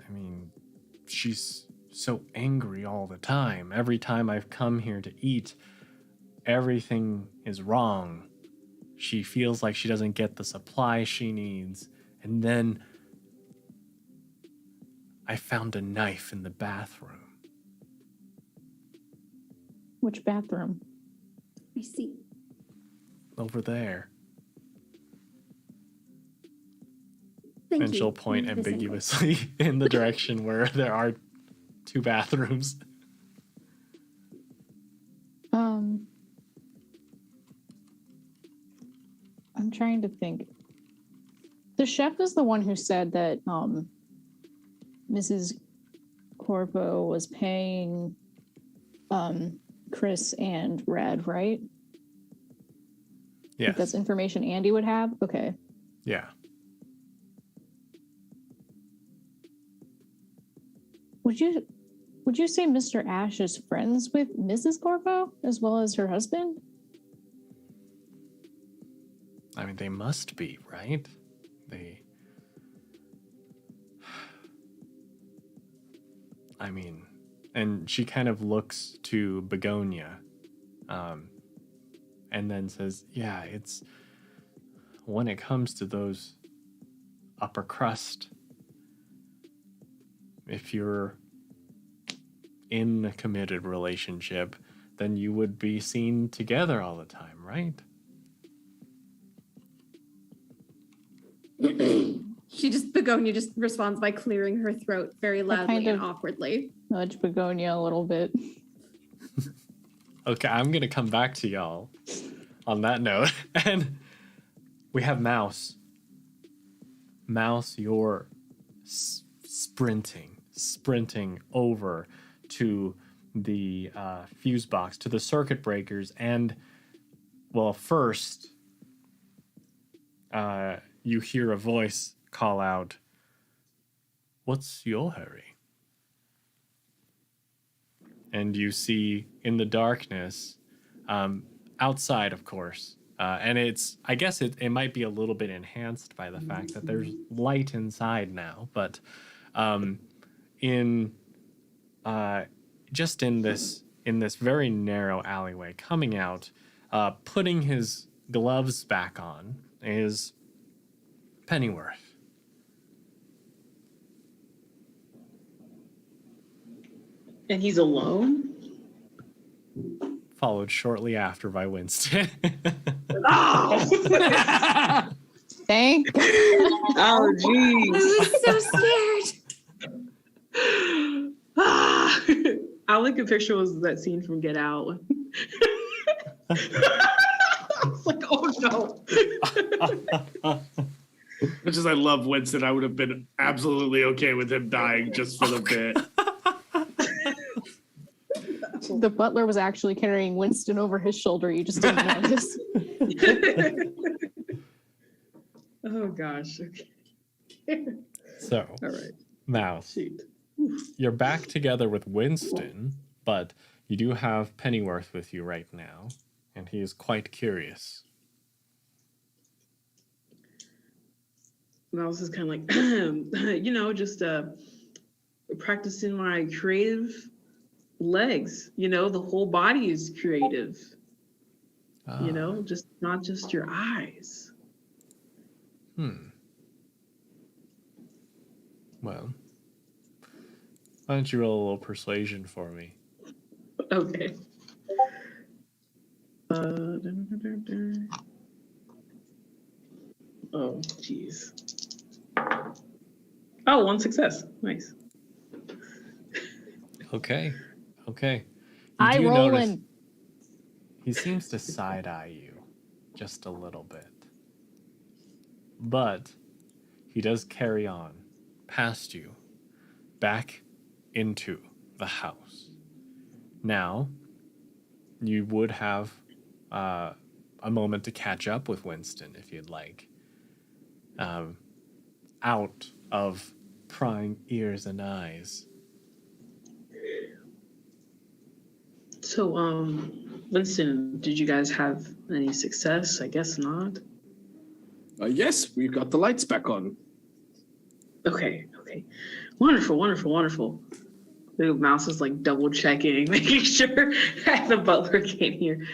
I mean, she's so angry all the time. Every time I've come here to eat, everything is wrong. She feels like she doesn't get the supply she needs. And then I found a knife in the bathroom.
Which bathroom?
I see.
Over there.
Thank
And
you,
she'll point
Miss Engel.
ambiguously in the direction where there are 2 bathrooms.
I'm trying to think. The chef is the one who said that Mrs. Corpo was paying Chris and Red, right?
Yes.
That's information Andie would have? Okay.
Yeah.
Would you say Mr. Ash is friends with Mrs. Corpo as well as her husband?
I mean, they must be, right? I mean, and she kind of looks to Begonia, and then says, yeah, it's when it comes to those upper crust, if you're in a committed relationship, then you would be seen together all the time, right?
Begonia just responds by clearing her throat very loudly
kind
and
of-
awkwardly.
Nudge Begonia a little bit.
Okay, I'm gonna come back to y'all on that note. And we have Mouse. Mouse, you're sprinting over to the fuse box, to the circuit breakers, and, well, first, you hear a voice call out, "What's your hurry?" And you see in the darkness, outside, of course, and I guess it might be a little bit enhanced by the fact that there's light inside now, but just in this in this very narrow alleyway, coming out, putting his gloves back on, is Pennyworth.
And he's alone?
Followed shortly after by Winston.
Oh!
Thank God.
Oh,
I
jeez.
was so scared.
All I could picture was that scene from Get Out. I was like, oh no.
Much as I love Winston, I would have been absolutely okay with him dying just for the bit.
The butler was actually carrying Winston over his shoulder. You just didn't notice.
Oh gosh. Okay.
So,
All right.
Mouse,
Shoot.
you're back together with Winston, but you do have Pennyworth with you right now, and he is quite curious.
Mouse is kind of like, just practicing my creative legs. The whole body is creative.
Ah,
Just not just your eyes.
Well, why don't you roll a little persuasion for me?
Okay. Oh, jeez. Oh, one success. Nice.
Okay. You
I
do notice
rolling.
he seems to side-eye you just a little bit. But he does carry on past you, back into the house. Now, you would have a moment to catch up with Winston if you'd like. Out of prying ears and eyes.
So, Winston, did you guys have any success? I guess not.
Yes, we've got the lights back on.
Okay. Wonderful. The mouse is like double checking, making sure that the butler came here.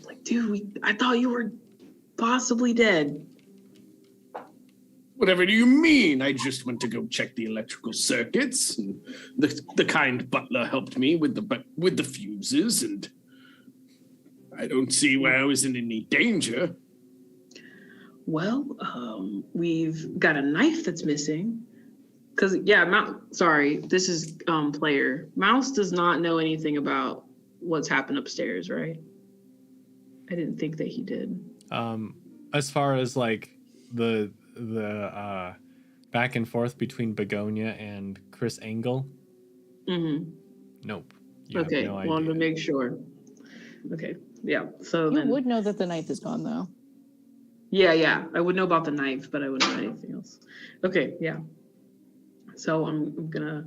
Like, dude, I thought you were possibly dead.
Whatever do you mean? I just went to go check the electrical circuits, and the kind butler helped me with the fuses, and I don't see where I was in any danger.
Well, we've got a knife that's missing. Because, sorry, this is player. Mouse does not know anything about what's happened upstairs, right? I didn't think that he did.
As far as like the back and forth between Begonia and Chris Angle, nope. You have
Okay,
no
wanted to
idea.
make sure. Okay, yeah. So
You
then,
would know that the knife is gone, though.
yeah. I would know about the knife, but I wouldn't know anything else. Okay, yeah. So I'm gonna,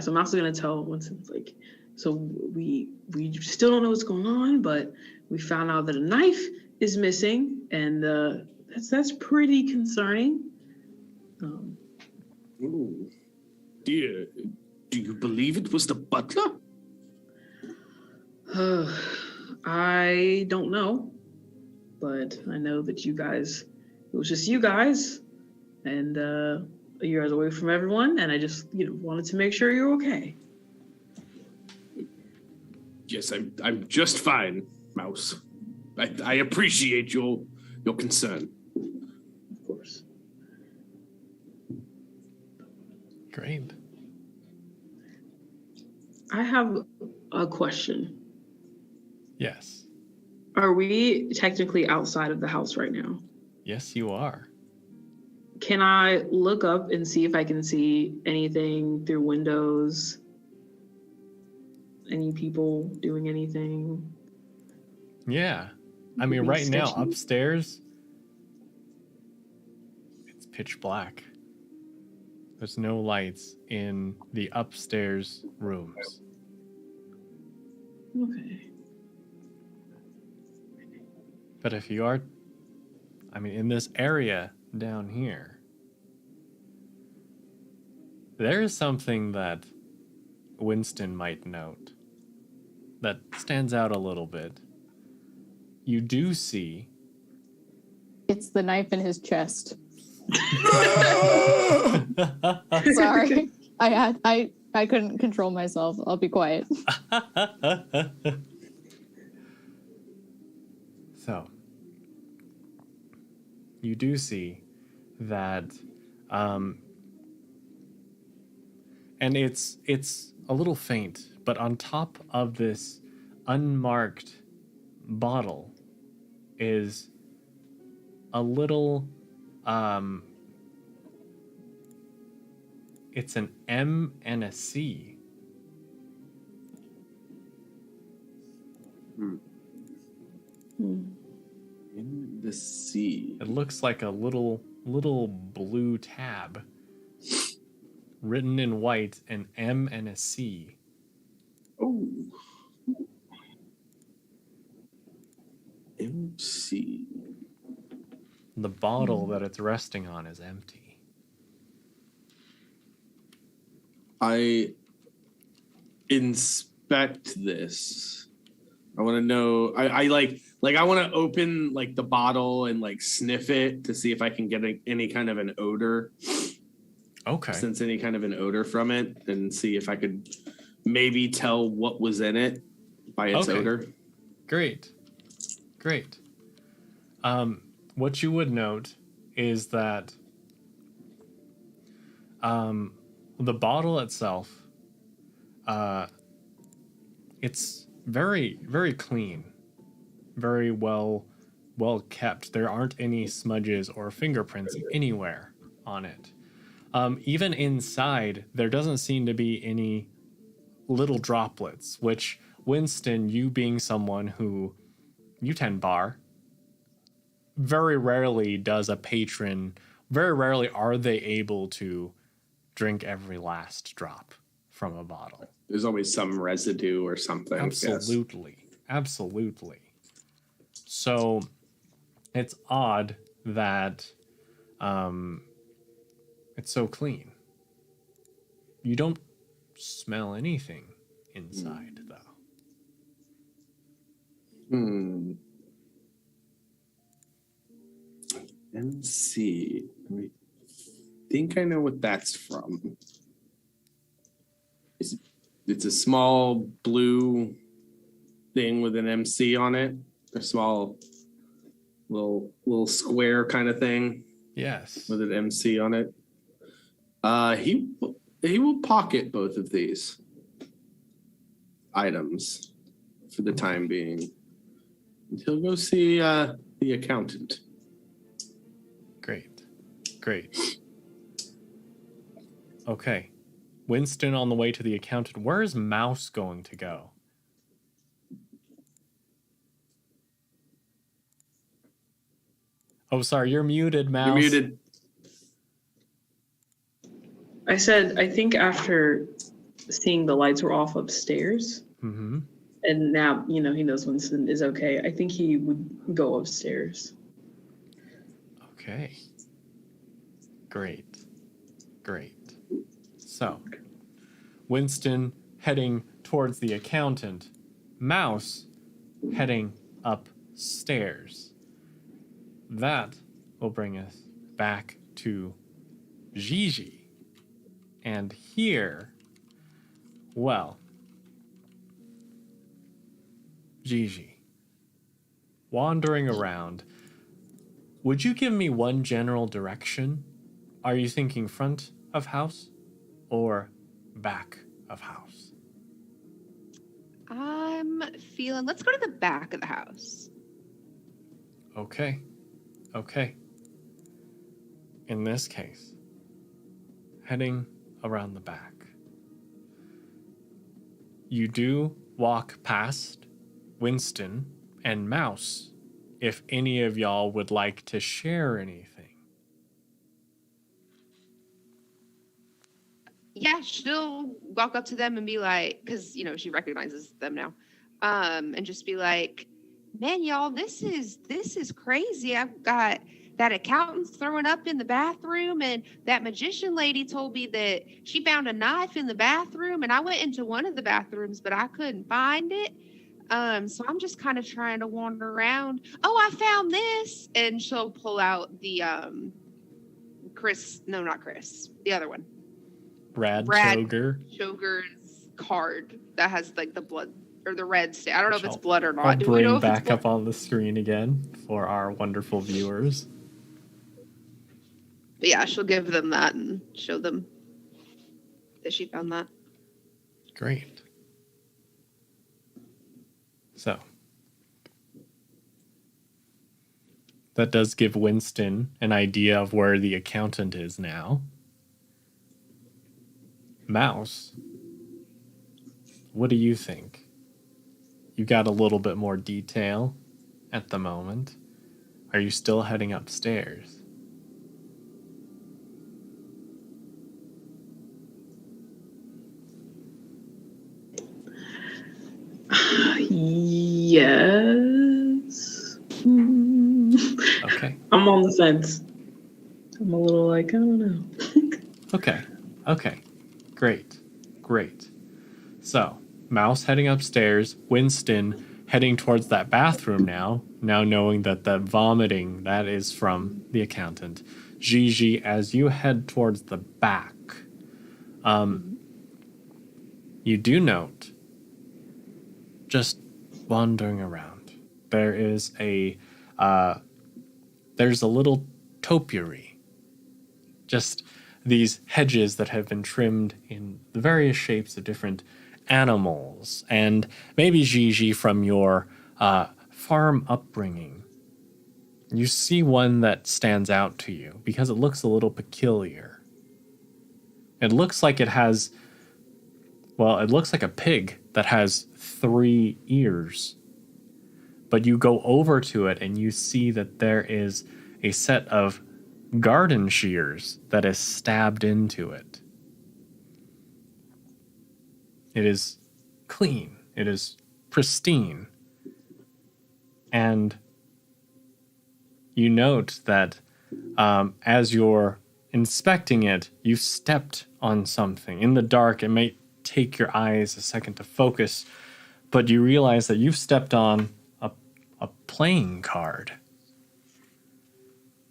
so Mouse is gonna tell Winston, like, so we still don't know what's going on, but we found out that a knife is missing, and that's pretty concerning.
Ooh. Dear, do you believe it was the butler?
I don't know, but I know that it was just you guys, and you guys away from everyone, and I just wanted to make sure you're okay.
Yes, I'm just fine, Mouse. I appreciate your concern.
Of course.
Great.
I have a question.
Yes.
Are we technically outside of the house right now?
Yes, you are.
Can I look up and see if I can see anything through windows? Any people doing anything?
Yeah. I mean,
Could be
right now,
sketchy.
upstairs, it's pitch black. There's no lights in the upstairs rooms.
Okay.
But if you are, I mean, in this area down here, there is something that Winston might note. that stands out a little bit. You do see
It's the knife in his chest. Sorry. I couldn't control myself. I'll be quiet.
So, you do see that, and it's a little faint, but on top of this unmarked bottle is a little, it's an M and a C.
In the sea.
It looks like a little blue tab written in white, an M and a C.
Oh. MC.
The bottle that it's resting on is empty.
I inspect this. I want to know. I want to open like the bottle and like sniff it to see if I can get any kind of an odor.
Okay.
Sense any kind of an odor from it and see if I could maybe tell what was in it by its odor.
Great. What you would note is that the bottle itself, it's very, very clean, very well kept. There aren't any smudges or fingerprints anywhere on it. Even inside, there doesn't seem to be any little droplets, which Winston, you being someone who you tend bar, very rarely are they able to drink every last drop from a bottle.
There's always some residue or something.
Absolutely. So it's odd that it's so clean. You don't smell anything inside, though.
MC. I think I know what that's from. It's a small blue thing with an MC on it. A small little square kind of thing.
Yes.
With an MC on it. He will pocket both of these items for the time being. And he'll go see the accountant.
Great. Okay. Winston on the way to the accountant. Where is Mouse going to go? Oh, sorry, you're muted, Mouse.
You're muted.
I said, I think after seeing the lights were off upstairs, and now, he knows Winston is okay, I think he would go upstairs.
Okay. Great. So, Winston heading towards the accountant, Mouse heading upstairs. That will bring us back to Gigi. And here, well, Gigi, wandering around, would you give me one general direction? Are you thinking front of house or back of house?
I'm feeling, let's go to the back of the house.
Okay. In this case, heading around the back. You do walk past Winston and Mouse if any of y'all would like to share anything.
Yeah, she'll walk up to them and be like, because, she recognizes them now, and just be like, man, y'all, this is crazy. I've got that accountant's throwing up in the bathroom, and that magician lady told me that she found a knife in the bathroom, and I went into one of the bathrooms, but I couldn't find it. So I'm just kind of trying to wander around. Oh, I found this, and she'll pull out the Chris. No, not Chris. The other one.
Brad
Brad
Choger.
Choger's card that has like the blood or the red stain. I don't know if it's blood or not.
I'll
Do we know
bring
if
back
it's blood?
up on the screen again for our wonderful viewers.
But yeah, she'll give them that and show them that she found that.
Great. So that does give Winston an idea of where the accountant is now. Mouse, what do you think? You got a little bit more detail at the moment. Are you still heading upstairs?
Yes.
Okay.
I'm on the fence. I'm a little like, I don't know.
Okay. Great. So, Mouse heading upstairs, Winston heading towards that bathroom now knowing that the vomiting, that is from the accountant. Gigi, as you head towards the back, you do note, just wandering around, there's a little topiary. Just these hedges that have been trimmed in the various shapes of different animals. And maybe, Gigi, from your farm upbringing, you see one that stands out to you because it looks a little peculiar. It looks like it looks like a pig that has 3 ears. But you go over to it and you see that there is a set of garden shears that is stabbed into it. It is clean. It is pristine. And you note that as you're inspecting it, you stepped on something. In the dark, it may take your eyes a second to focus, but you realize that you've stepped on a playing card.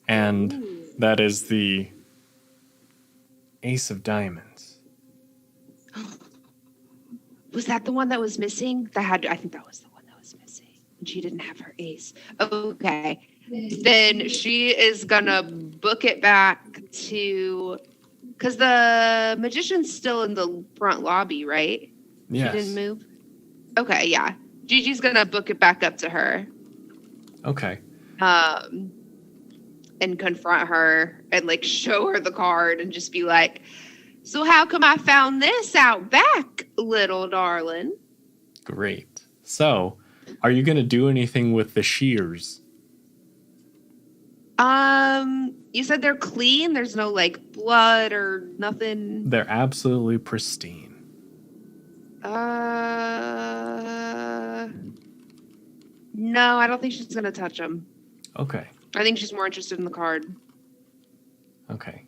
And that is the Ace of Diamonds.
Was that the one that was missing? I think that was the one that was missing. And she didn't have her ace. Okay. Then she is gonna book it back to, because the magician's still in the front lobby, right?
Yes.
She didn't move. Okay, yeah. Gigi's gonna book it back up to her.
Okay.
And confront her and like show her the card and just be like, so how come I found this out back, little darling?
Great. So, are you going to do anything with the shears?
You said they're clean? There's no like blood or nothing?
They're absolutely pristine.
No, I don't think she's gonna touch them.
Okay.
I think she's more interested in the card.
Okay.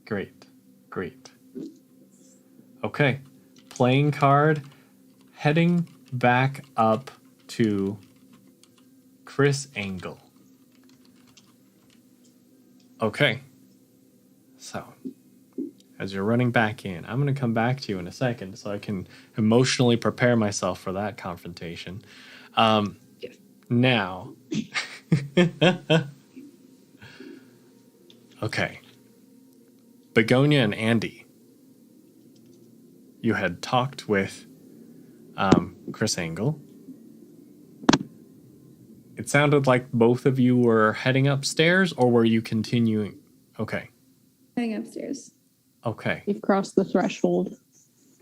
Great. Okay. Playing card. Heading back up to Chris Angle. Okay. So, as you're running back in, I'm going to come back to you in a second so I can emotionally prepare myself for that confrontation.
Yes.
Now. Okay. Begonia and Andie, you had talked with Chris Angle. It sounded like both of you were heading upstairs, or were you continuing? Okay.
Heading upstairs.
Okay.
You've crossed the threshold.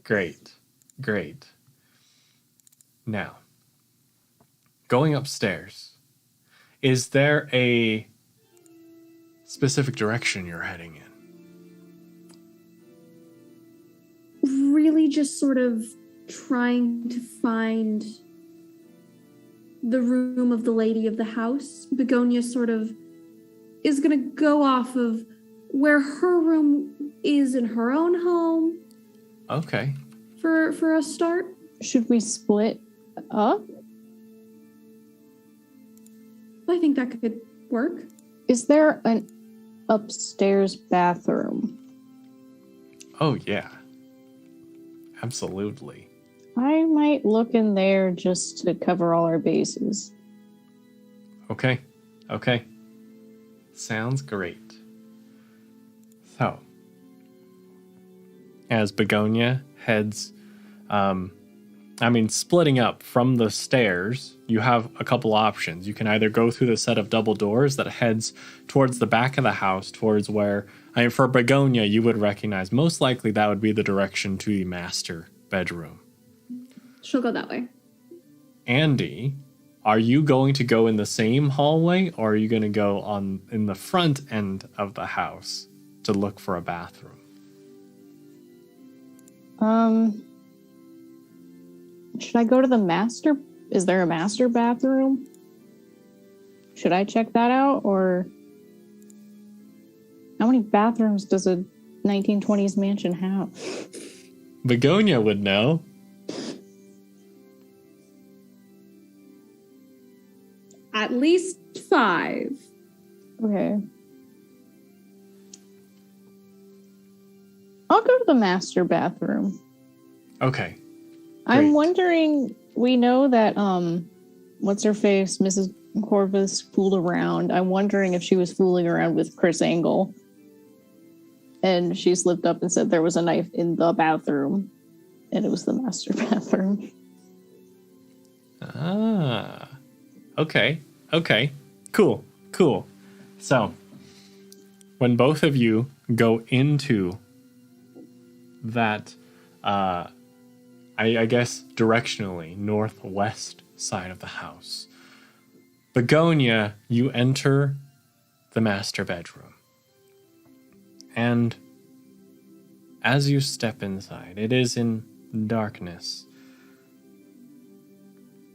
Great. Now, going upstairs, is there a specific direction you're heading in?
Really just sort of trying to find the room of the lady of the house. Begonia sort of is going to go off of where her room is in her own home.
Okay.
For a start.
Should we split up?
I think that could work.
Is there an upstairs bathroom?
Oh, yeah. Absolutely.
I might look in there just to cover all our bases.
Okay. Okay. Sounds great. So, as Begonia heads, splitting up from the stairs, you have a couple options. You can either go through the set of double doors that heads towards the back of the house, towards where, for Begonia, you would recognize, most likely that would be the direction to the master bedroom.
She'll go that way.
Andie, are you going to go in the same hallway, or are you going to go in the front end of the house to look for a bathroom?
Should I go to the master? Is there a master bathroom? Should I check that out, or how many bathrooms does a 1920s mansion have?
Begonia would know.
At least 5.
Okay. I'll go to the master bathroom.
Okay.
I'm
Great.
wondering, we know that, what's her face, Mrs. Corvus fooled around. I'm wondering if she was fooling around with Chris Angle. And she slipped up and said there was a knife in the bathroom. And it was the master bathroom.
Ah. Okay. Okay. Cool. Cool. So, when both of you go into that, I guess directionally northwest side of the house, Begonia, you enter the master bedroom. And as you step inside, it is in darkness.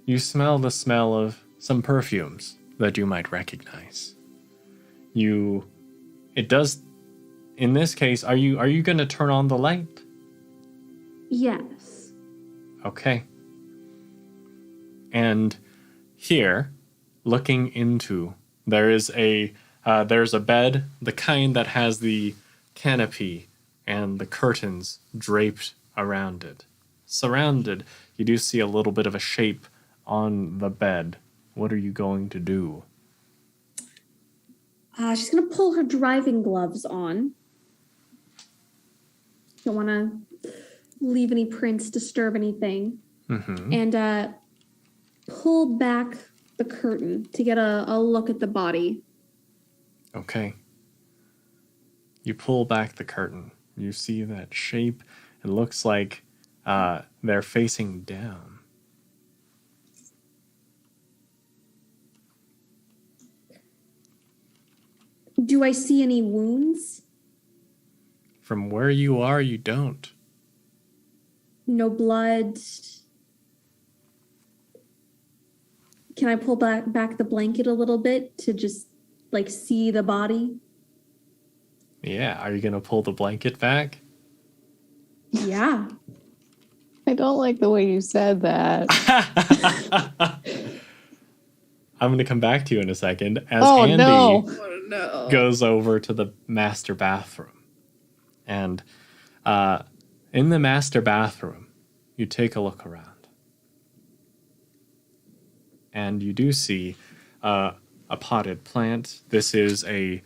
You smell the smell of some perfumes that you might recognize. It does, in this case, are you going to turn on the light?
Yes.
Okay. And here, looking into, there's a bed, the kind that has the canopy and the curtains draped around it. Surrounded, you do see a little bit of a shape on the bed. What are you going to do?
She's going to pull her driving gloves on. Don't want to leave any prints, disturb anything.
Mm-hmm.
And pull back the curtain to get a look at the body.
Okay. You pull back the curtain. You see that shape. It looks like they're facing down.
Do I see any wounds?
From where you are, you don't.
No blood. Can I pull back the blanket a little bit to just like see the body?
Yeah, are you going to pull the blanket back?
Yeah.
I don't like the way you said that.
I'm going to come back to you in a second as
Oh,
Andie
no.
goes over to the master bathroom. And in the master bathroom, you take a look around. And you do see a potted plant. This is a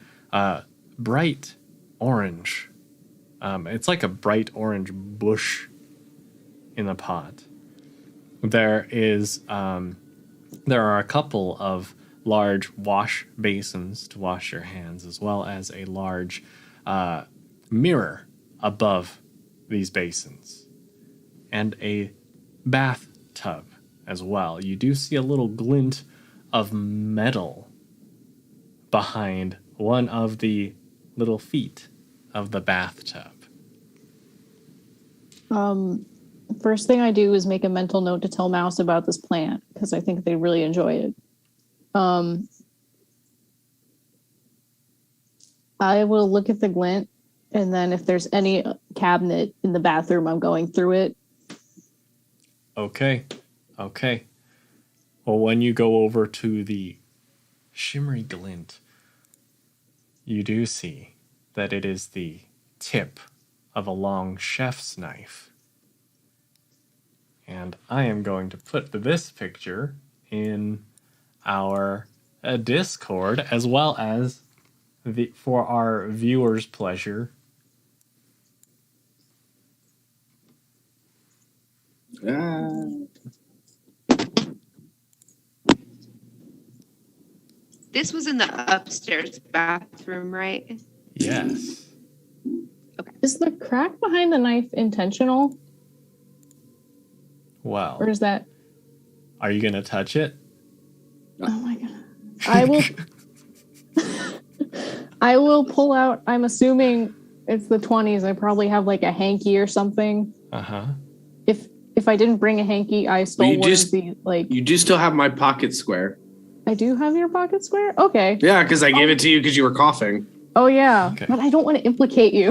bright orange. It's like a bright orange bush in the pot. There are a couple of large wash basins to wash your hands, as well as a large mirror above these basins, and a bathtub as well. You do see a little glint of metal behind one of the little feet of the bathtub.
First thing I do is make a mental note to tell Mouse about this plant, because I think they really enjoy it. I will look at the glint, and then if there's any cabinet in the bathroom, I'm going through it.
Okay. Well, when you go over to the shimmery glint, you do see that it is the tip of a long chef's knife. And I am going to put this picture in our Discord, as well as for our viewers' pleasure.
This was in the upstairs bathroom, right?
Yes.
Is the crack behind the knife intentional?
Well,
Or is that...
are you going to touch it?
Oh my god. I will... I will pull out... I'm assuming it's the 20s. I probably have like a hanky or something.
Uh-huh.
If I didn't bring a hanky, I stole one of the, like...
You do still have my pocket square.
I do have your pocket square? Okay.
Yeah, because I gave it to you because you were coughing.
Oh yeah,
Okay.
but I don't want to implicate you.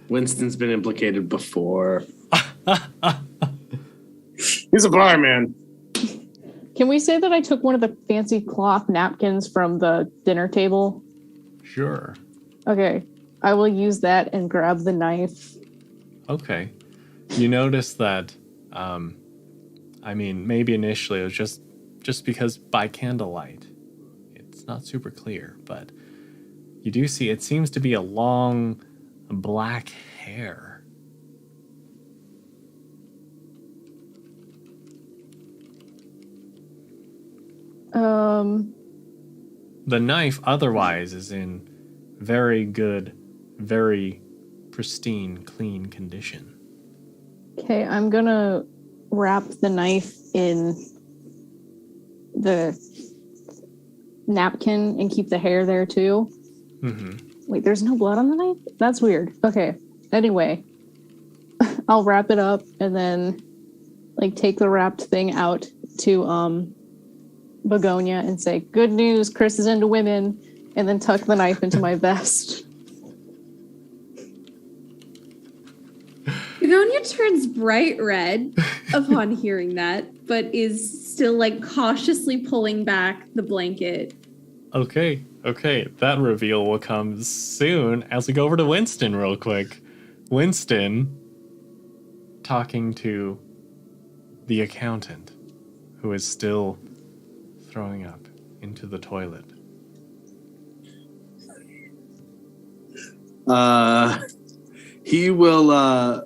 Winston's been implicated before. He's a barman.
Can we say that I took one of the fancy cloth napkins from the dinner table?
Sure.
Okay, I will use that and grab the knife.
Okay. You notice that, maybe initially it was just because by candlelight, it's not super clear, but you do see it seems to be a long black hair. The knife otherwise is in very good, very pristine, clean condition.
Okay, I'm gonna wrap the knife in the napkin and keep the hair there too.
Mm-hmm.
Wait, there's no blood on the knife? That's weird. Okay, anyway, I'll wrap it up and then like take the wrapped thing out to Begonia and say, "Good news, Chris is into women," and then tuck the knife into my vest.
Begonia turns bright red upon hearing that, but is still like cautiously pulling back the blanket.
Okay, that reveal will come soon as we go over to Winston real quick. Winston talking to the accountant, who is still throwing up into the toilet.
He will,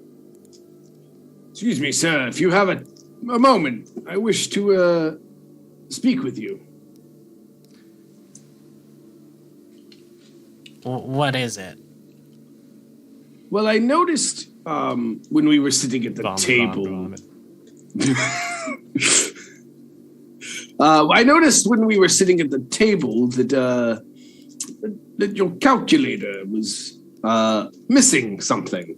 excuse me, sir, if you have a moment, I wish to, speak with you.
What is it?
Well, I noticed, when we were sitting at the table.
Vomit.
I noticed when we were sitting at the table that your calculator was missing something.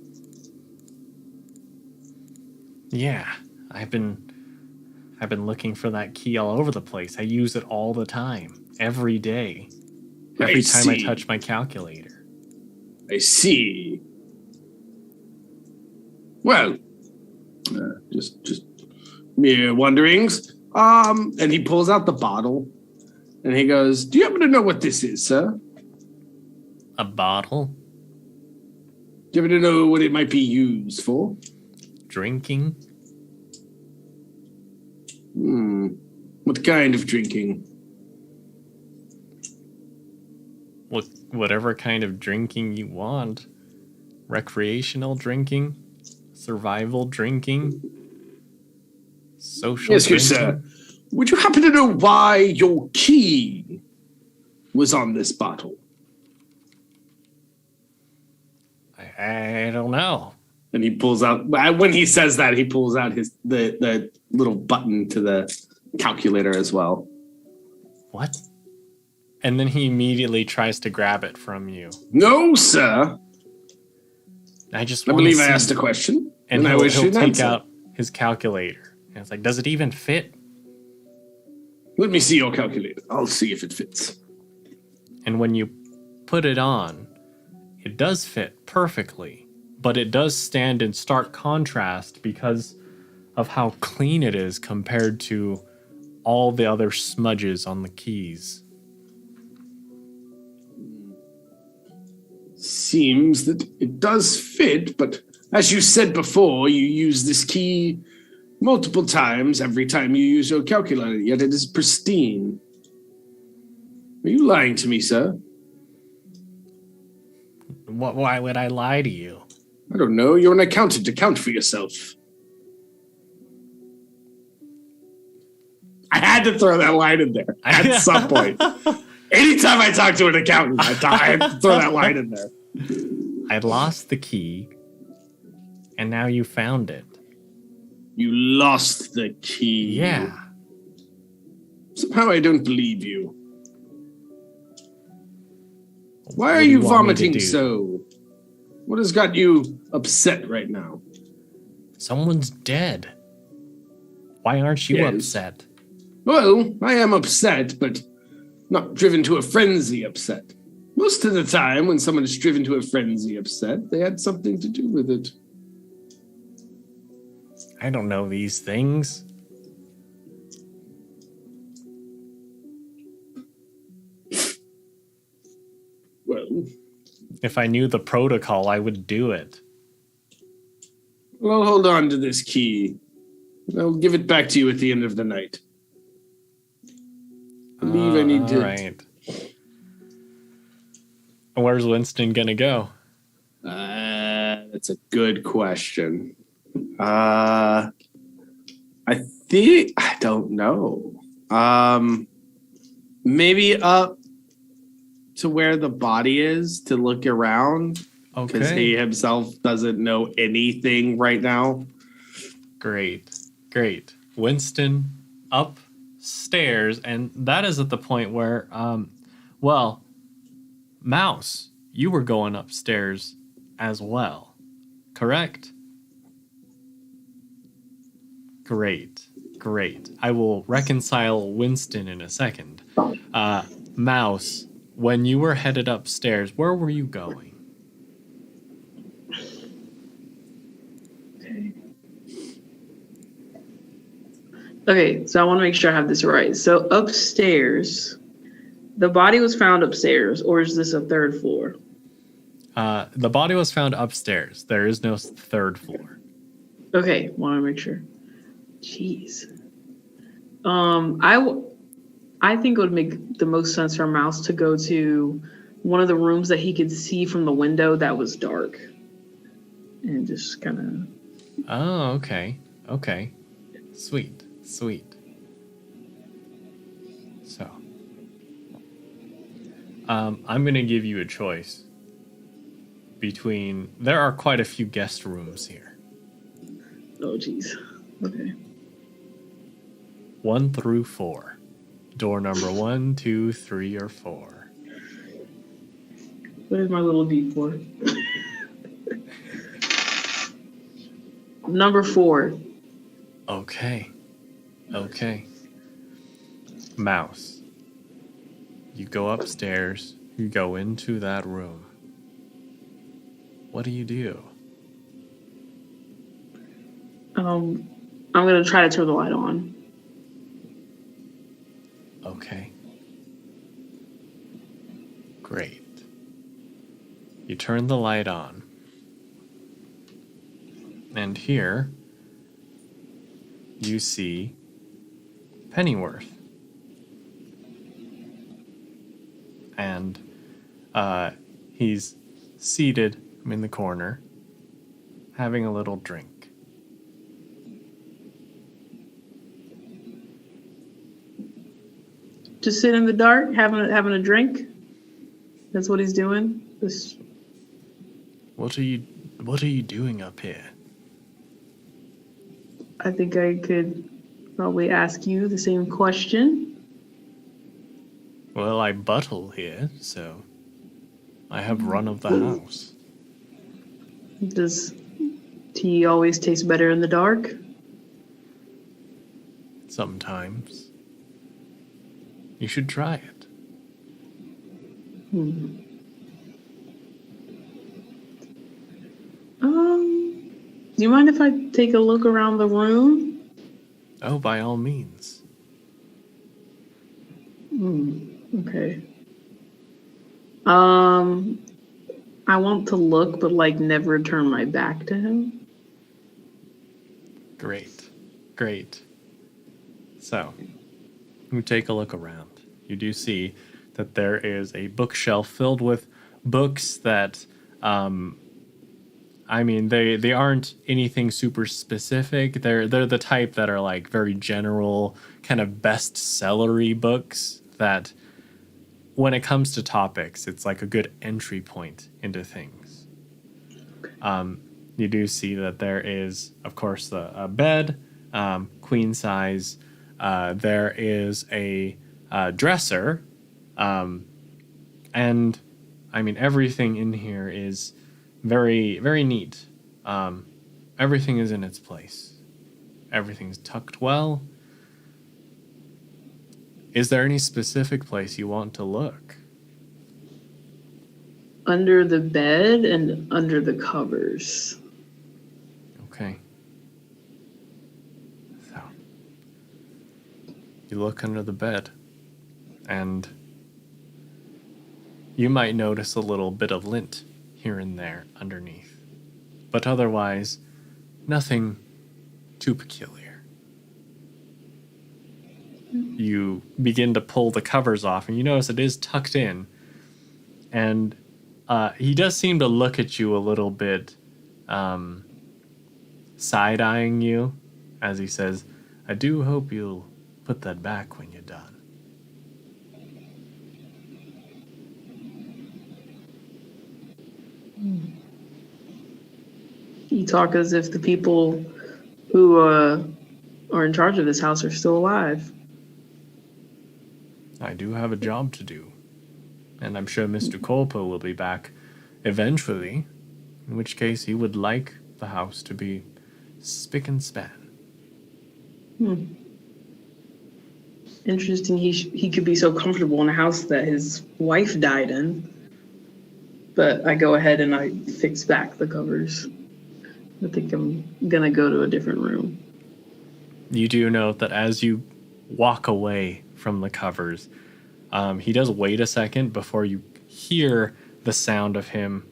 Yeah, I've been looking for that key all over the place. I use it all the time, every day. Every time I touch my calculator.
I see. Well, just mere wonderings. And he pulls out the bottle, and he goes, "Do you happen to know what this is, sir?
A bottle?
Do you happen to know what it might be used for?"
Drinking?
What kind of drinking?
Whatever kind of drinking you want. Recreational drinking? Survival drinking? Social
Yes,
drinking?
sir. Would you happen to know why your key was on this bottle?
I don't know.
And he pulls out, when he says that, he pulls out the little button to the calculator as well.
What? And then he immediately tries to grab it from you.
No, sir.
I
believe I asked a question,
and
I wish
he'll
you'd
take
answer.
out his calculator. And it's like, does it even fit?
Let me see your calculator. I'll see if it fits.
And when you put it on, it does fit perfectly, but it does stand in stark contrast because of how clean it is compared to all the other smudges on the keys.
Seems that it does fit, but as you said before, you use this key multiple times every time you use your calculator, yet it is pristine. Are you lying to me, sir?
Why would I lie to you?
I don't know. You're an accountant. Account for yourself. I had to throw that line in there at some point. Anytime I talk to an accountant, I have to throw that line in there.
I lost the key, and now you found it.
You lost the key.
Yeah.
Somehow I don't believe you. Why
What
are
do
you
you want me to
vomiting
do?
so? What has got you upset right now?
Someone's dead. Why aren't you
Yes.
upset?
Well, I am upset, but not driven to a frenzy upset. Most of the time, when someone is driven to a frenzy upset, they had something to do with it.
I don't know these things.
Well,
If I knew the protocol, I would do it.
I'll hold on to this key. I'll give it back to you at the end of the night. I believe I need to.
All right. Where's Winston gonna go?
That's a good question. I don't know. Maybe up to where the body is to look around, because
Okay.
he himself doesn't know anything right now.
Great. Winston upstairs, and that is at the point where, well, Mouse, you were going upstairs as well, correct? Great. I will reconcile Winston in a second. Mouse, when you were headed upstairs, where were you going?
Okay, so I want to make sure I have this right. So upstairs, the body was found upstairs, or is this a third floor?
The body was found upstairs. There is no third floor.
Okay, want to make sure. Jeez. I think it would make the most sense for Mouse to go to one of the rooms that he could see from the window that was dark, and just kind of.
Oh, okay. Sweet. So, I'm gonna give you a choice between. There are quite a few guest rooms here.
Oh, jeez. Okay.
1 through 4. Door number 1, 2, 3, or 4.
Where's my little D4? Number 4.
Okay. Mouse. You go upstairs. You go into that room. What do you do?
I'm gonna try to turn the light on.
Okay. Great. You turn the light on. And here you see Pennyworth. And he's seated in the corner, having a little drink.
Just sit in the dark, having a drink. That's what he's doing. This.
What are you doing up here?
I think I could probably ask you the same question.
Well, I buttle here, so I have run of the house.
Does tea always taste better in the dark?
Sometimes. You should try it.
Do you mind if I take a look around the room?
Oh, by all means.
Okay. I want to look, but like never turn my back to him.
Great. Great. So, you take a look around. You do see that there is a bookshelf filled with books that, I mean, they aren't anything super specific. They're the type that are like very general, kind of bestsellery books that, when it comes to topics, it's like a good entry point into things. You do see that there is, of course, a bed, queen size. There is a dresser, and I mean everything in here is very, very neat. Everything is in its place. Everything's tucked well. Is there any specific place you want to look?
Under the bed and under the covers.
Okay. So, you look under the bed, and you might notice a little bit of lint here and there underneath. But otherwise, nothing too peculiar. You begin to pull the covers off, and you notice it is tucked in. And he does seem to look at you a little bit, side-eyeing you, as he says, "I do hope you'll put that back when you're done."
You talk as if the people who are in charge of this house are still alive.
I do have a job to do, and I'm sure Mr. Corpo will be back eventually, in which case he would like the house to be spick and span.
Interesting. He could be so comfortable in a house that his wife died in. But I go ahead and I fix back the covers. I think I'm gonna go to a different room.
You do note that as you walk away from the covers, he does wait a second before you hear the sound of him.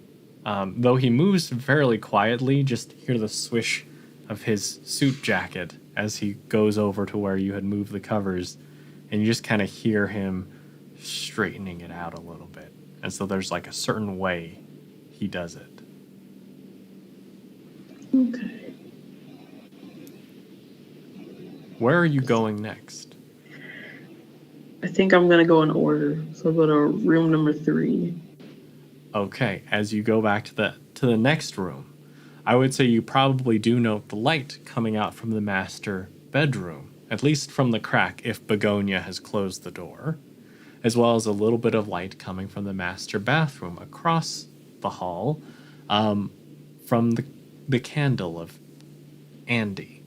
Though he moves fairly quietly, just hear the swish of his suit jacket as he goes over to where you had moved the covers, and you just kind of hear him straightening it out a little bit. And so there's like a certain way he does it.
Okay.
Where are you going next?
I think I'm gonna go in order. So I'll go to room number 3.
Okay, as you go back to the next room, I would say you probably do note the light coming out from the master bedroom, at least from the crack if Begonia has closed the door, as well as a little bit of light coming from the master bathroom across the hall, from the candle of Andie.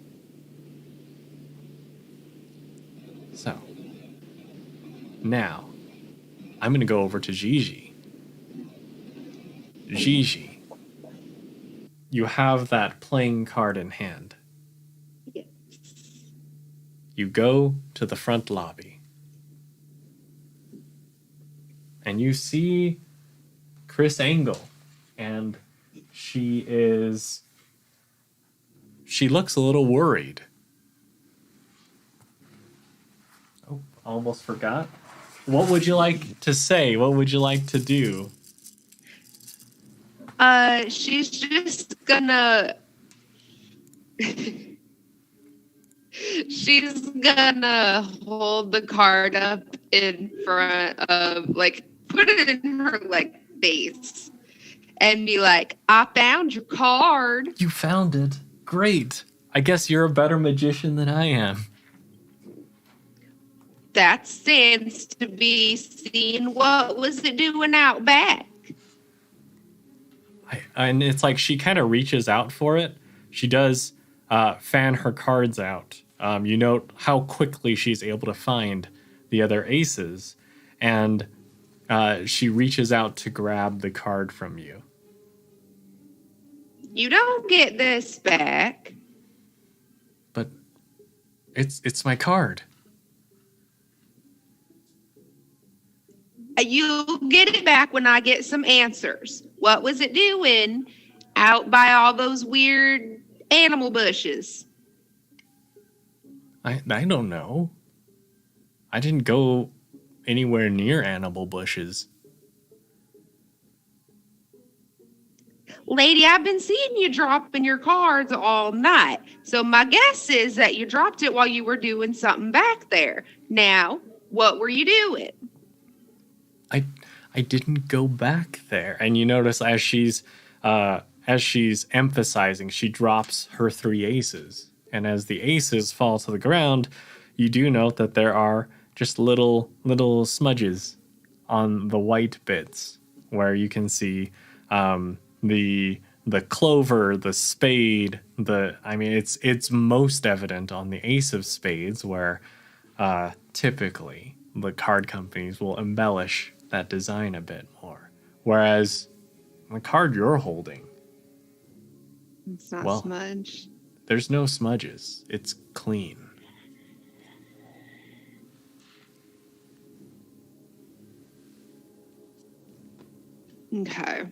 So, now, I'm going to go over to Gigi. Gigi, you have that playing card in hand.
Yes.
You go to the front lobby, and you see Chris Angle, and she looks a little worried. Oh, almost forgot. What would you like to say? What would you like to do?
She's just gonna she's gonna hold the card up in front of, like, put it in her, like, face and be like, "I found your card."
You found it. Great. I guess you're a better magician than I am.
That stands to be seen. What was it doing out back?
And it's like she kind of reaches out for it. She does fan her cards out. You note how quickly she's able to find the other aces, and she reaches out to grab the card from you.
You don't get this back.
But it's my card.
You'll get it back when I get some answers. What was it doing out by all those weird animal bushes?
I don't know. I didn't go anywhere near animal bushes.
Lady, I've been seeing you dropping your cards all night. So my guess is that you dropped it while you were doing something back there. Now, what were you doing?
I didn't go back there. And you notice as she's emphasizing, she drops her 3 aces. And as the aces fall to the ground, you do note that there are just little smudges on the white bits where you can see the clover, the spade, it's most evident on the ace of spades where typically the card companies will embellish that design a bit more. Whereas the card you're holding,
It's not smudge.
there's no smudges. It's clean.
Okay.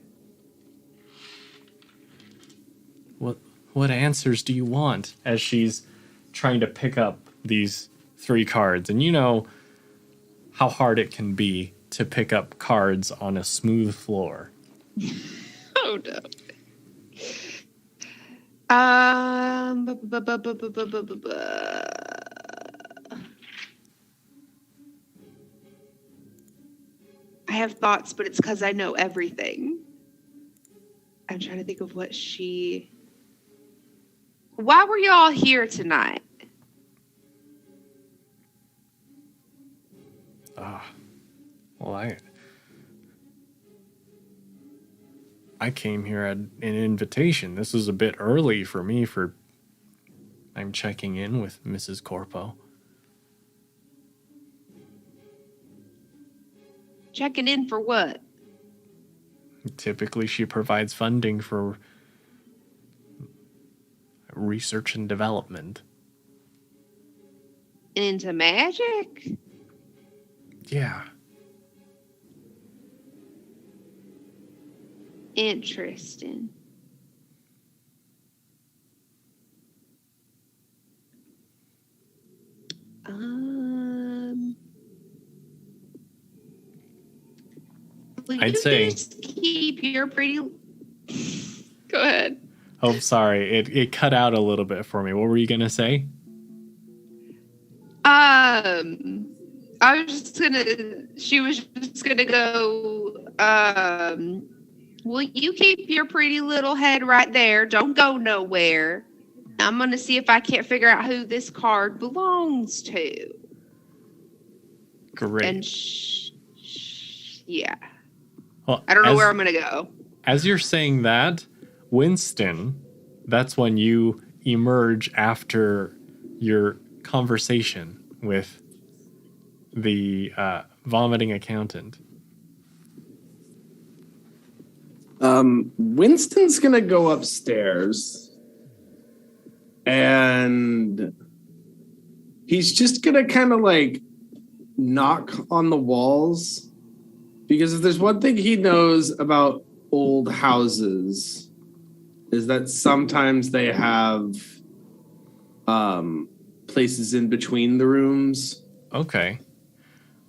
What answers do you want? As she's trying to pick up these 3 cards, and you know how hard it can be to pick up cards on a smooth floor.
Oh no. I have thoughts, but it's because I know everything. I'm trying to think of what she. Why were y'all here tonight?
Well, I came here at an invitation. This is a bit early for me I'm checking in with Mrs. Corpo.
Checking in for what?
Typically, she provides funding for research and development.
Into magic?
Yeah.
Interesting. Will
I'd
you
say-
just keep your pretty. Go ahead.
Oh, sorry. It cut out a little bit for me. What were you going to say?
I was just gonna. She was just gonna go. Will you keep your pretty little head right there? Don't go nowhere. I'm gonna see if I can't figure out who this card belongs to.
Great.
And yeah,
Well,
I don't know where I'm gonna go.
As you're saying that, Winston, that's when you emerge after your conversation with the vomiting accountant.
Winston's gonna go upstairs and he's just gonna kind of like knock on the walls, because if there's one thing he knows about old houses is that sometimes they have places in between the rooms.
Okay.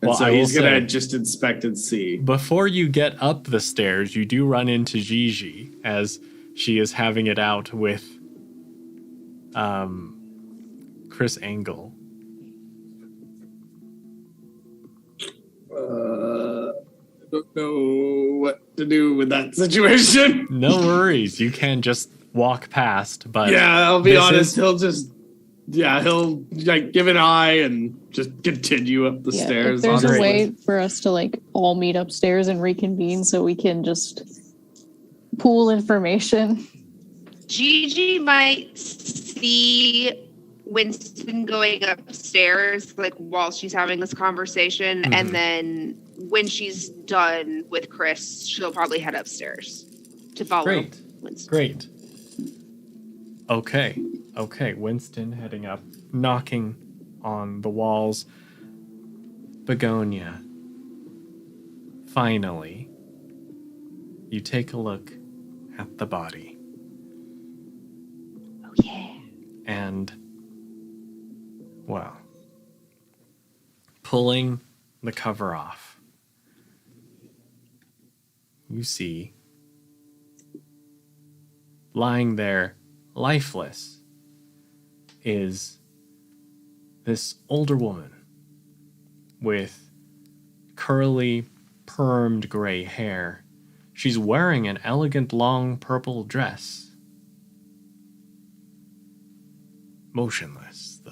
And
Well,
so
I will
he's gonna
say-
just inspect and see.
Before you get up the stairs, you do run into Gigi as she is having it out with Chris Angle.
I don't know what to do with that situation.
No worries. You can just walk past, but
Yeah, I'll be
this
honest.
is-
He'll like give an eye and just continue up the
Yeah,
stairs.
if there's a
honestly.
way for us to like all meet upstairs and reconvene so we can just pool information.
Gigi might see Winston going upstairs, like while she's having this conversation,
Mhm.
and then when she's done with Chris, she'll probably head upstairs to follow
Great.
Winston.
Great. Okay, Winston heading up, knocking on the walls. Begonia, finally, you take a look at the body.
Oh, yeah.
And, well, pulling the cover off, you see, lying there, lifeless, is this older woman with curly, permed gray hair. She's wearing an elegant long purple dress. Motionless, though.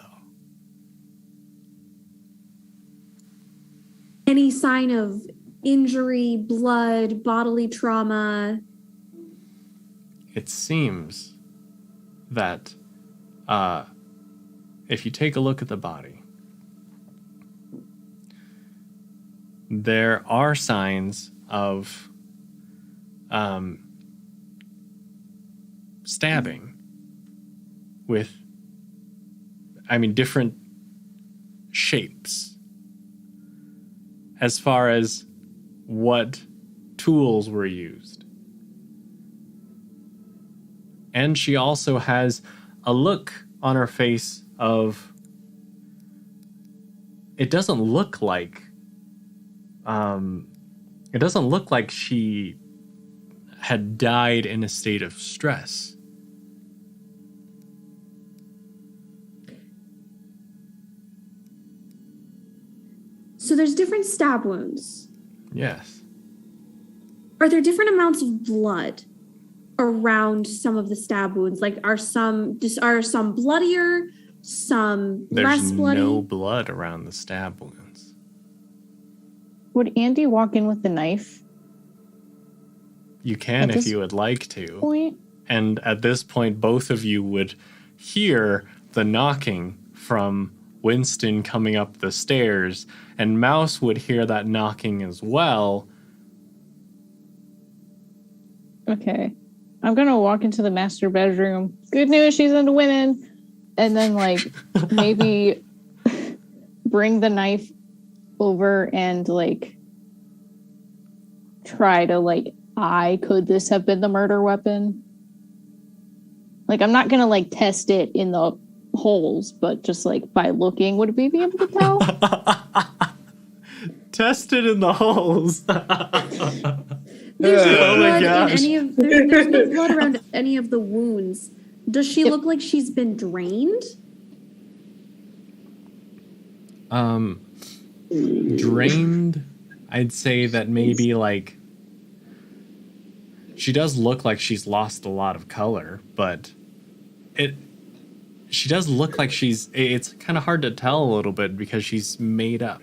Any sign of injury, blood, bodily trauma?
It seems that if you take a look at the body, there are signs of stabbing with, different shapes as far as what tools were used. And she also has a look on her face of, it doesn't look like she had died in a state of stress.
So there's different stab wounds.
Yes.
Are there different amounts of blood around some of the stab wounds? Like, are some bloodier, some less bloody?
There's no blood around the stab wounds.
Would Andie walk in with the knife?
You can if you would like to.
Point?
And at this point, both of you would hear the knocking from Winston coming up the stairs, and Mouse would hear that knocking as well.
Okay. I'm gonna walk into the master bedroom. Good news, she's into women. And then, like, maybe bring the knife over and, like, try to, like, could this have been the murder weapon? Like, I'm not gonna, like, test it in the holes, but just, like, by looking, would we be able to tell?
Test it in the holes.
There's no
Oh my
blood in
gosh.
any of there's no blood around any of the wounds. Does she look like she's been drained?
Drained, I'd say that maybe, like, she does look like she's lost a lot of color, but she does look like it's kind of hard to tell a little bit because she's made up.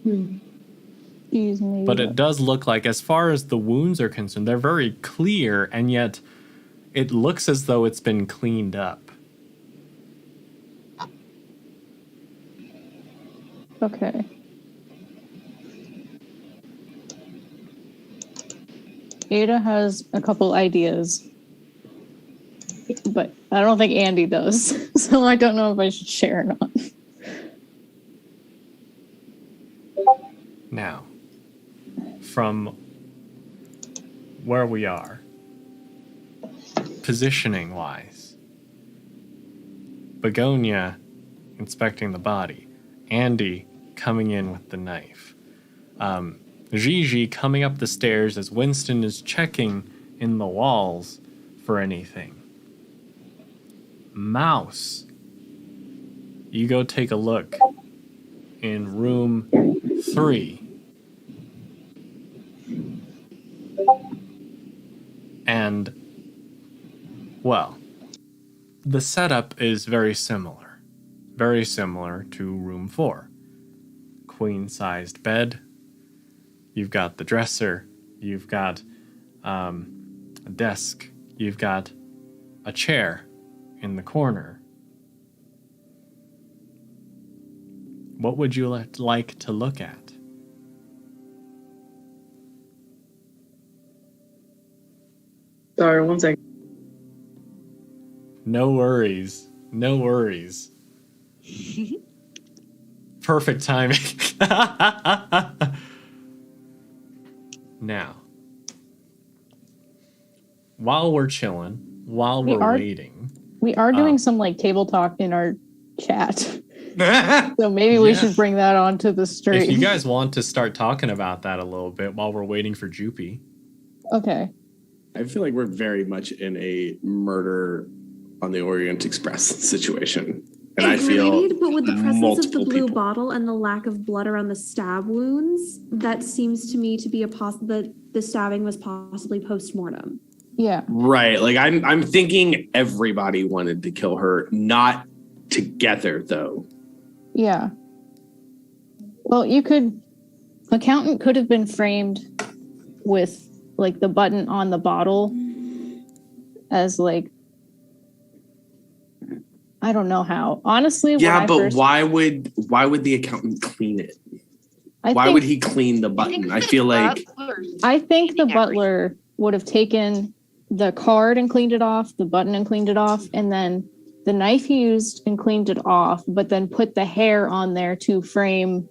But it does look like, as far as the wounds are concerned, they're very clear, and yet it looks as though it's been cleaned up.
Okay. Adah has a couple ideas, but I don't think Andie does, so I don't know if I should share or not.
Now, from where we are, positioning wise, Begonia inspecting the body, Andie coming in with the knife, Gigi coming up the stairs as Winston is checking in the walls for anything. Mouse, you go take a look in room 3. And, well, the setup is very similar to room 4. Queen-sized bed, you've got the dresser, you've got a desk, you've got a chair in the corner. What would you like to look at?
Sorry, one second.
No worries. No worries. Perfect timing. Now, while we're chilling, while
We
we're
are-
waiting,
We are doing some like table talk in our chat.
I
So maybe we
Yeah.
should bring that onto the stream.
if you guys want to start talking about that a little bit while we're waiting for Jupy.
Okay.
feel like we're very much in a murder on the Orient Express situation. And I feel
Agreed, but with the presence of the
multiple
blue
people.
bottle and the lack of blood around the stab wounds, that seems to me to be the stabbing was possibly post-mortem.
Yeah.
Right. Like I'm thinking everybody wanted to kill her, not together though.
Yeah. Well, accountant could have been framed with like the button on the bottle as like, I don't know how. Honestly,
Yeah, but why would the accountant clean it? Why would he clean the button? I feel like
I think the
cleaning
butler would have taken the card and cleaned it off, the button and cleaned it off, and then the knife he used and cleaned it off, but then put the hair on there to frame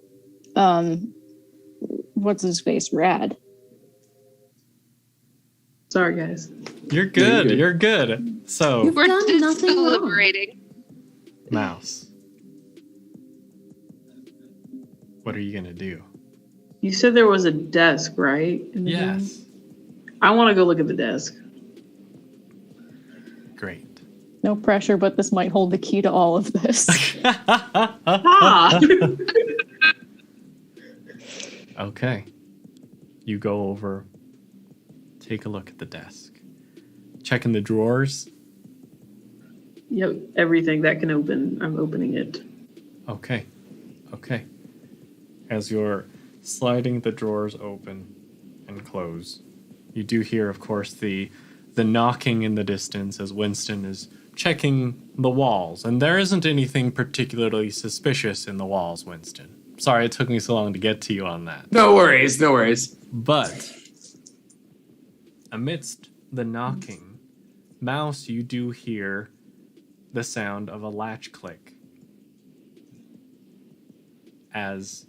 what's his face? Rad.
Sorry, guys.
You're
you're
good.
good.
You're good. So,
You've
We're
done
just
nothing wrong.
deliberating.
Mouse, what are you gonna do?
You said there was a desk, right? in the room?
Yes.
I want to go look at the desk.
Great.
No pressure, but this might hold the key to all of this.
Ah!
Okay. You go over, take a look at the desk. Checking the drawers.
Yep, everything that can open, I'm opening it.
Okay. Okay. As you're sliding the drawers open and close, you do hear, of course, the knocking in the distance as Winston is checking the walls. And there isn't anything particularly suspicious in the walls, Winston. Sorry it took me so long to get to you on that.
no worries, no worries.
But amidst the knocking, Mouse, you do hear the sound of a latch click as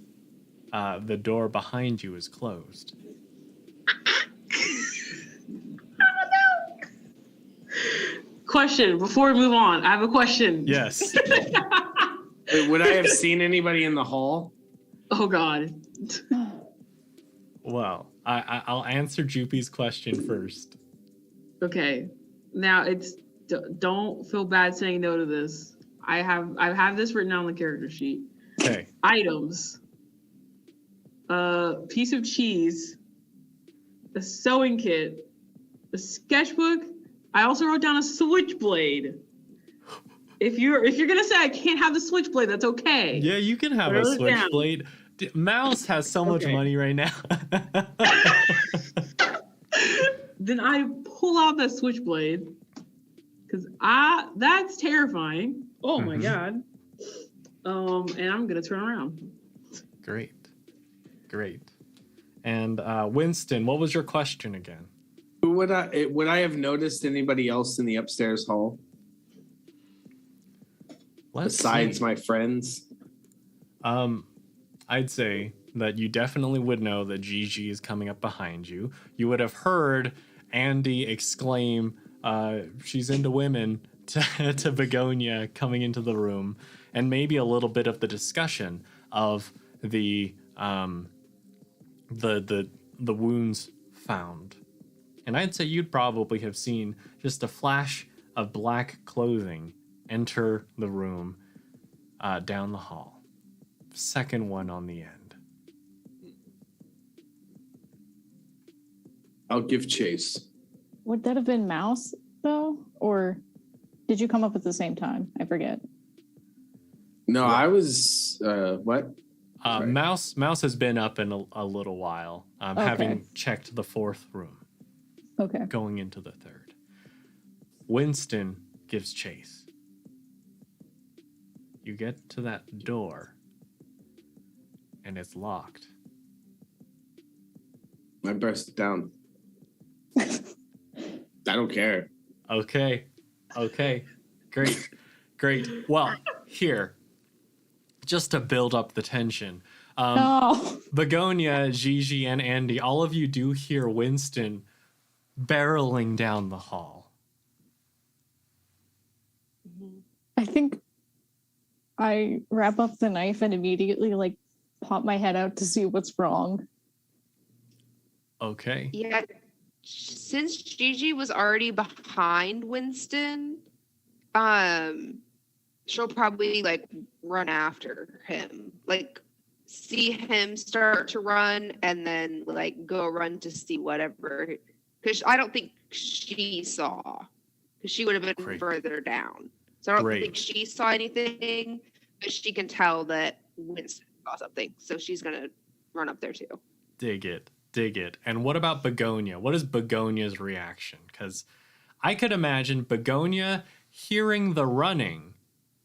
the door behind you is closed.
Question, before we move on, I have a question.
Yes.
Wait, would I have seen anybody in the hall?
Oh, God.
Well, I'll answer Jupy's question first.
Okay. Now, don't feel bad saying no to this. I have this written on the character sheet.
Okay.
Items. A piece of cheese. A sewing kit. A sketchbook. I also wrote down a switchblade. If you're gonna say I can't have the switchblade, that's okay.
Yeah, you can have a
Wrote it down.
switchblade. Mouse has so much
Okay.
money right now.
Then I pull out that switchblade because that's terrifying. Oh my
Mhm.
god. And I'm gonna turn around.
Great. Great. And Winston, what was your question again?
Would I have noticed anybody else in the upstairs hall
Let's
besides
see.
my friends?
I'd say that you definitely would know that Gigi is coming up behind you. You would have heard Andie exclaim, she's into women, to Begonia coming into the room, and maybe a little bit of the discussion of the wounds found. And I'd say you'd probably have seen just a flash of black clothing enter the room down the hall. Second one on the end.
I'll give chase.
Would that have been Mouse, though? Or did you come up at the same time? I forget.
No, I was what? Sorry.
Mouse has been up in a little while,
Okay.
having checked the fourth room,
Okay.
going into the third. Winston gives chase. You get to that door, and it's locked.
I burst it down. I don't care.
Okay. Great. Well, here, just to build up the tension,
No.
Begonia, Gigi, and Andie, all of you do hear Winston barreling down the hall.
I think I wrap up the knife and immediately like pop my head out to see what's wrong.
Okay.
Yeah, since Gigi was already behind Winston, she'll probably like run after him, like see him start to run and then like go run to see whatever, because I don't think she saw, because she would have been
Great.
further down, so I don't
Great.
think she saw anything, but she can tell that Winston saw something, so she's gonna run up there too.
Dig it. Dig it. And what about Begonia? What is Begonia's reaction? Because I could imagine Begonia hearing the running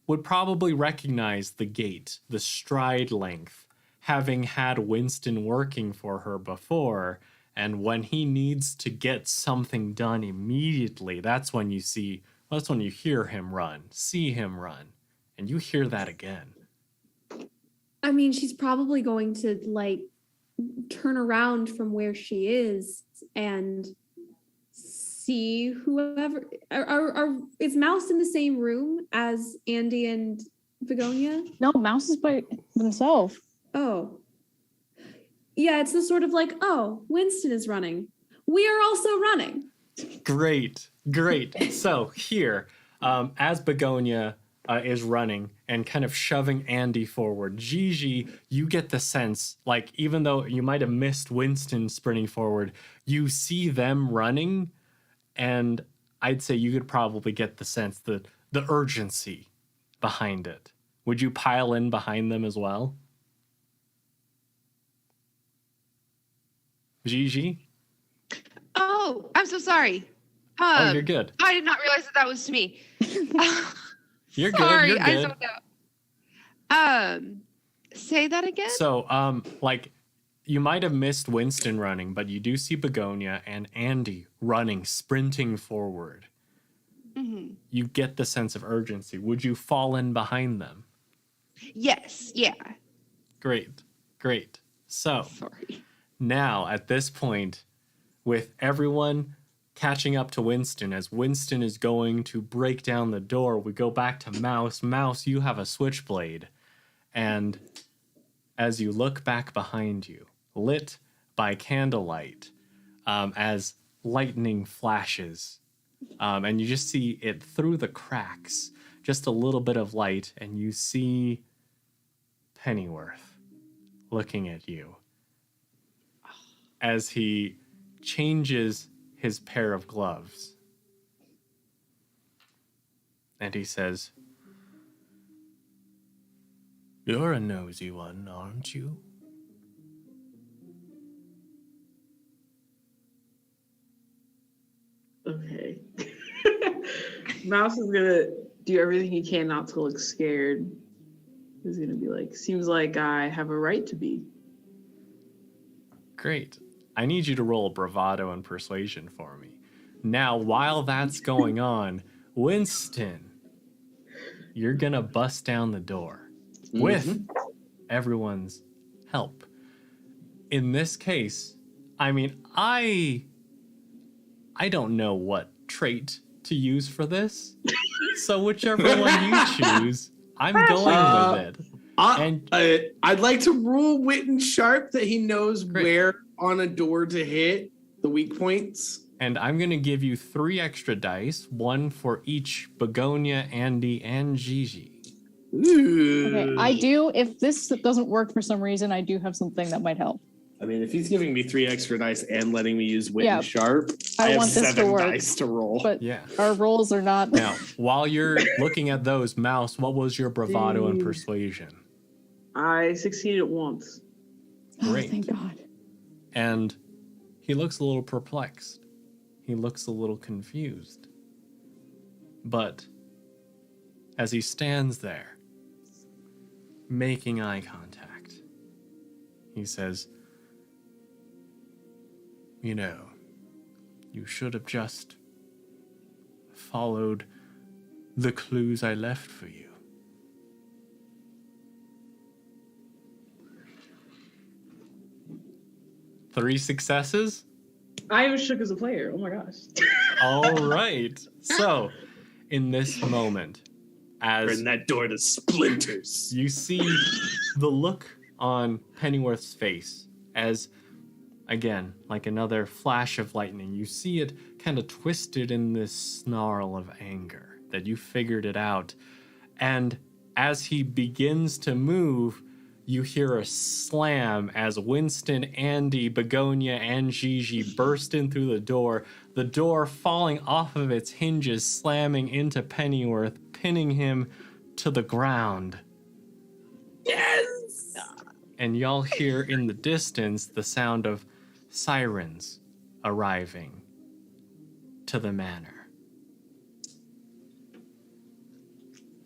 would probably recognize the gait, the stride length, having had Winston working for her before. And when he needs to get something done immediately, that's when you hear him run, see him run, and you hear that again.
I mean, she's probably going to like turn around from where she is and see whoever. Is Mouse in the same room as Andie and Begonia?
No, Mouse is by himself.
Oh. Yeah, it's the sort of like, oh, Winston is running. We are also running.
Great. So here, as Begonia is running and kind of shoving Andie forward, Gigi, you get the sense, like, even though you might have missed Winston sprinting forward, you see them running, and I'd say you could probably get the sense that the urgency behind it. Would you pile in behind them as well? Gigi?
Oh, I'm so sorry.
Oh, you're good.
I did not realize that was me.
You're
Sorry,
good. You're
I
good.
zoned out. Say that again.
So, like, you might have missed Winston running, but you do see Begonia and Andie running, sprinting forward.
Mm-hmm.
You get the sense of urgency. Would you fall in behind them?
Yes. Yeah.
Great. So,
Sorry.
now at this point, with everyone catching up to Winston, as Winston is going to break down the door, we go back to Mouse. Mouse, you have a switchblade. And as you look back behind you, lit by candlelight, as lightning flashes, and you just see it through the cracks, just a little bit of light, and you see Pennyworth looking at you as he changes his pair of gloves. And he says, "You're a nosy one, aren't you?"
Okay. Mouse is gonna do everything he can not to look scared. He's gonna be like, seems like I have a right to be.
Great. I need you to roll bravado and persuasion for me. Now, while that's going on, Winston, you're gonna bust down the door with everyone's help. In this case, I mean, I don't know what trait to use for this. So whichever one you choose, I'm going with it.
I'd like to rule Witten sharp that he knows where on a door to hit the weak points.
And I'm going to give you 3 extra dice, 1 for each Begonia, Andie, and Gigi.
Ooh.
Okay, I do. If this doesn't work for some reason, I do have something that might help.
I mean, if he's giving me 3 extra dice and letting me use Witten
Yeah.
sharp,
I
have
want this to
7
work.
dice to roll.
But
Yeah.
our rolls are not.
Now, while you're looking at those, Mouse, what was your bravado and
Dude.
persuasion?
I succeeded once.
Great.
Oh, thank God.
And he looks a little perplexed. He looks a little confused. But as he stands there, making eye contact, he says, "You know, you should have just followed the clues I left for you." 3 successes.
I am shook as a player. Oh my gosh.
All right. So, in this moment, as
Burn that door to splinters.
you see the look on Pennyworth's face as, again, like another flash of lightning, you see it kind of twisted in this snarl of anger that you figured it out. And as he begins to move, you hear a slam as Winston, Andie, Begonia, and Gigi burst in through the door falling off of its hinges, slamming into Pennyworth, pinning him to the ground.
Yes!
And y'all hear in the distance the sound of sirens arriving to the manor.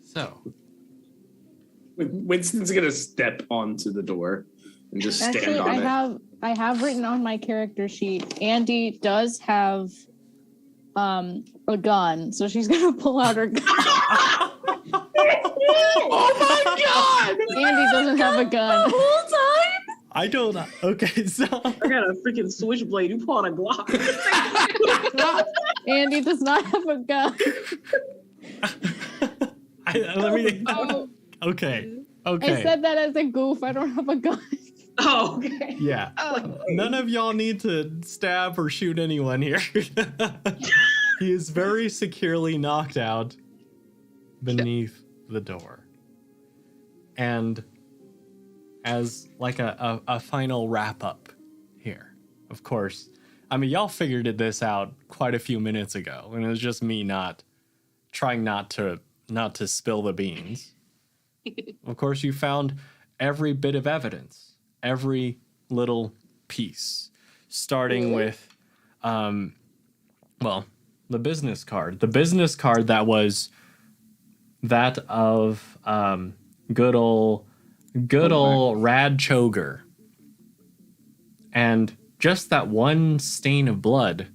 So,
Winston's gonna step onto the door and just stand
Actually,
on it.
I have written on my character sheet, Andie does have a gun, so she's gonna pull out her gun.
Oh my god!
Andie doesn't have a gun.
The whole time?
I don't. Okay, so
I got a freaking switchblade. You pull out a Glock.
Andie does not have a gun.
let me.
Oh,
Okay. Okay.
I said that as a goof. I don't have a gun.
Oh, okay.
Yeah.
Oh,
None of y'all need to stab or shoot anyone here. He is very securely knocked out beneath the door. And as like a final wrap up here, of course, I mean, y'all figured this out quite a few minutes ago, and it was just me trying not to spill the beans. Of course, you found every bit of evidence, every little piece, starting with, the business card. The business card that was that of good ol' Rad Choger. And just that one stain of blood,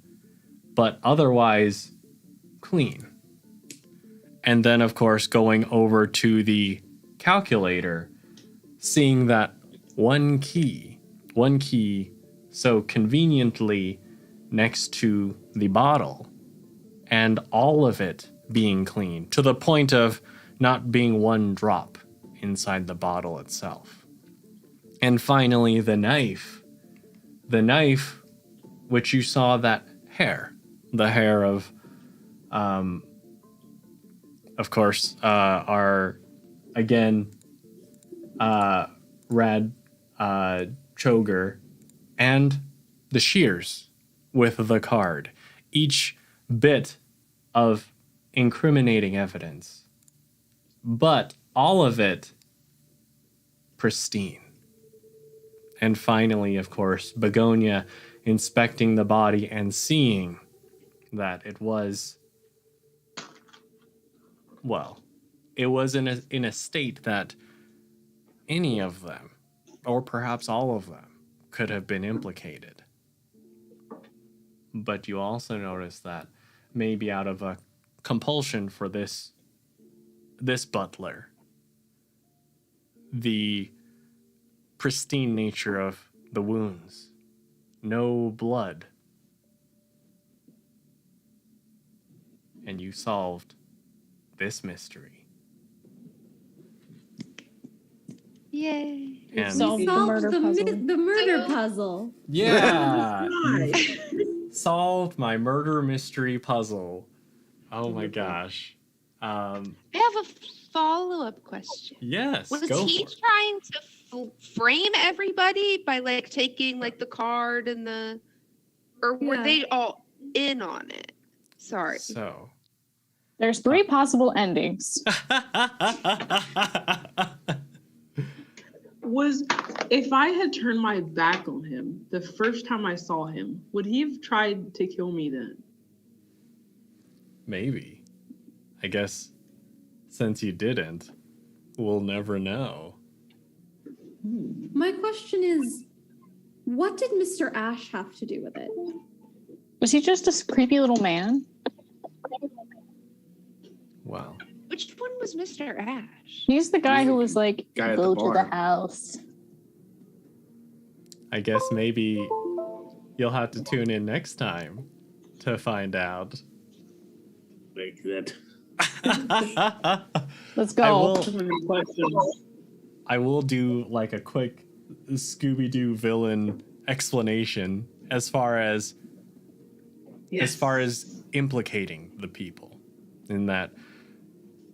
but otherwise clean. And then, of course, going over to the calculator, seeing that one key so conveniently next to the bottle, and all of it being clean, to the point of not being one drop inside the bottle itself. And finally, the knife, which you saw that the hair of course, our, again, Rad Choger, and the shears with the card. Each bit of incriminating evidence, but all of it pristine. And finally, of course, Begonia inspecting the body and seeing that it was, well, it was in a state that any of them, or perhaps all of them, could have been implicated. But you also notice that maybe out of a compulsion for this butler, the pristine nature of the wounds, no blood, and you solved this mystery.
yay.
And
solved the murder puzzle.
The murder puzzle.
yeah,
Nice.
solved my murder mystery puzzle. Oh my gosh.
I have a follow-up question.
Yes,
Was
go
he
for it.
trying to frame everybody by like taking like the card and the, or were
Yeah.
they all in on it? Sorry.
So.
There's 3 possible endings.
If I had turned my back on him the first time I saw him, would he have tried to kill me then?
Maybe. I guess since you didn't, we'll never know.
My question is, what did Mr. Ash have to do with it?
Was he just a creepy little man?
Well,
Which one was Mr. Ash?
He's the guy who was like,
Guy at
go
the
to the
bar.
house.
I guess maybe you'll have to tune in next time to find out.
Like that.
Let's go.
I will do like a quick Scooby-Doo villain explanation as far as implicating the people, in that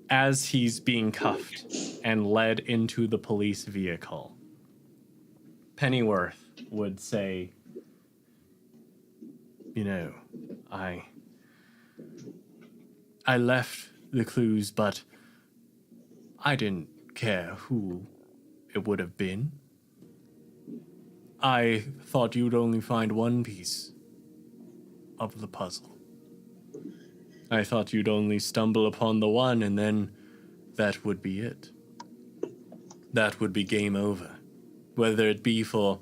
as he's being cuffed and led into the police vehicle, Pennyworth would say, you know, I left the clues, but I didn't care who it would have been. I thought you'd only find one piece of the puzzle. I thought you'd only stumble upon the one, and then that would be it. That would be game over. Whether it be for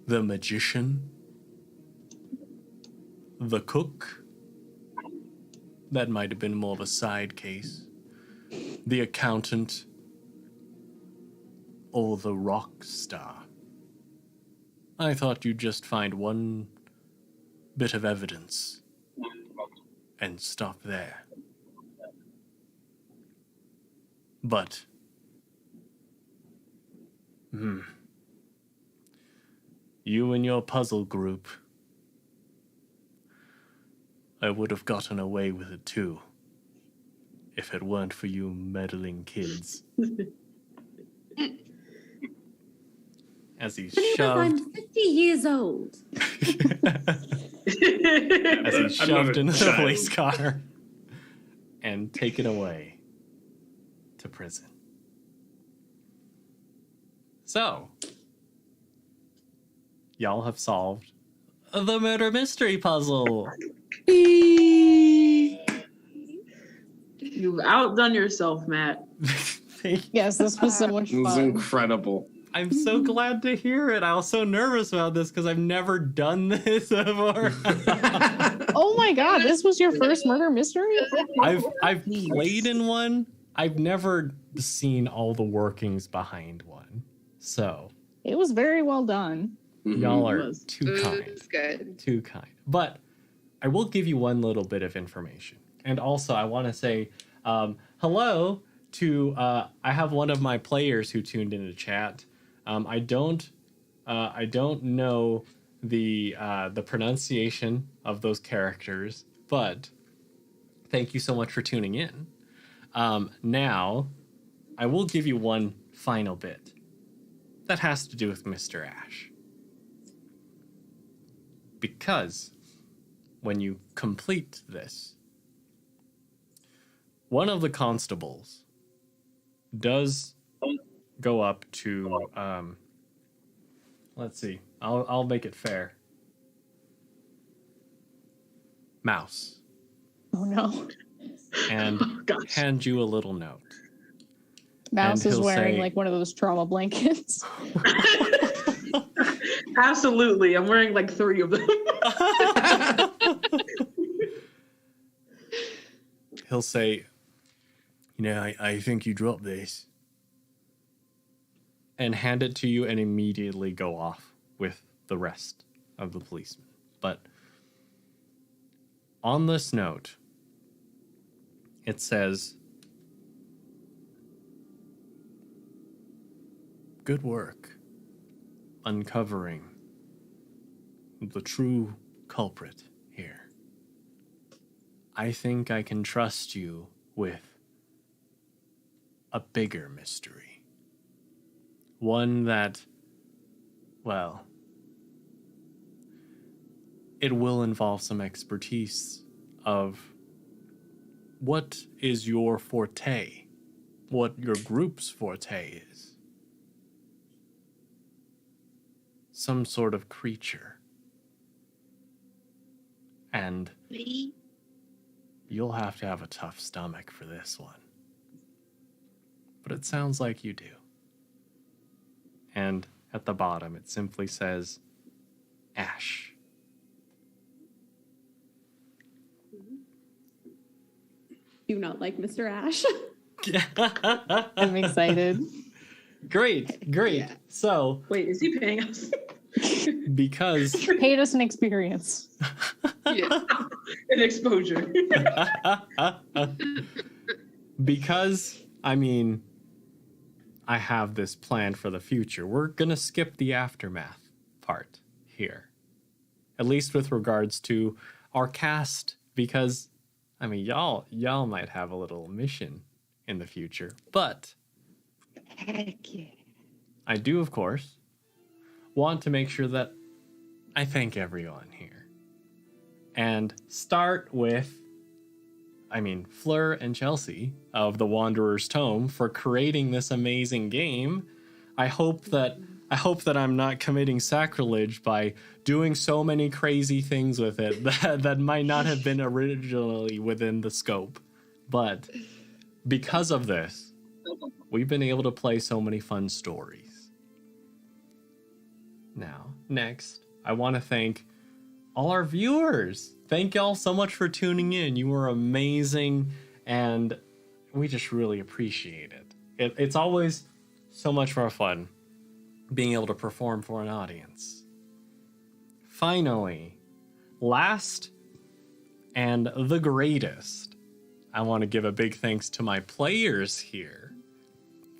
the magician, the cook, that might have been more of a side case, the accountant, or the rock star. I thought you'd just find one bit of evidence and stop there. But, you and your puzzle group, I would have gotten away with it too, if it weren't for you meddling kids. As he shoved...
I'm 50 years old.
As he's shoved into the police car and taken away to prison. So, y'all have solved the murder mystery puzzle.
You've outdone yourself, Matt.
Yes, this was so much
It was
fun.
incredible.
I'm so glad to hear it. I was so nervous about this because I've never done this before.
Oh my god, this was your first murder mystery?
I've played in one. I've never seen all the workings behind one. So
It was very well done.
y'all are
was.
too kind.
It's good.
Too kind. But I will give you one little bit of information. And also I want to say hello to I have one of my players who tuned into chat. I don't know the pronunciation of those characters, but thank you so much for tuning in. Now, I will give you one final bit that has to do with Mr. Ash. Because when you complete this, one of the constables does go up to let's see, I'll make it fair. Mouse.
Oh no.
And hand you a little note.
Mouse
And
is
he'll
wearing
say-
like one of those trauma blankets.
Absolutely. I'm wearing like 3 of them.
He'll say, you know, I think you dropped this. And hand it to you and immediately go off with the rest of the policemen. But on this note, it says, good work uncovering the true culprit here. I think I can trust you with a bigger mystery. One that, well, it will involve some expertise of what is your forte, what your group's forte is. Some sort of creature. And you'll have to have a tough stomach for this one. But it sounds like you do. And at the bottom, it simply says, Ash.
Do not like Mr. Ash.
I'm excited.
Great.
Yeah.
So,
Wait, is he paying us?
because
Paid us an experience.
Yeah. An exposure.
because I mean, I have this plan for the future. We're gonna skip the aftermath part here, at least with regards to our cast, because I mean, y'all might have a little mission in the future, but
Heck yeah.
I do, of course, want to make sure that I thank everyone here. And start with, I mean, Fleur and Chelsea of the Wanderer's Tome for creating this amazing game. I hope that I'm not committing sacrilege by doing so many crazy things with it that might not have been originally within the scope. But because of this, we've been able to play so many fun stories. Now, next, I want to thank all our viewers. Thank y'all so much for tuning in. You were amazing, and we just really appreciate it. It's always so much more fun being able to perform for an audience. Finally, last and the greatest, I want to give a big thanks to my players here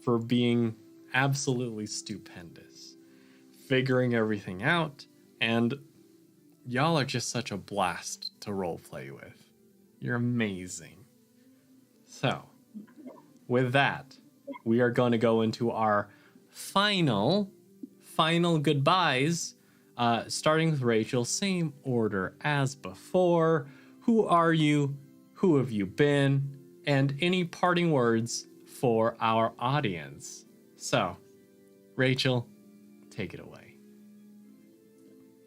for being absolutely stupendous, figuring everything out, and y'all are just such a blast to roleplay with. You're amazing. So, with that, we are going to go into our final goodbyes, starting with Rachel, same order as before. Who are you? Who have you been? And any parting words for our audience. So, Rachel, take it away.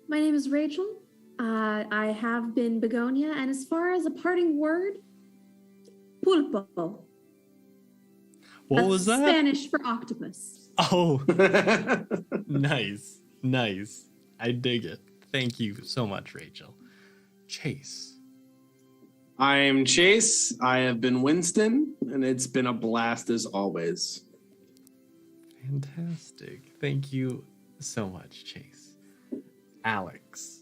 My name is Rachel. I have been Begonia, and as far as a parting word, pulpo.
What was that?
Spanish for octopus.
Oh, nice. I dig it. Thank you so much, Rachel. Chase.
I'm Chase. I have been Winston, and it's been a blast as always.
Fantastic. Thank you so much, Chase. Alex.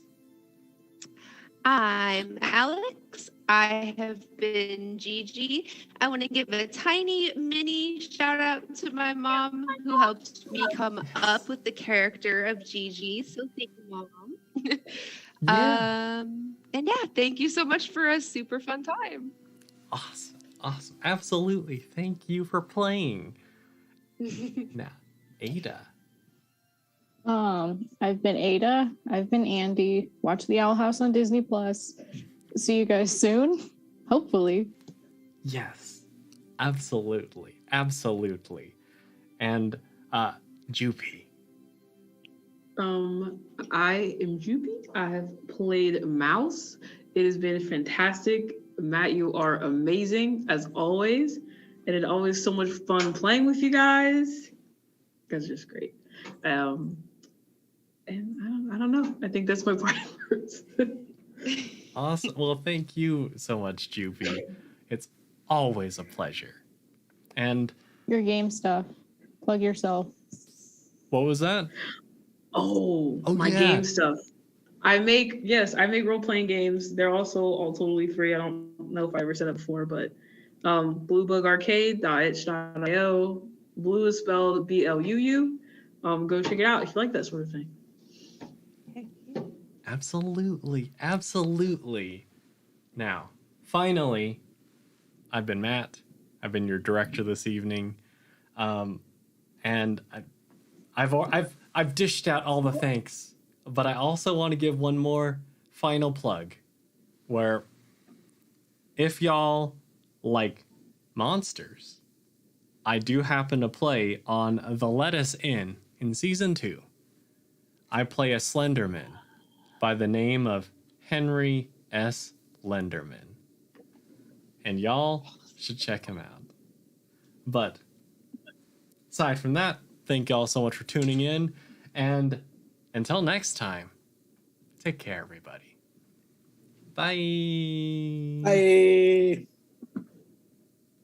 I'm Alex. I have been Gigi. I want to give a tiny mini shout out to my mom who helped me come up with the character of Gigi. So thank you, Mom.
Yeah.
And yeah, thank you so much for a super fun time.
Awesome. Absolutely. Thank you for playing. Now, Adah.
I've been Adah. I've been Andie. Watch The Owl House on Disney Plus. See you guys soon. Hopefully.
Yes. Absolutely. And Jupy.
I am Jupy. I have played Mouse. It has been fantastic. Matt, you are amazing as always. And it's always so much fun playing with you guys. You guys are just great. And I don't know. I think that's my parting words.
Awesome. Well, thank you so much, Jupy. It's always a pleasure. And
Your game stuff. Plug yourself.
what was that?
Oh, my
yeah.
game stuff. I make role-playing games. They're also all totally free. I don't know if I ever said that before, but bluebugarcade.itch.io. Blue is spelled BLUU. Go check it out if you like that sort of thing.
Absolutely. Now, finally, I've been Matt. I've been your director this evening, and I've dished out all the thanks, but I also want to give one more final plug, where if y'all like monsters, I do happen to play on The Let Us In Season 2. I play a Slenderman by the name of Henry S. Lenderman. And y'all should check him out. But aside from that, thank y'all so much for tuning in. And until next time, take care, everybody. Bye.
Bye.